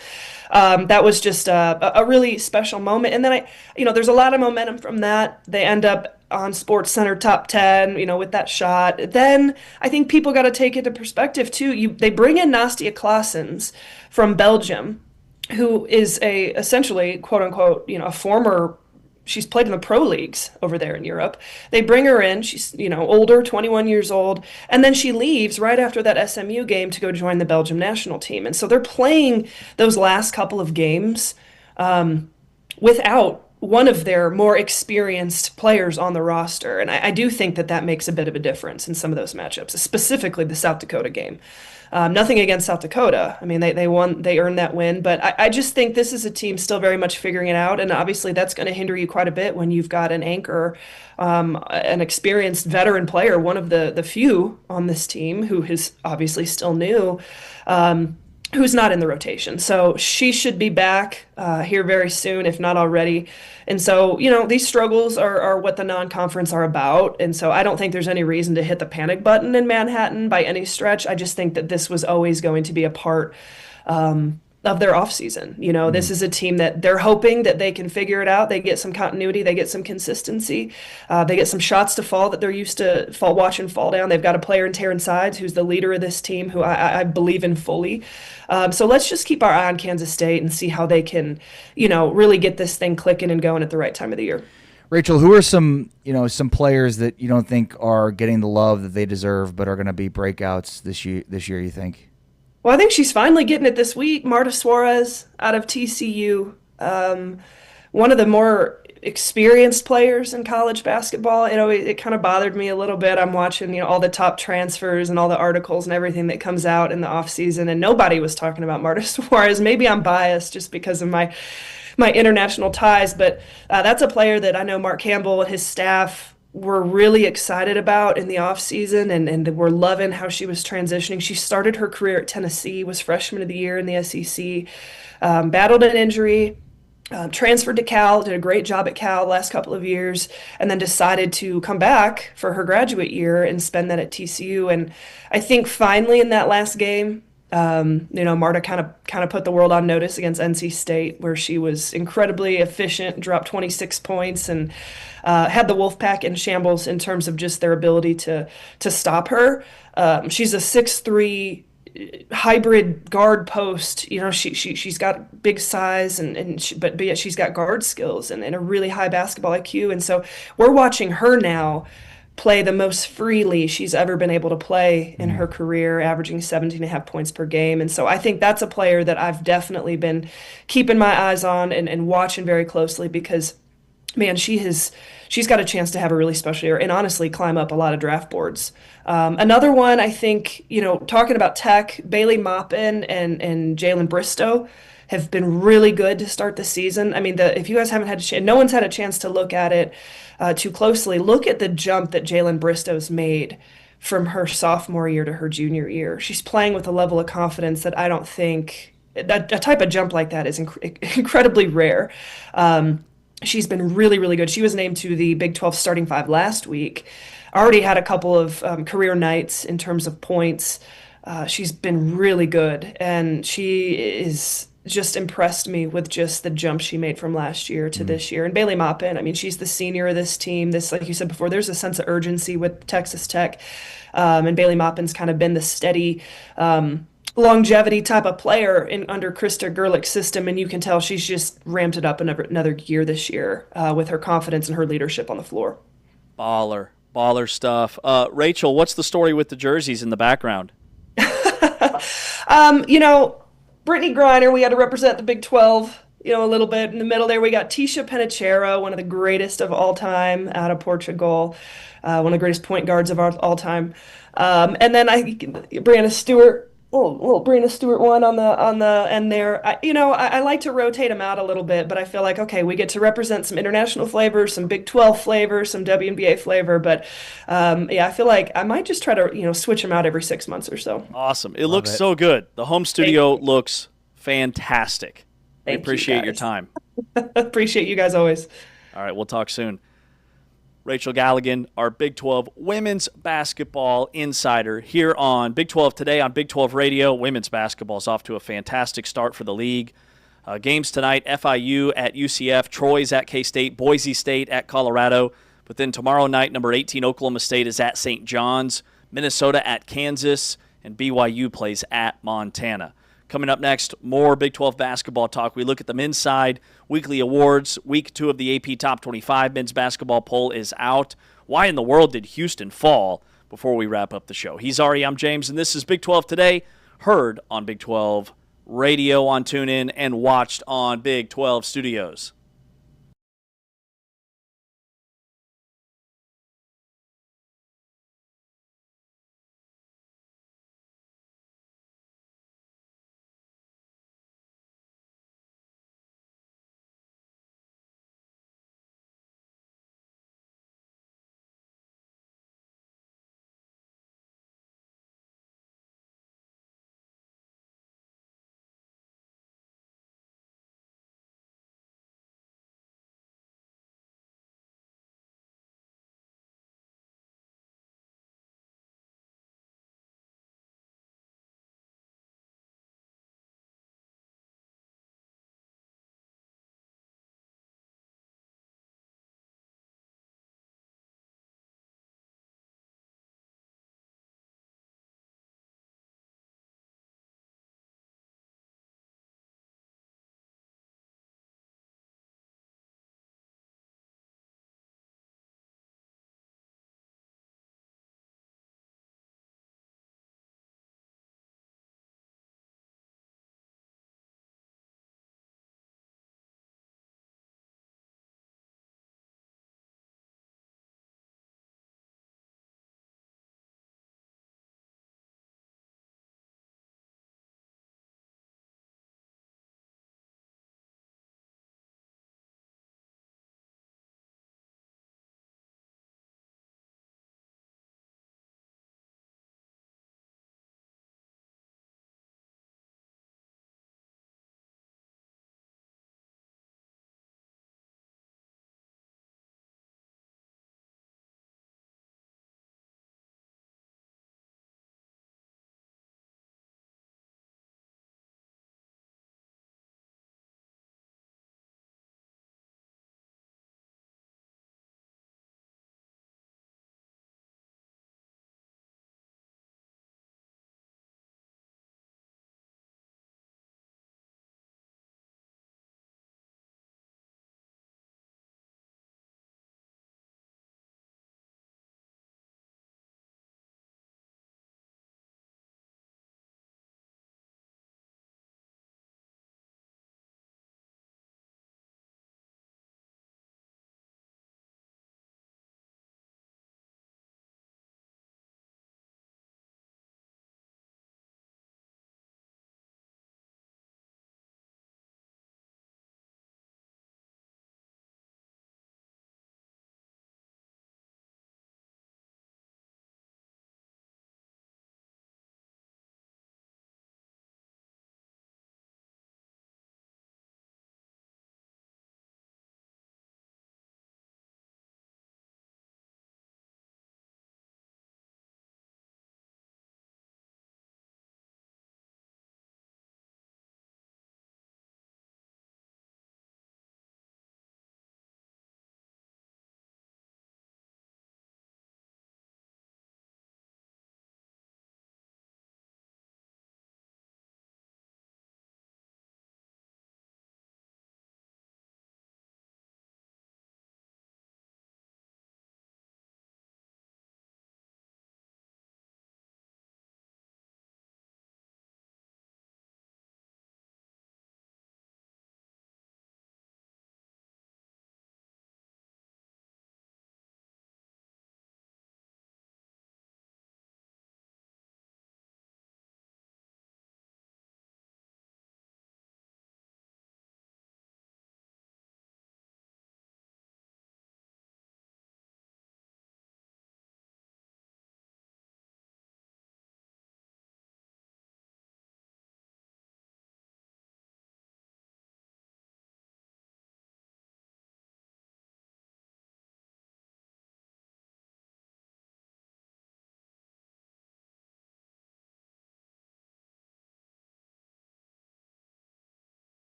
That was just a really special moment. And then there's a lot of momentum from that. They end up on SportsCenter top 10, with that shot. Then I think people got to take it into perspective too. They bring in Nastia Claessens from Belgium, who is essentially quote unquote, a former. She's played in the pro leagues over there in Europe. They bring her in. She's, older, 21 years old. And then she leaves right after that SMU game to go join the Belgium national team. And so they're playing those last couple of games without one of their more experienced players on the roster. And I do think that makes a bit of a difference in some of those matchups, specifically the South Dakota game. Nothing against South Dakota. I mean, they won, they earned that win. But I just think this is a team still very much figuring it out. And obviously that's going to hinder you quite a bit when you've got an anchor, an experienced veteran player, one of the few on this team who is obviously still new, who's not in the rotation. So she should be back here very soon, if not already. And so, these struggles are what the non-conference are about. And so I don't think there's any reason to hit the panic button in Manhattan by any stretch. I just think that this was always going to be a part of their offseason. This is a team that they're hoping that they can figure it out. They get some continuity. They get some consistency. They get some shots to fall that they're used to watching fall down. They've got a player in Terrence Sides, who's the leader of this team, who I believe in fully. So let's just keep our eye on Kansas State and see how they can, really get this thing clicking and going at the right time of the year. Rachel, who are some players that you don't think are getting the love that they deserve, but are going to be breakouts this year, you think? Well, I think she's finally getting it this week. Marta Suarez out of TCU, one of the more experienced players in college basketball. It kind of bothered me a little bit. I'm watching, all the top transfers and all the articles and everything that comes out in the offseason, and nobody was talking about Marta Suarez. Maybe I'm biased just because of my international ties, but that's a player that I know Mark Campbell and his staff were really excited about in the offseason, and were loving how she was transitioning. She started her career at Tennessee, was freshman of the year in the SEC, battled an injury, transferred to Cal, did a great job at Cal last couple of years, and then decided to come back for her graduate year and spend that at TCU. And I think finally in that last game, Marta kind of put the world on notice against NC State, where she was incredibly efficient, dropped 26 points, and had the Wolfpack in shambles in terms of just their ability to stop her. She's a 6'3" hybrid guard post. She's got big size but yet she's got guard skills and a really high basketball IQ. And so we're watching her now play the most freely she's ever been able to play in her career, averaging 17.5 points per game. And so I think that's a player that I've definitely been keeping my eyes on and watching very closely, because man, she's got a chance to have a really special year and honestly climb up a lot of draft boards. Another one, I think, talking about Tech, Bailey Maupin and Jalen Bristow have been really good to start the season. I mean, if you guys haven't had a chance, no one's had a chance to look at it too closely. Look at the jump that Jalen Bristow's made from her sophomore year to her junior year. She's playing with a level of confidence that I don't think that a type of jump like that is incredibly rare. She's been really, really good. She was named to the Big 12 starting five last week. Already had a couple of career nights in terms of points. She's been really good, and she is just impressed me with just the jump she made from last year to this year. And Bailey Maupin, I mean, she's the senior of this team. This, like you said before, there's a sense of urgency with Texas Tech. And Bailey Maupin's kind of been the steady longevity type of player under Krista Gerlich's system. And you can tell she's just ramped it up another year this year with her confidence and her leadership on the floor. Baller stuff. Rachel, what's the story with the jerseys in the background? You know, Brittany Griner, we had to represent the Big 12, a little bit. In the middle there, we got Tisha Penicheiro, one of the greatest of all time out of Portugal, one of the greatest point guards of all time. And then Brianna Stewart, little Brianna Stewart one on the end there. I like to rotate them out a little bit, but I feel like, okay, we get to represent some international flavor, some Big 12 flavor, some WNBA flavor. But yeah, I feel like I might just try to, switch them out every 6 months or so. Awesome. It looks so good. The home studio looks fantastic. We Thank you, appreciate your guys. time. Appreciate you guys always. All right, we'll talk soon. Rachel Galligan, our Big 12 women's basketball insider here on Big 12 Today on Big 12 Radio. Women's basketball is off to a fantastic start for the league. Games tonight, FIU at UCF, Troy's at K-State, Boise State at Colorado. But then tomorrow night, number 18 Oklahoma State is at St. John's, Minnesota at Kansas, and BYU plays at Montana. Coming up next, more Big 12 basketball talk. We look at the men's side, weekly awards. Week 2 of the AP Top 25 men's basketball poll is out. Why in the world did Houston fall? Before we wrap up the show. He's Ari, I'm James, and this is Big 12 Today, heard on Big 12 Radio on TuneIn and watched on Big 12 Studios.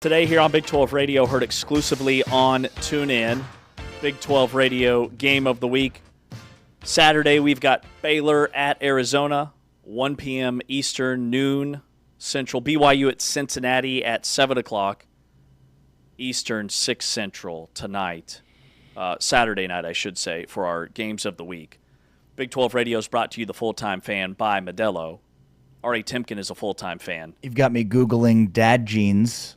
Today here on Big 12 Radio, heard exclusively on TuneIn. Big 12 Radio Game of the Week. Saturday, we've got Baylor at Arizona, 1 p.m. Eastern, noon Central. BYU at Cincinnati at 7 o'clock Eastern, 6 Central tonight. Saturday night, I should say, for our Games of the Week. Big 12 Radio is brought to you, the Full-Time Fan, by Modelo. R.A. Timken is a full-time fan. You've got me Googling dad jeans.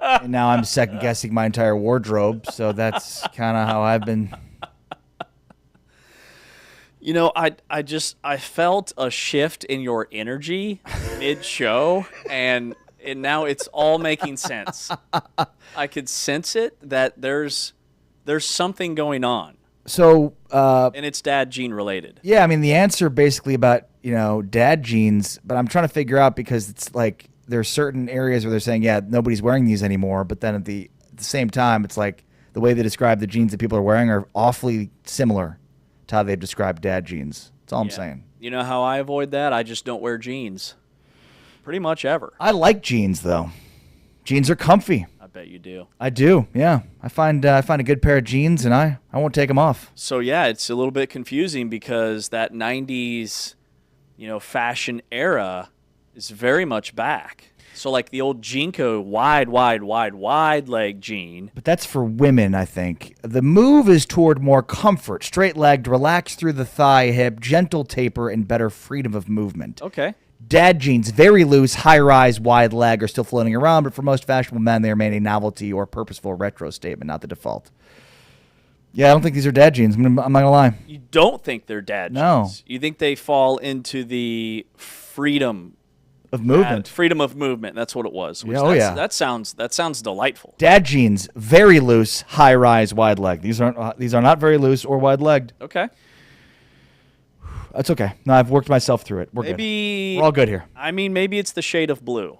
And now I'm second-guessing my entire wardrobe, so that's kind of how I've been. You know, I felt a shift in your energy mid-show, and now it's all making sense. I could sense it, that there's something going on. So, and it's dad gene related. Yeah, I mean, the answer basically about, dad jeans, but I'm trying to figure out because it's like there's certain areas where they're saying, yeah, nobody's wearing these anymore, but then at the same time, it's like the way they describe the jeans that people are wearing are awfully similar to how they've described dad jeans. That's all I'm saying. You know how I avoid that? I just don't wear jeans. Pretty much ever. I like jeans, though. Jeans are comfy. I bet you do. I do, yeah. I find a good pair of jeans, and I won't take them off. So, yeah, it's a little bit confusing because that 90s, fashion era is very much back. So, like the old Jinko wide leg jean. But that's for women, I think. The move is toward more comfort, straight-legged, relaxed through the thigh, hip, gentle taper, and better freedom of movement. Okay. Dad jeans, very loose, high-rise, wide leg, are still floating around, but for most fashionable men, they remain a novelty or purposeful retro statement, not the default. Yeah, I don't think these are dad jeans. I'm not going to lie. You don't think they're dad No. jeans? You think they fall into the freedom of movement. Freedom of movement. That's what it was. Yeah, oh, yeah. That sounds delightful. Dad jeans, very loose, high-rise, wide leg. These are not very loose or wide-legged. Okay. That's okay. No, I've worked myself through it. We're good. We're all good here. I mean, maybe it's the shade of blue.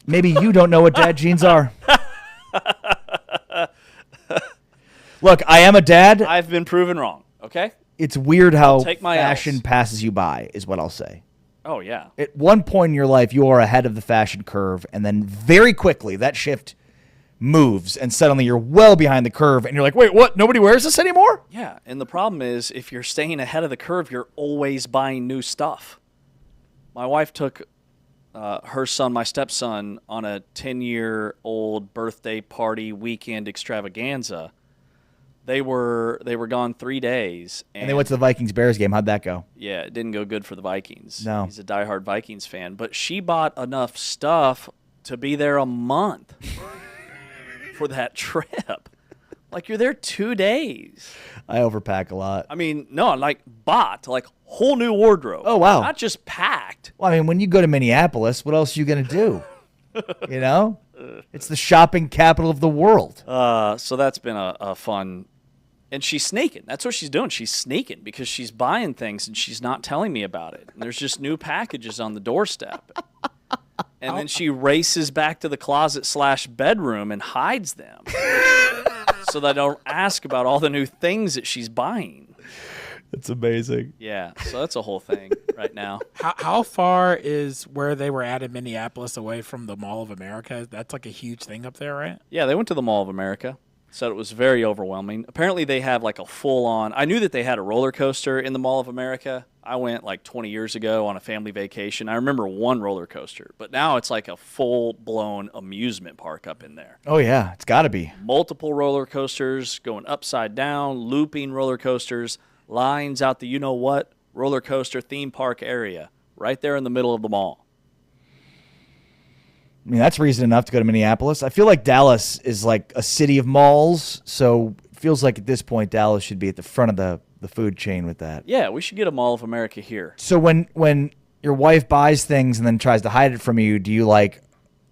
Maybe you don't know what dad jeans are. Look, I am a dad. I've been proven wrong, okay? It's weird how fashion L's. passes you by, is what I'll say. Oh, yeah. At one point in your life, you are ahead of the fashion curve, and then very quickly, that shift moves, and suddenly you're well behind the curve, and you're like, wait, what? Nobody wears this anymore? Yeah, and the problem is if you're staying ahead of the curve, you're always buying new stuff. My wife took her son, my stepson, on a 10-year-old birthday party weekend extravaganza. They were gone 3 days. And they went to the Vikings-Bears game. How'd that go? Yeah, it didn't go good for the Vikings. No. He's a diehard Vikings fan. But she bought enough stuff to be there a month for that trip. Like, you're there 2 days. I overpack a lot. I mean, no, bought, whole new wardrobe. Oh, wow. Not just packed. Well, I mean, when you go to Minneapolis, what else are you going to do? It's the shopping capital of the world. So that's been a fun. And she's sneaking. That's what she's doing. She's sneaking because she's buying things and she's not telling me about it. And there's just new packages on the doorstep. And then she races back to the closet/bedroom and hides them so that I don't ask about all the new things that she's buying. It's amazing. Yeah, so that's a whole thing right now. How far is where they were at in Minneapolis away from the Mall of America? That's like a huge thing up there, right? Yeah, they went to the Mall of America. Said it was very overwhelming. Apparently they have a full-on. I knew that they had a roller coaster in the Mall of America. I went 20 years ago on a family vacation. I remember one roller coaster, but now it's like a full-blown amusement park up in there. Oh, yeah, it's got to be. Multiple roller coasters going upside down, looping roller coasters, lines out the you-know-what roller coaster theme park area right there in the middle of the mall. I mean, that's reason enough to go to Minneapolis. I feel like Dallas is like a city of malls, so it feels like at this point Dallas should be at the front of the food chain with that. Yeah, we should get a Mall of America here. So when your wife buys things and then tries to hide it from you, are you like,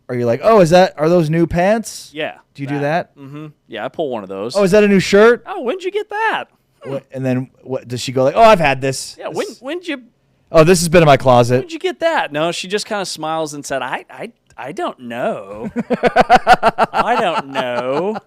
oh, are those new pants? Yeah. Do you do that? Mm-hmm. Yeah, I pull one of those. Oh, is that a new shirt? Oh, when'd you get that? And then what does she go like, oh, I've had this. Yeah, when'd you... Oh, this has been in my closet. When'd you get that? No, she just kind of smiles and said, I don't know. I don't know.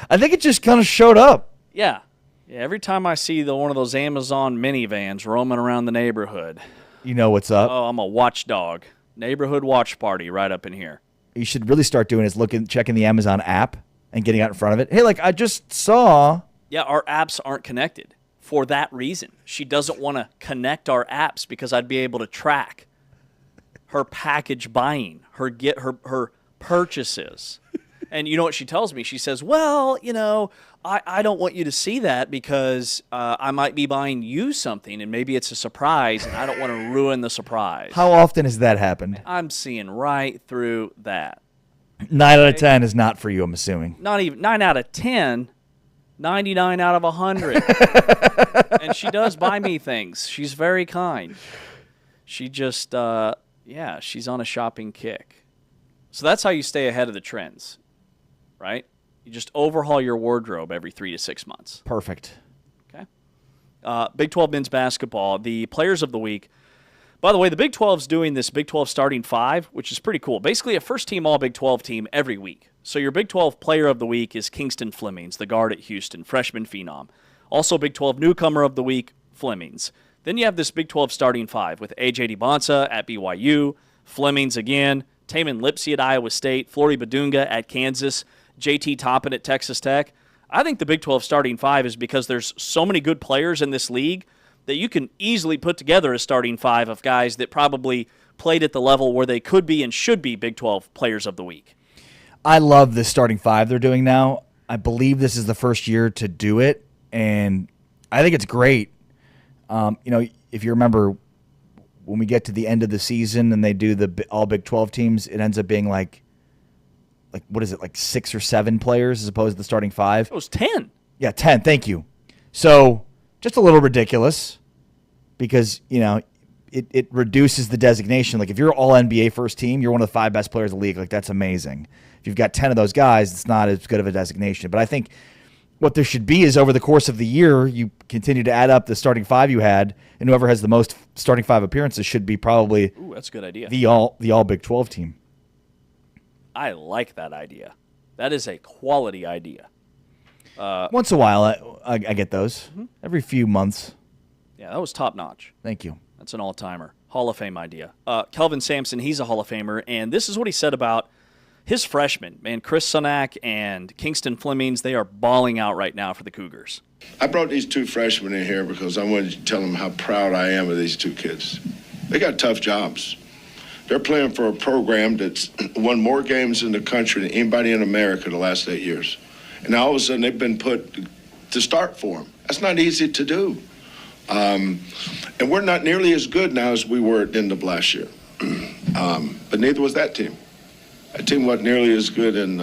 I think it just kind of showed up. Yeah. Yeah. Every time I see one of those Amazon minivans roaming around the neighborhood, You know what's up. Oh, I'm a watchdog. Neighborhood watch party right up in here. You should really start doing is checking the Amazon app and getting out in front of it. Hey, like I just saw. Yeah, our apps aren't connected for that reason. She doesn't want to connect our apps because I'd be able to track her package buying, her purchases. And you know what she tells me? She says, well, I don't want you to see that because I might be buying you something and maybe it's a surprise and I don't want to ruin the surprise. How often has that happened? I'm seeing right through that. 9 out of 10 is not for you, I'm assuming. Not even 9 out of 10, 99 out of 100. And she does buy me things. She's very kind. She just, she's on a shopping kick. So that's how you stay ahead of the trends, right? You just overhaul your wardrobe every 3 to 6 months. Perfect. Okay. Big 12 men's basketball, the players of the week. By the way, the Big 12's doing this Big 12 starting 5, which is pretty cool. Basically a first-team All-Big 12 team every week. So your Big 12 player of the week is Kingston Flemings, the guard at Houston, freshman phenom. Also Big 12 newcomer of the week, Flemings. Then you have this Big 12 starting 5 with A.J. DeBonsa at BYU, Flemings again, Taman Lipsey at Iowa State, Flory Badunga at Kansas, J.T. Toppin at Texas Tech. I think the Big 12 starting 5 is because there's so many good players in this league that you can easily put together a starting 5 of guys that probably played at the level where they could be and should be Big 12 players of the week. I love this starting 5 they're doing now. I believe this is the first year to do it, and I think it's great. If you remember, when we get to the end of the season and they do the all Big 12 teams, it ends up being like what is it, like 6 or 7 players as opposed to the starting 5? It was 10. Yeah, 10. Thank you. So just a little ridiculous because, it reduces the designation. Like if you're all NBA first team, you're one of the 5 best players in the league. Like that's amazing. If you've got 10 of those guys, it's not as good of a designation. But I think what there should be is over the course of the year, you continue to add up the starting 5 you had, and whoever has the most starting 5 appearances should be probably Ooh, that's a good idea. the all Big 12 team. I like that idea. That is a quality idea. Once in a while, I get those. Every few months. Yeah, that was top notch. Thank you. That's an all-timer. Hall of Fame idea. Kelvin Sampson, he's a Hall of Famer, and this is what he said about his freshmen. Man, Chris Sunak and Kingston Flemings, they are balling out right now for the Cougars. I brought these 2 freshmen in here because I wanted to tell them how proud I am of these 2 kids. They got tough jobs. They're playing for a program that's won more games in the country than anybody in America the last 8 years. And now all of a sudden they've been put to start for them. That's not easy to do. And we're not nearly as good now as we were at the end of last year. But neither was that team. That team wasn't nearly as good in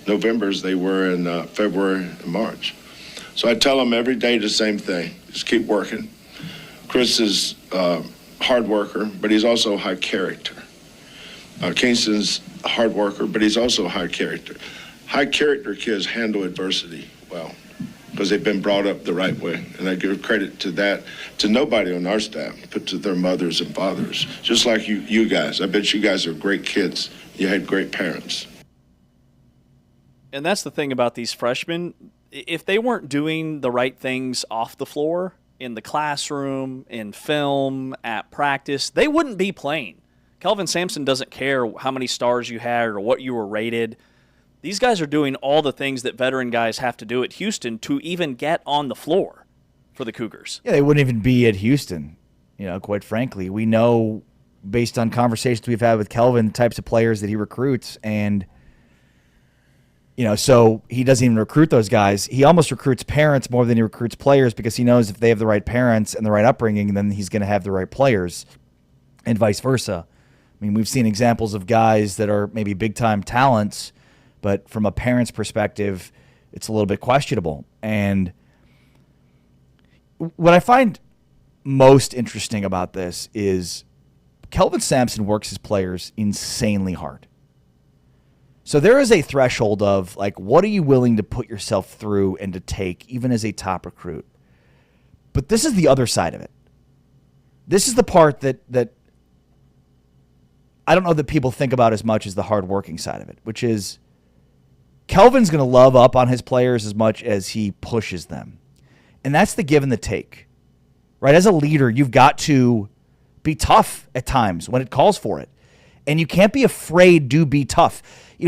November as they were in February and March. So I tell them every day the same thing. Just keep working. Chris is a hard worker, but he's also high character. Kingston's a hard worker, but he's also high character. High character kids handle adversity well because they've been brought up the right way. And I give credit to that, to nobody on our staff, but to their mothers and fathers. Just like you guys. I bet you guys are great kids. You had great parents. And that's the thing about these freshmen. If they weren't doing the right things off the floor, in the classroom, in film, at practice, they wouldn't be playing. Kelvin Sampson doesn't care how many stars you had or what you were rated. These guys are doing all the things that veteran guys have to do at Houston to even get on the floor for the Cougars. Yeah, they wouldn't even be at Houston, quite frankly. We know, based on conversations we've had with Kelvin, the types of players that he recruits, and so he doesn't even recruit those guys. He almost recruits parents more than he recruits players because he knows if they have the right parents and the right upbringing, then he's going to have the right players and vice versa. I mean, we've seen examples of guys that are maybe big-time talents, but from a parent's perspective, it's a little bit questionable. And what I find most interesting about this is Kelvin Sampson works his players insanely hard. So there is a threshold of, what are you willing to put yourself through and to take, even as a top recruit? But this is the other side of it. This is the part that I don't know that people think about as much as the hard-working side of it, which is Kelvin's going to love up on his players as much as he pushes them. And that's the give and the take, right? As a leader, you've got to be tough at times when it calls for it. And you can't be afraid to be tough.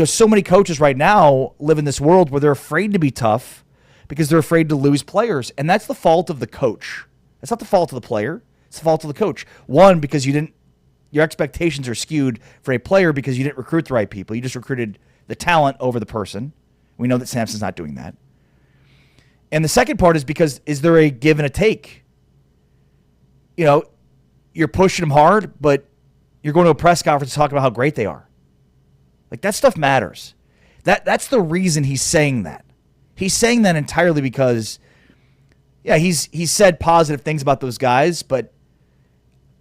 So many coaches right now live in this world where they're afraid to be tough because they're afraid to lose players. And that's the fault of the coach. It's not the fault of the player. It's the fault of the coach. One, because your expectations are skewed for a player because you didn't recruit the right people. You just recruited the talent over the person. We know that Sampson's not doing that. And the second part is because is there a give and a take? You're pushing them hard, but you're going to a press conference to talk about how great they are. Like, that stuff matters. That's the reason he's saying that. He's saying that entirely because, he's said positive things about those guys, but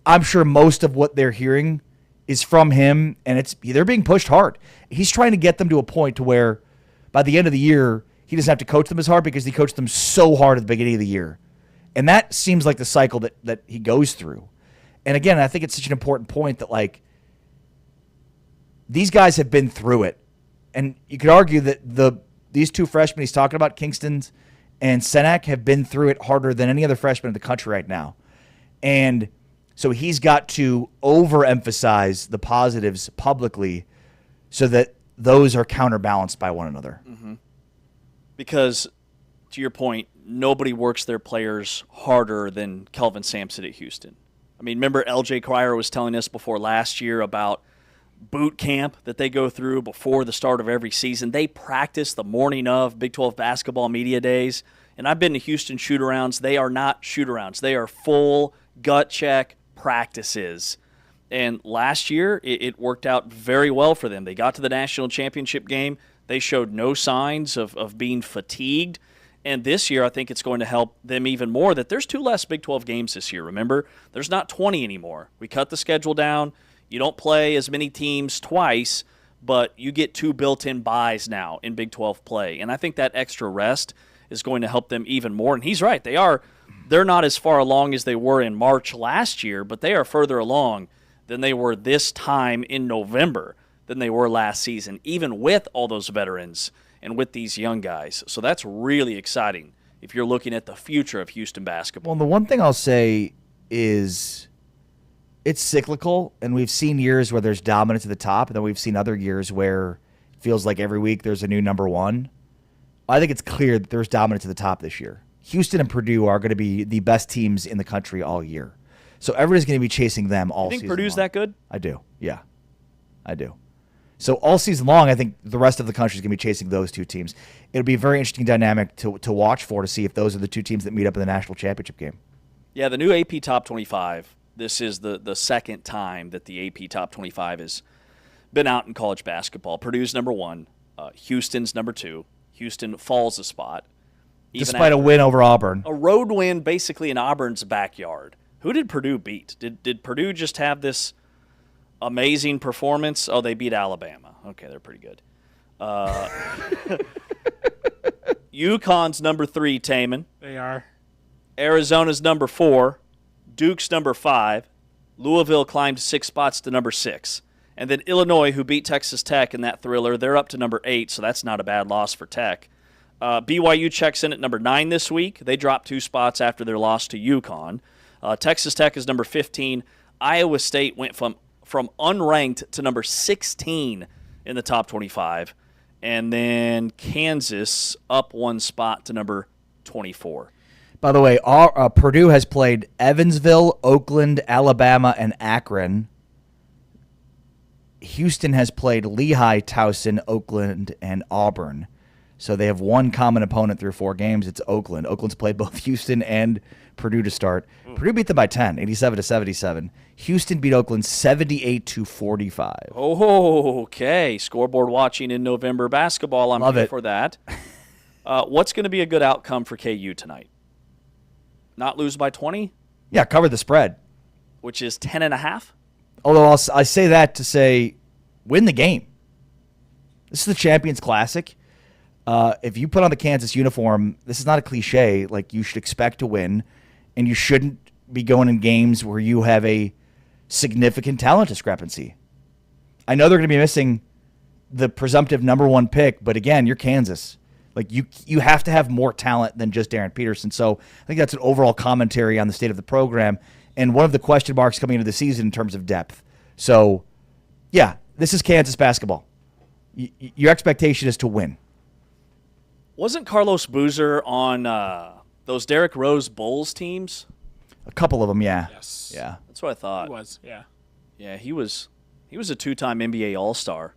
I'm sure most of what they're hearing is from him, and they're being pushed hard. He's trying to get them to a point to where by the end of the year, he doesn't have to coach them as hard because he coached them so hard at the beginning of the year. And that seems like the cycle that he goes through. And again, I think it's such an important point that, like, these guys have been through it. And you could argue that these two freshmen he's talking about, Kingston and Senak, have been through it harder than any other freshman in the country right now. And so he's got to overemphasize the positives publicly so that those are counterbalanced by one another. Mm-hmm. Because, to your point, nobody works their players harder than Kelvin Sampson at Houston. I mean, remember LJ Cryer was telling us before last year about boot camp that they go through before the start of every season. They practice the morning of Big 12 basketball media days. And I've been to Houston shoot-arounds. They are not shoot-arounds. They are full gut check practices. And last year, it worked out very well for them. They got to the national championship game. They showed no signs of being fatigued. And this year, I think it's going to help them even more that there's 2 less Big 12 games this year. Remember, there's not 20 anymore. We cut the schedule down. You don't play as many teams twice, but you get 2 built-in buys now in Big 12 play. And I think that extra rest is going to help them even more. And he's right. They're not as far along as they were in March last year, but they are further along than they were this time in November than they were last season, even with all those veterans and with these young guys. So that's really exciting if you're looking at the future of Houston basketball. Well, the one thing I'll say is it's cyclical, and we've seen years where there's dominance at the top, and then we've seen other years where it feels like every week there's a new number one. I think it's clear that there's dominance at the top this year. Houston and Purdue are going to be the best teams in the country all year. So everybody's going to be chasing them all season long. You think Purdue's that good? I do, yeah. I do. So all season long, I think the rest of the country is going to be chasing those 2 teams. It'll be a very interesting dynamic to watch for, to see if those are the 2 teams that meet up in the national championship game. Yeah, the new AP Top 25, this is the second time that the AP Top 25 has been out in college basketball. Purdue's number 1, Houston's number 2. Houston falls a spot. Despite a win over Auburn. A road win basically in Auburn's backyard. Who did Purdue beat? Did Purdue just have this amazing performance? Oh, they beat Alabama. Okay, they're pretty good. UConn's number 3, Taman. They are. Arizona's number 4. Duke's number 5. Louisville climbed 6 spots to number 6. And then Illinois, who beat Texas Tech in that thriller, they're up to number 8, so that's not a bad loss for Tech. BYU checks in at number 9 this week. They dropped 2 spots after their loss to UConn. Texas Tech is number 15. Iowa State went from unranked to number 16 in the top 25. And then Kansas up 1 spot to number 24. By the way, Purdue has played Evansville, Oakland, Alabama, and Akron. Houston has played Lehigh, Towson, Oakland, and Auburn. So they have one common opponent through 4 games. It's Oakland. Oakland's played both Houston and Purdue to start. Purdue beat them by 10, 87-77. Houston beat Oakland 78-45. Oh, okay. Scoreboard watching in November basketball. I'm Love here it. for that. What's going to be a good outcome for KU tonight? Not lose by 20, Yeah, cover the spread. which is 10.5? Although I say that to say win the game. This is the Champions Classic. If you put on the Kansas uniform, this is not a cliche. Like, you should expect to win, and you shouldn't be going in games where you have a significant talent discrepancy. I know they're going to be missing the presumptive number 1 pick, but again, you're Kansas. Like, you have to have more talent than just Darren Peterson. So I think that's an overall commentary on the state of the program. and one of the question marks coming into the season in terms of depth. So, yeah, this is Kansas basketball. Your expectation is to win. Wasn't Carlos Boozer on those Derrick Rose Bulls teams? A couple of them, yeah. Yes. Yeah. That's what I thought. He was, yeah. Yeah, he was a two-time NBA All-Star.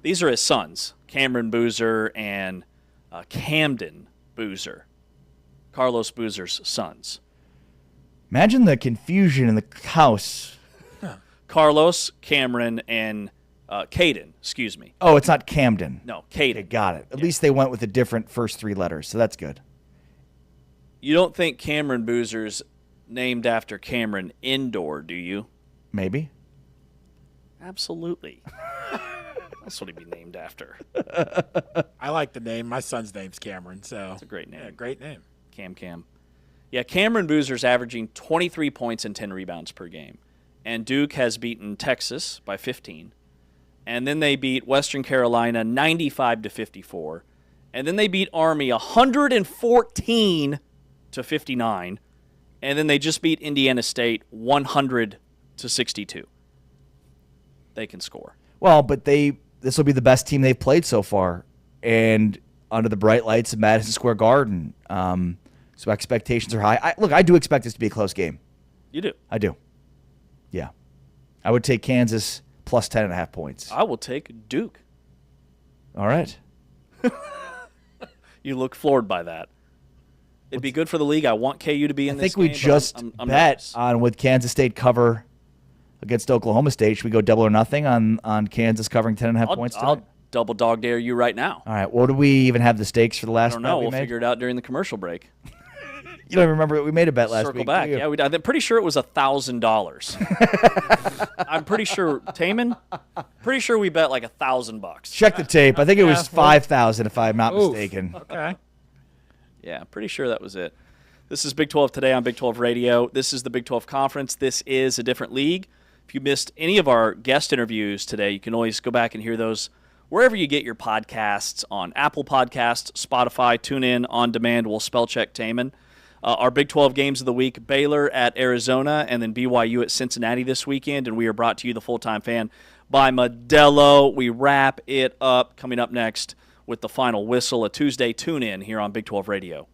These are his sons, Cameron Boozer and Camden Boozer, Carlos Boozer's sons. Imagine the confusion in the house. Carlos, Cameron, and Caden, excuse me. Oh, it's not Camden. No, Okay, Caden. got it. At least they went with the different first three letters, so that's good. You don't think Cameron Boozer's named after Cameron Indoor, do you? Maybe. Absolutely. That's what he'd be named after. I like the name. My son's name's Cameron, so It's a great name. yeah, great name. Cam. Yeah, Cameron Boozer's averaging 23 points and 10 rebounds per game. And Duke has beaten Texas by 15. And then they beat Western Carolina 95-54. And then they beat Army 114-59. And then they just beat Indiana State 100-62. They can score. Well, but this will be the best team they've played so far, and under the bright lights of Madison Square Garden. So expectations are high. I do expect this to be a close game. You do. I do. Yeah. I would take Kansas plus 10.5 points. I will take Duke. All right. You look floored by that. It'd be good for the league. I want KU to be in I this think we game, but just I'm bet nervous. on with Kansas State cover against Oklahoma State. Should we go double or nothing on Kansas covering 10.5 points tonight? I'll double dog dare you right now. All right. What do we even have the stakes for the I last don't bet know. we We'll made? figure it out during the commercial break. You don't remember we made a bet last Circle week. back. do you? Yeah, I'm pretty sure it was $1,000. I'm pretty sure, Taman, pretty sure we bet like $1,000. Check the tape. I think it was Yeah, well- 5,000 if I'm not Oof. mistaken. Okay. Yeah, pretty sure that was it. This is Big 12 Today on Big 12 Radio. This is the Big 12 Conference. This is a different league. If you missed any of our guest interviews today, you can always go back and hear those wherever you get your podcasts, on Apple Podcasts, Spotify, TuneIn, On Demand. We'll spell check Taman. Our Big 12 games of the week, Baylor at Arizona and then BYU at Cincinnati this weekend. And we are brought to you, the Full-Time Fan, by Modelo. We wrap it up coming up next with the final whistle, a Tuesday tune-in here on Big 12 Radio.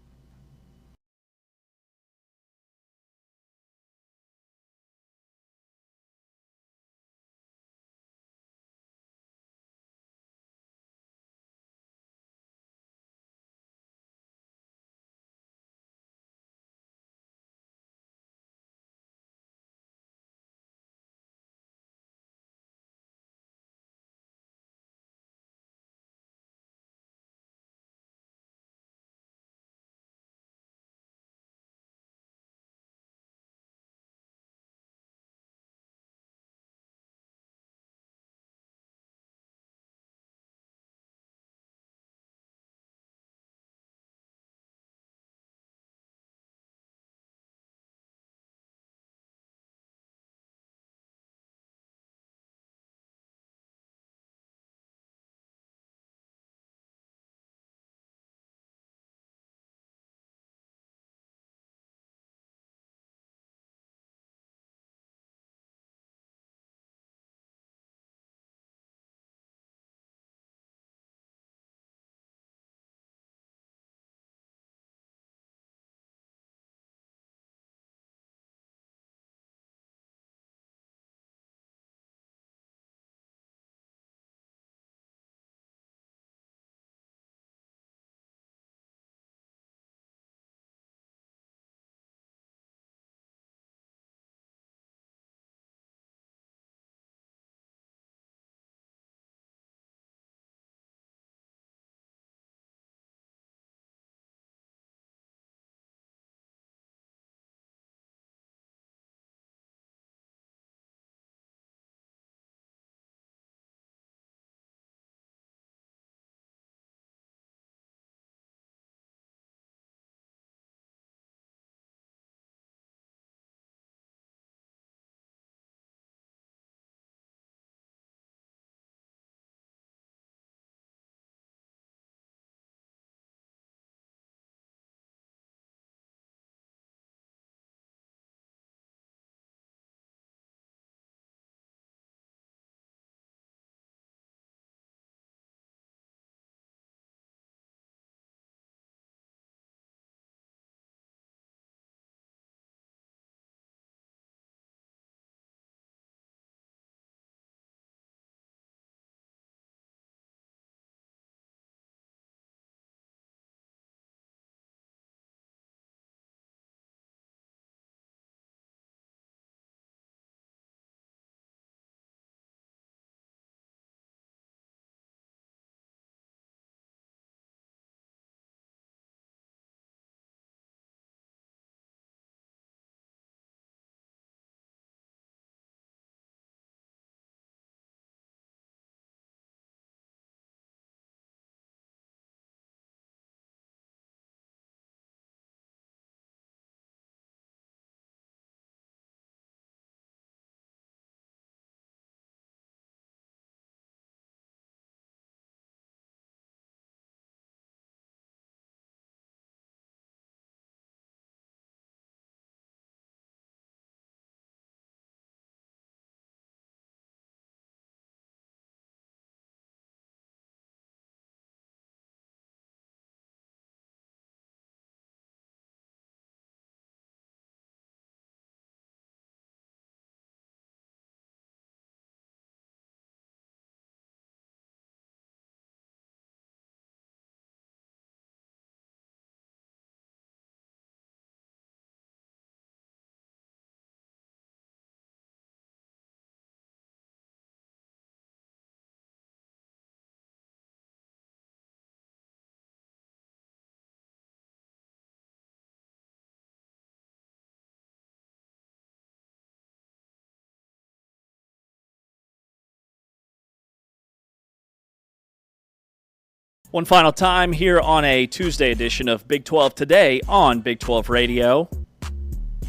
One final time here on a Tuesday edition of Big 12 Today on Big 12 Radio.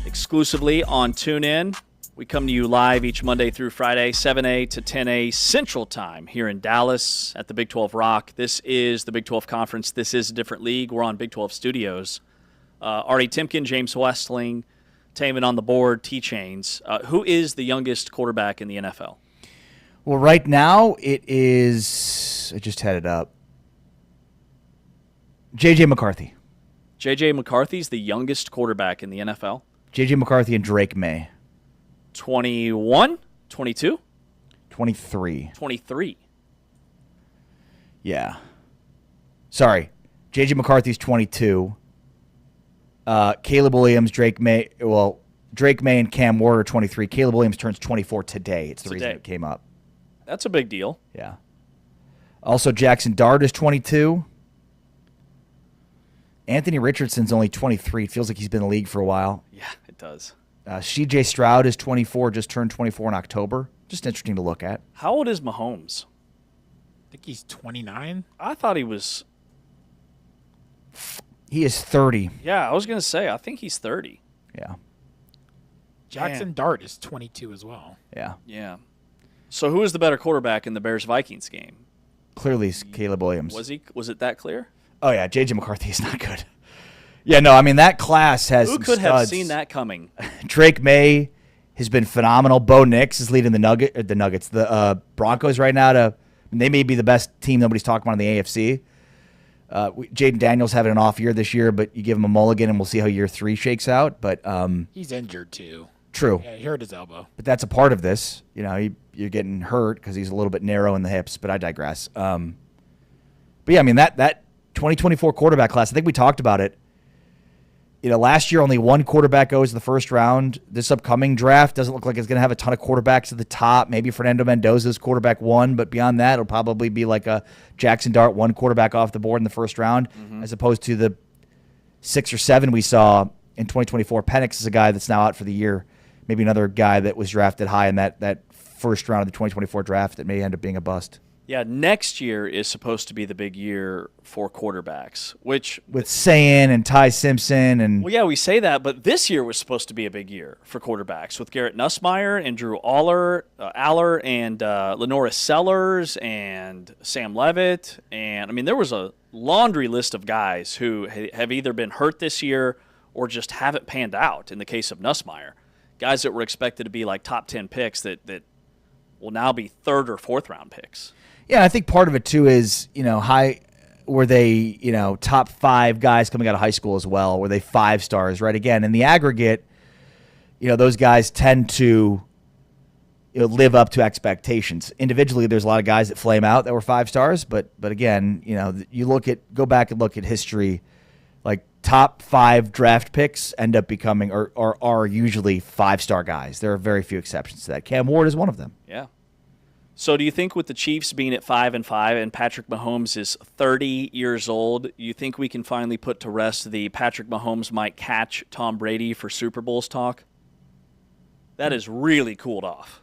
Exclusively on TuneIn. We come to you live each Monday through Friday, 7 to 10 Central Time here in Dallas at the Big 12 Rock. This is the Big 12 Conference. This is a different league. We're on Big 12 Studios. Artie Timken, James Westling, Taman on the board, T-Chains. Who is the youngest quarterback in the NFL? Well, right now it is, I just had it up, J.J. McCarthy. J.J. McCarthy's the youngest quarterback in the NFL. J.J. McCarthy and Drake May. 21? 22? 23. 23. Yeah. Sorry. J.J. McCarthy's 22. Caleb Williams, Drake May and Cam Ward are 23. Caleb Williams turns 24 today. It's the reason it came up. That's a big deal. Yeah. Also, Jackson Dart is 22. Anthony Richardson's only 23. It feels like he's been in the league for a while. Yeah, it does. C.J. Stroud is 24, just turned 24 in October. Just interesting to look at. How old is Mahomes? I think he's 29. I thought he was. He is 30. Yeah, I was going to say, I think he's 30. Yeah. Jackson Dart is 22 as well. Yeah. Yeah. So who is the better quarterback in the Bears-Vikings game? Clearly, it's Caleb Williams. Was it that clear? Oh, yeah. J.J. McCarthy is not good. Yeah, no, I mean, that class has Who some could have studs. seen that coming? Drake May has been phenomenal. Bo Nix is leading the Broncos right now. They may be the best team nobody's talking about in the AFC. Jaden Daniels having an off year this year, but you give him a mulligan and we'll see how year 3 shakes out. But he's injured too. True. Yeah, he hurt his elbow. But that's a part of this. You know, you're getting hurt because he's a little bit narrow in the hips, but I digress. But yeah, I mean, that 2024 quarterback class, I think we talked about it. You know, last year only one quarterback goes to the first round. This upcoming draft doesn't look like it's going to have a ton of quarterbacks at the top. Maybe Fernando Mendoza's quarterback 1, but beyond that, it'll probably be like a Jackson Dart 1 quarterback off the board in the first round, as opposed to the 6 or 7 we saw in 2024. Penix is a guy that's now out for the year. Maybe another guy that was drafted high in that first round of the 2024 draft that may end up being a bust. Yeah, next year is supposed to be the big year for quarterbacks, which with Sayin and Ty Simpson and well, yeah, we say that, but this year was supposed to be a big year for quarterbacks with Garrett Nussmeier and Drew Aller and Lenoris Sellers and Sam Levitt, and I mean there was a laundry list of guys who have either been hurt this year or just haven't panned out. In the case of Nussmeier, guys that were expected to be like top 10 picks that will now be 3rd or 4th round picks. Yeah, I think part of it too is, were they, top 5 guys coming out of high school as well? Were they 5 stars, right? Again, in the aggregate, those guys tend to live up to expectations. Individually, there's a lot of guys that flame out that were 5 stars, but again, go back and look at history, like top 5 draft picks end up becoming or are usually 5-star guys. There are very few exceptions to that. Cam Ward is one of them. Yeah. So do you think with the Chiefs being at 5-5 and Patrick Mahomes is 30 years old, you think we can finally put to rest the Patrick Mahomes might catch Tom Brady for Super Bowls talk? That is really cooled off.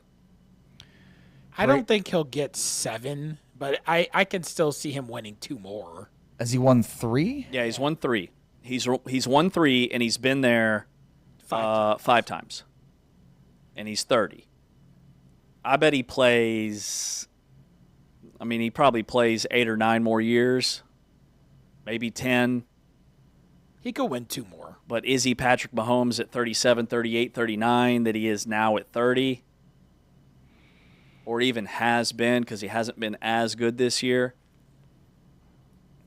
I don't think he'll get 7, but I can still see him winning 2 more. Has he won 3? Yeah, he's won 3. He's won 3, and he's been there 5 times. And he's 30. I bet he plays, he probably plays 8 or 9 more years, maybe 10. He could win 2 more. But is he Patrick Mahomes at 37, 38, 39 that he is now at 30? Or even has been because he hasn't been as good this year?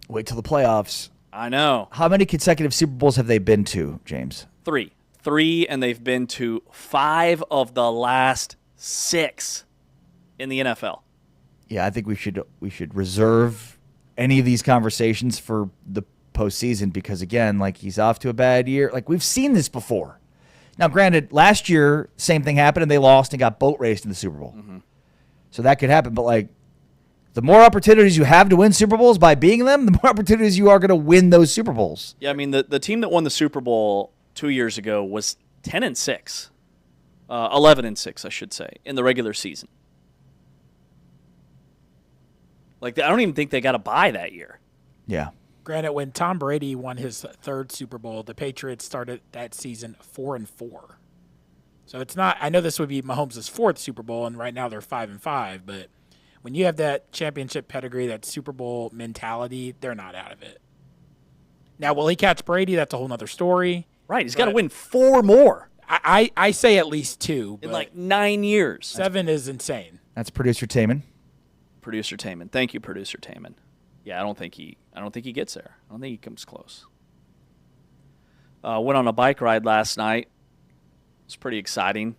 Wait till the playoffs. I know. How many consecutive Super Bowls have they been to, James? 3, and they've been to 5 of the last 6 in the NFL. Yeah, I think we should reserve any of these conversations for the postseason because, again, he's off to a bad year. We've seen this before. Now, granted, last year, same thing happened, and they lost and got boat raced in the Super Bowl. Mm-hmm. So that could happen, but, the more opportunities you have to win Super Bowls by being in them, the more opportunities you are going to win those Super Bowls. Yeah, the team that won the Super Bowl 2 years ago was 10-6. 11-6, I should say, in the regular season. I don't even think they got a bye that year. Yeah. Granted, when Tom Brady won his third Super Bowl, the Patriots started that season 4-4. So it's not. I know this would be Mahomes' fourth Super Bowl, and right now they're 5-5. But when you have that championship pedigree, that Super Bowl mentality, they're not out of it. Now, will he catch Brady? That's a whole other story. Right, he's got to win 4 more I say at least 2. in like 9 years. 7 is insane. That's producer Taman. Producer Taman. Thank you, Producer Taman. Yeah, I don't think he gets there. I don't think he comes close. Went on a bike ride last night. It was pretty exciting.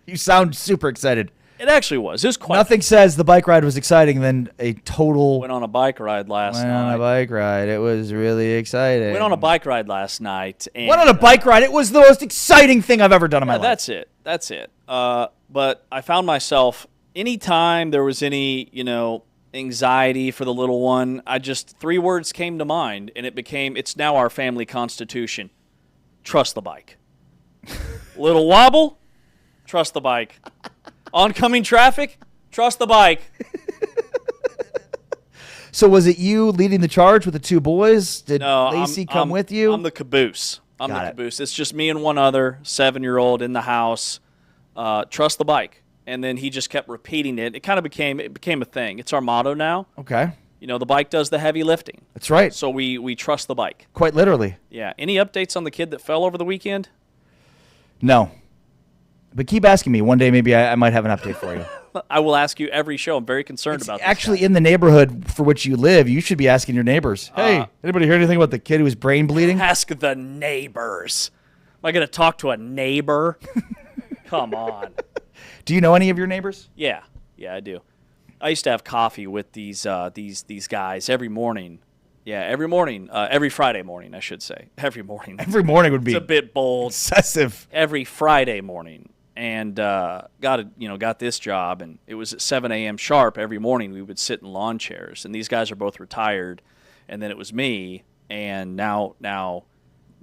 You sound super excited. It actually was. It was quite. Nothing says the bike ride was exciting than a total. Went on a bike ride last Went night. on a bike ride. It was really exciting. Went on a bike ride last night. And, Went on a bike ride. It was the most exciting thing I've ever done in my life. That's it. But I found myself anytime there was any, anxiety for the little one, 3 words came to mind, and it's now our family constitution. Trust the bike. Little wobble, trust the bike. Oncoming traffic, trust the bike. So was it you leading the charge with the 2 boys? Did No, Lacey come with you? I'm the caboose. Got it. Caboose. It's just me and one other 7-year-old in the house. Trust the bike. And then he just kept repeating it. It became a thing. It's our motto now. Okay. The bike does the heavy lifting. That's right. So we trust the bike. Quite literally. Yeah. Any updates on the kid that fell over the weekend? No. But keep asking me. One day maybe I might have an update for you. I will ask you every show. I'm very concerned about this. Actually, in the neighborhood for which you live, you should be asking your neighbors. Hey, anybody hear anything about the kid who was brain bleeding? Ask the neighbors. Am I going to talk to a neighbor? Come on. Do you know any of your neighbors? Yeah, I do. I used to have coffee with these guys every morning. Yeah, every morning. Every Friday morning, I should say. Every morning. Every morning would be It's a bit bold. excessive. Every Friday morning, and got this job, and it was at 7 a.m. sharp every morning. We would sit in lawn chairs, and these guys are both retired, and then it was me, and now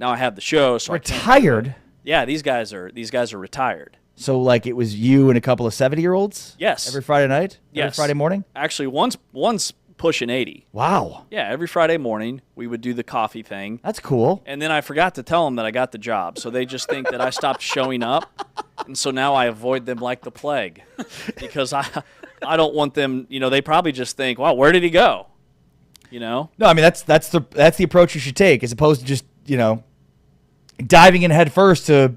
I have the show. So Retired? Yeah, these guys are retired. So like it was you and a couple of 70-year-olds? Yes. Every Friday night? Yes. Every Friday morning? Actually, one's pushing 80. Wow. Yeah, every Friday morning we would do the coffee thing. That's cool. And then I forgot to tell them that I got the job, so they just think that I stopped showing up, and so now I avoid them like the plague, because I don't want them. They probably just think, "Wow, where did he go?" No, I mean that's the approach you should take, as opposed to just diving in head first to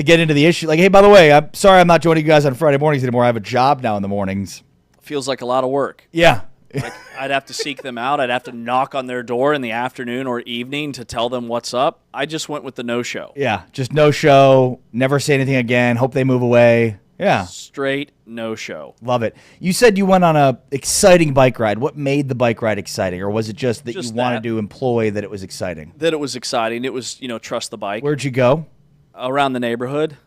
get into the issue. Like, hey, by the way, I'm sorry I'm not joining you guys on Friday mornings anymore. I have a job now in the mornings. Feels like a lot of work. Yeah. Like I'd have to seek them out. I'd have to knock on their door in the afternoon or evening to tell them what's up. I just went with the no-show. Yeah, just no show. Never say anything again. Hope they move away. Yeah. Straight no-show. Love it. You said you went on a exciting bike ride. What made the bike ride exciting? Or was it just that you wanted to employ that it was exciting? That it was exciting. It was, trust the bike. Where'd you go? Around the neighborhood.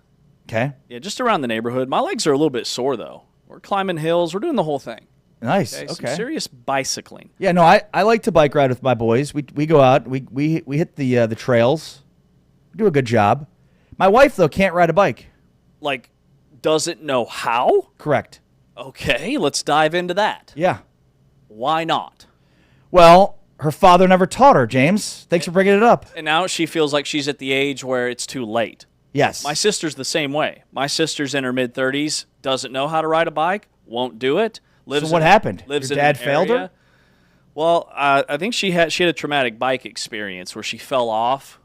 Okay. Yeah, just around the neighborhood. My legs are a little bit sore, though. We're climbing hills. We're doing the whole thing. Nice. Okay. Okay. Some serious bicycling. Yeah, no, I like to bike ride with my boys. We go out. We hit the trails. We do a good job. My wife, though, can't ride a bike. Like, doesn't know how? Correct. Okay, let's dive into that. Yeah. Why not? Well, her father never taught her, James. Thanks for bringing it up. And now she feels like she's at the age where it's too late. Yes. My sister's the same way. My sister's in her mid-30s, doesn't know how to ride a bike, won't do it. So what happened? Lives Your in dad an failed area. her? Well, I think she had a traumatic bike experience where she fell off,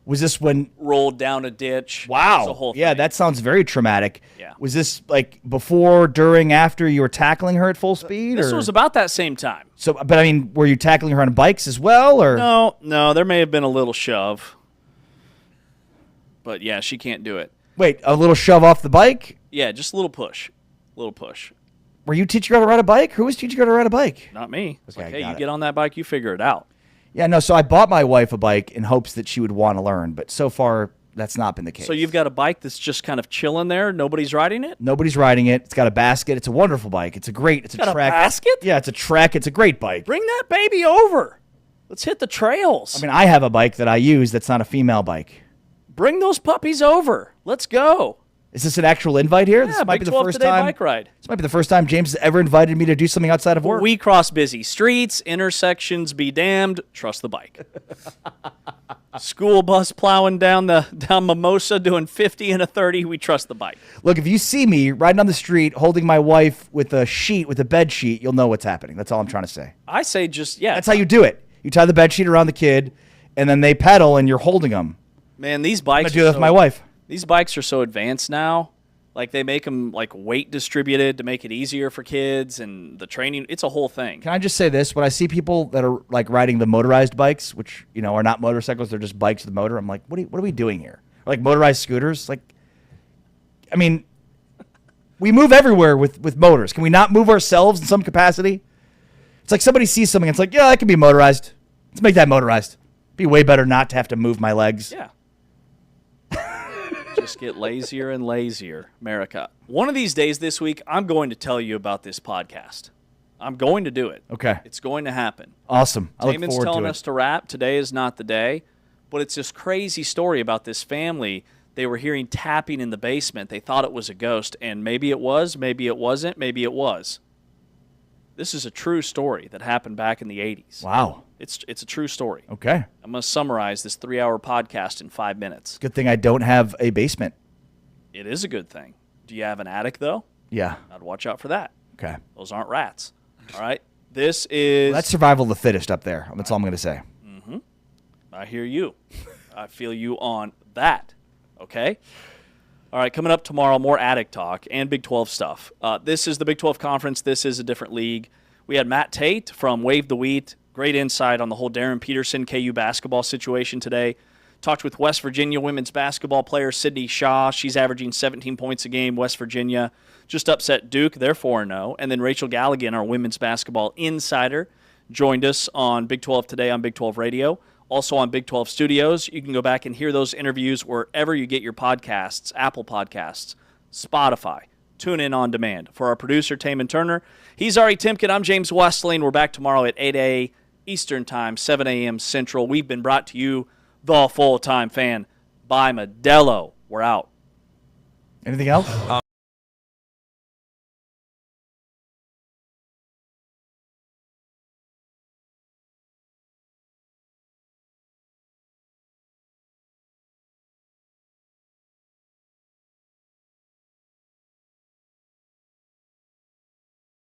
Was this when? rolled down a ditch. Wow. It's a whole Yeah, thing. that sounds very traumatic. Yeah. Was this like before, during, after you were tackling her at full speed? This or? was about that same time. So, but I mean, were you tackling her on bikes as well, or? No, there may have been a little shove. But yeah, she can't do it. Wait, a little shove off the bike? Yeah, just a little push. Were you teaching her how to ride a bike? Who was teaching her how to ride a bike? Not me. It's Okay, like, hey, got you it. get on that bike, you figure it out. Yeah, no, so I bought my wife a bike in hopes that she would want to learn, but so far that's not been the case. So you've got a bike that's just kind of chilling there. Nobody's riding it. Nobody's riding it. It's got a basket. It's a wonderful bike. It's a Got a trek. basket? Yeah, it's a trek. It's a great bike. Bring that baby over. Let's hit the trails. I mean, I have a bike that I use that's not a female bike. Bring those puppies over. Let's go. Is this an actual invite here? Yeah, This might Big be the 12 first today time. bike ride. This might be the first time James has ever invited me to do something outside of work. We cross busy streets, intersections be damned. Trust the bike. School bus plowing down Mimosa doing 50 and a 30. We trust the bike. Look, if you see me riding down the street holding my wife with a bed sheet, you'll know what's happening. That's all I'm trying to say. I say That's how you do it. You tie the bed sheet around the kid, and then they pedal, and you're holding them. Man, these I'm bikes. gonna do that with my wife. These bikes are so advanced now. Like they make them like weight distributed to make it easier for kids, and the training. It's a whole thing. Can I just say this? When I see people that are like riding the motorized bikes, which are not motorcycles, they're just bikes with a motor. I'm like, what are we doing here? Or like motorized scooters. Like, I mean, we move everywhere with motors. Can we not move ourselves in some capacity? It's like somebody sees something. It's like, yeah, that can be motorized. Let's make that motorized. Be way better not to have to move my legs. Yeah. Just get lazier and lazier, America. One of these days this week, I'm going to tell you about this podcast. I'm going to do it. Okay. It's going to happen. Awesome. I look Damon's forward telling to us it. to wrap. Today is not the day. But it's this crazy story about this family. They were hearing tapping in the basement. They thought it was a ghost. And maybe it was, maybe it wasn't, maybe it was. This is a true story that happened back in the 80s. Wow. It's a true story. Okay. I'm going to summarize this 3-hour podcast in 5 minutes. Good thing I don't have a basement. It is a good thing. Do you have an attic, though? Yeah. I'd watch out for that. Okay. Those aren't rats. All right? This is... That's survival of the fittest up there. That's all I'm going to say. I hear you. I feel you on that. Okay? All right, coming up tomorrow, more attic talk and Big 12 stuff. This is the Big 12 Conference. This is a different league. We had Matt Tate from Wave the Wheat. Great insight on the whole Darren Peterson KU basketball situation today. Talked with West Virginia women's basketball player Sydney Shaw. She's averaging 17 points a game. West Virginia just upset Duke. They're 4-0. And then Rachel Galligan, our women's basketball insider, joined us on Big 12 today on Big 12 Radio. Also on Big 12 Studios. You can go back and hear those interviews wherever you get your podcasts, Apple Podcasts, Spotify. Tune in on demand. For our producer, Taman Turner, he's Ari Timken. I'm James Westling. We're back tomorrow at 8 a.m. Eastern Time, 7 a.m. Central. We've been brought to you, the full-time fan, by Modelo. We're out. Anything else?